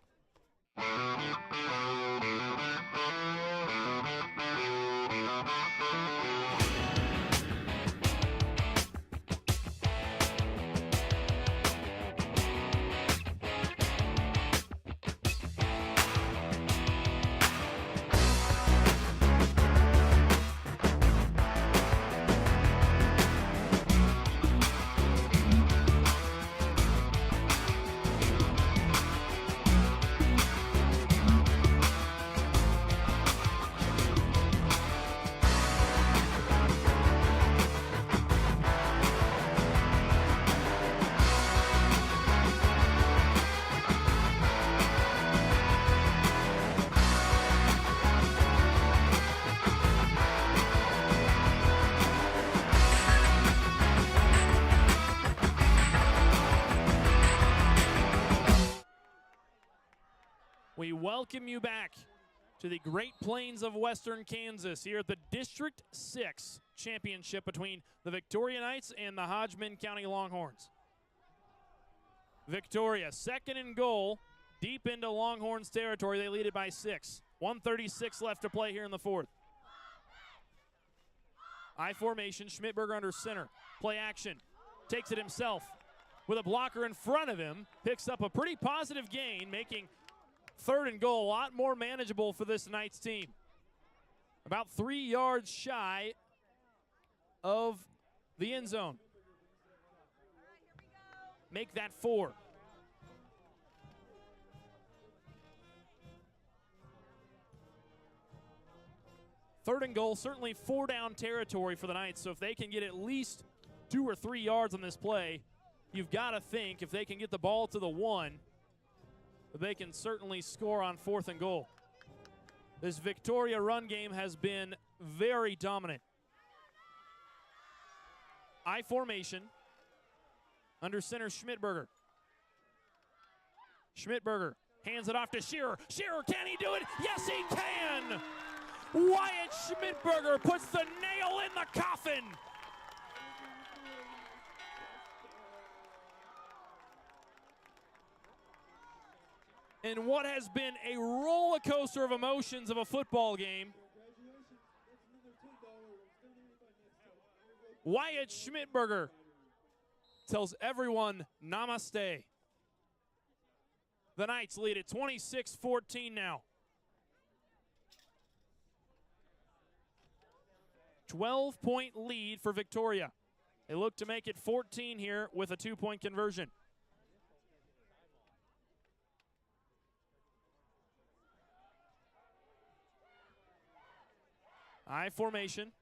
welcome you back to the Great Plains of Western Kansas here at the District 6 Championship between the Victoria Knights and the Hodgeman County Longhorns. Victoria, 2nd and goal, deep into Longhorns territory. They lead it by 6. 1:36 left to play here in the 4th. I formation, Schmidberger under center. Play action, takes it himself with a blocker in front of him. Picks up a pretty positive gain, making 3rd and goal a lot more manageable for this Knights team. About 3 yards shy of the end zone. Make that 4. Third and goal, certainly 4-down territory for the Knights, so if they can get at least 2 or 3 yards on this play, you've got to think if they can get the ball to the 1, they can certainly score on 4th and goal. This Victoria run game has been very dominant. I formation, under center Schmidberger. Schmidberger hands it off to Shearer. Shearer, can he do it? Yes, he can! Wyatt Schmidberger puts the nail in the coffin. In what has been a roller coaster of emotions of a football game, Wyatt Schmidberger tells everyone namaste. The Knights lead at 26-14 now. 12-point lead for Victoria. They look to make it 14 here with a 2-point conversion. I formation.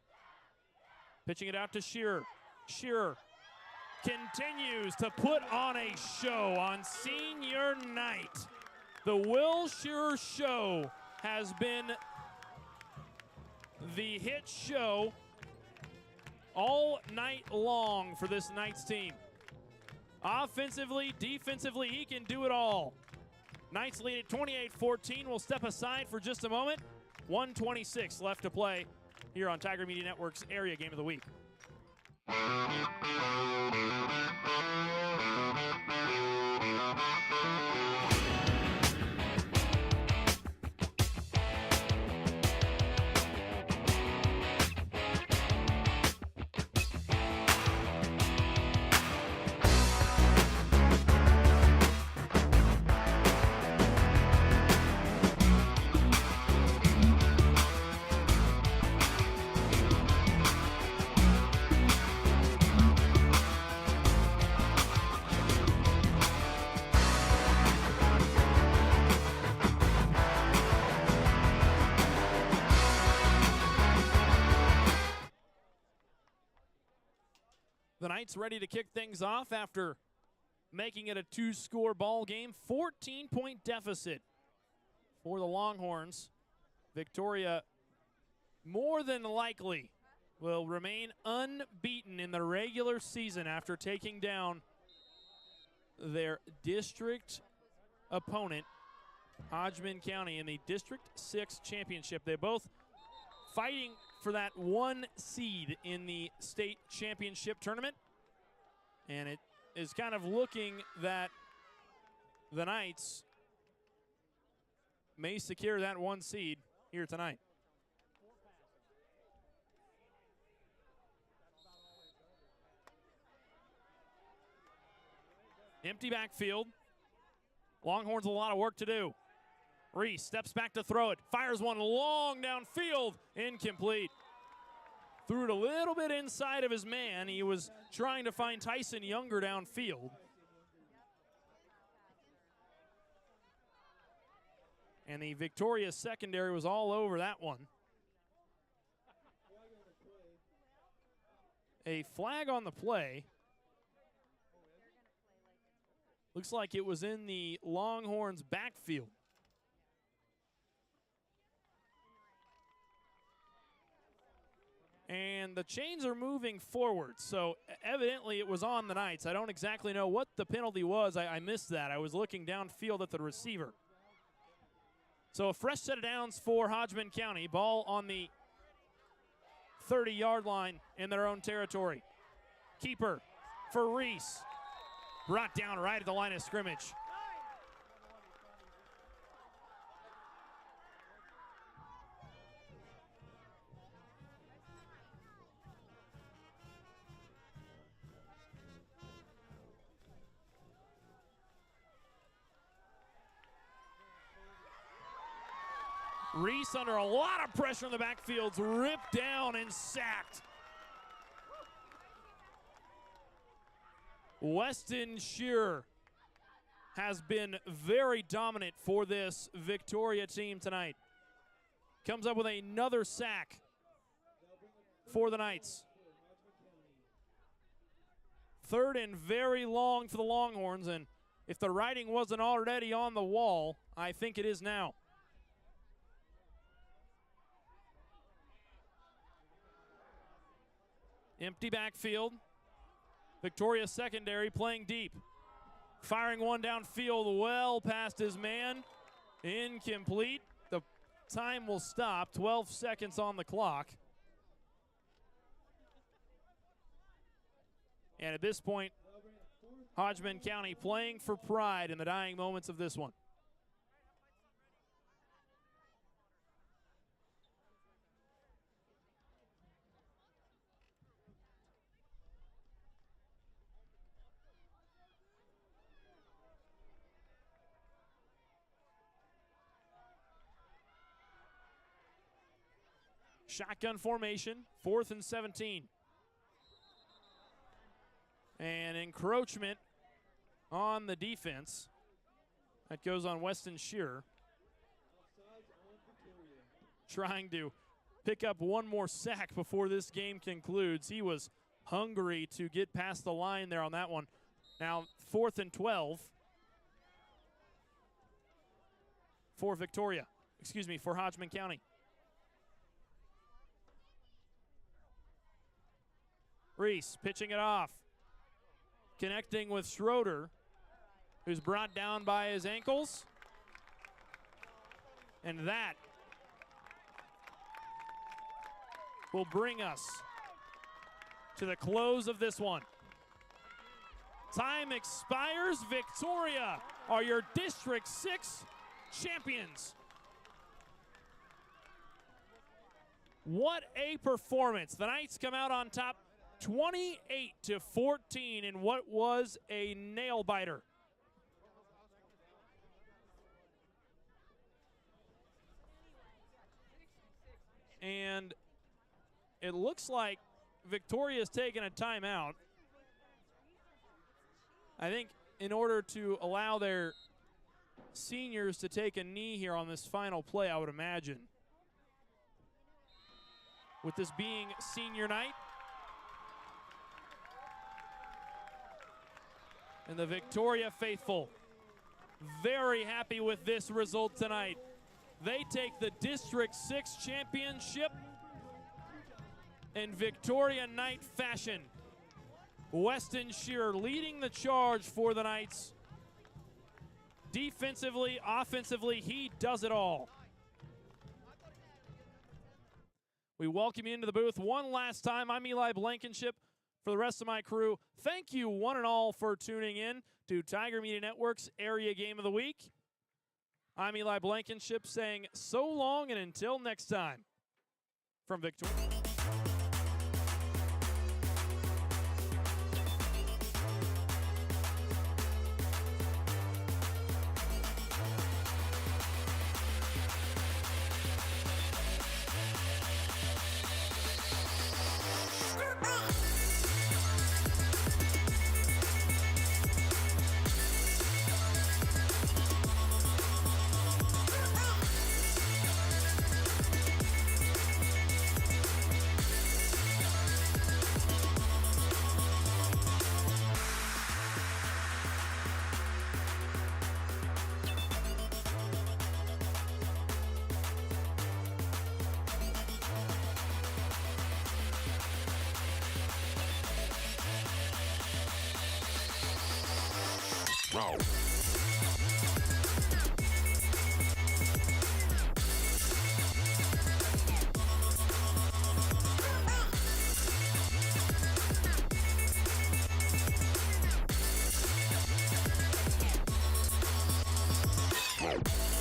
Pitching it out to Shearer. Shearer continues to put on a show on senior night. The Will Shearer Show has been the hit show all night long for this Knights team. Offensively, defensively, he can do it all. Knights lead at 28-14. We'll step aside for just a moment. 1:26 left to play here on Tiger Media Network's Area Game of the Week. The Knights ready to kick things off after making it a 2-score ball game. 14-point deficit for the Longhorns. Victoria more than likely will remain unbeaten in the regular season after taking down their district opponent, Hodgeman County, in the District 6 championship. They're both fighting for that 1 seed in the state championship tournament. And it is kind of looking that the Knights may secure that 1 seed here tonight. Empty backfield. Longhorns a lot of work to do. Reese steps back to throw it. Fires one long downfield. Incomplete. Threw it a little bit inside of his man. He was trying to find Tyson Younger downfield. And the Victoria secondary was all over that one. A flag on the play. Looks like it was in the Longhorns backfield. And the chains are moving forward, so evidently it was on the Knights. I don't exactly know what the penalty was. I missed that. I was looking downfield at the receiver. So a fresh set of downs for Hodgeman County. Ball on the 30-yard line in their own territory. Keeper for Reese. Brought down right at the line of scrimmage. Reese under a lot of pressure in the backfield's ripped down and sacked. Weston Shearer has been very dominant for this Victoria team tonight. Comes up with another sack for the Knights. Third and very long for the Longhorns, and if the writing wasn't already on the wall, I think it is now. Empty backfield. Victoria secondary playing deep. Firing one downfield well past his man. Incomplete. The time will stop. 12 seconds on the clock. And at this point, Hodgeman County playing for pride in the dying moments of this one. Shotgun formation, 4th and 17. And encroachment on the defense. That goes on Weston Shearer. Trying to pick up one more sack before this game concludes. He was hungry to get past the line there on that one. Now 4th and 12 for for Hodgeman County. Reese pitching it off. Connecting with Schroeder, who's brought down by his ankles. And that will bring us to the close of this one. Time expires. Victoria are your District 6 champions. What a performance. The Knights come out on top 28-14 in what was a nail-biter. And it looks like Victoria's taken a timeout. I think in order to allow their seniors to take a knee here on this final play, I would imagine. With this being senior night. And the Victoria faithful very happy with this result tonight. They take the District 6 championship in Victoria Knight fashion. Weston Shearer leading the charge for the Knights. Defensively, offensively, he does it all. We welcome you into the booth one last time. I'm Eli Blankenship. For the rest of my crew, thank you one and all for tuning in to Tiger Media Network's Area Game of the Week. I'm Eli Blankenship saying so long and until next time from Victoria. Row. Wow.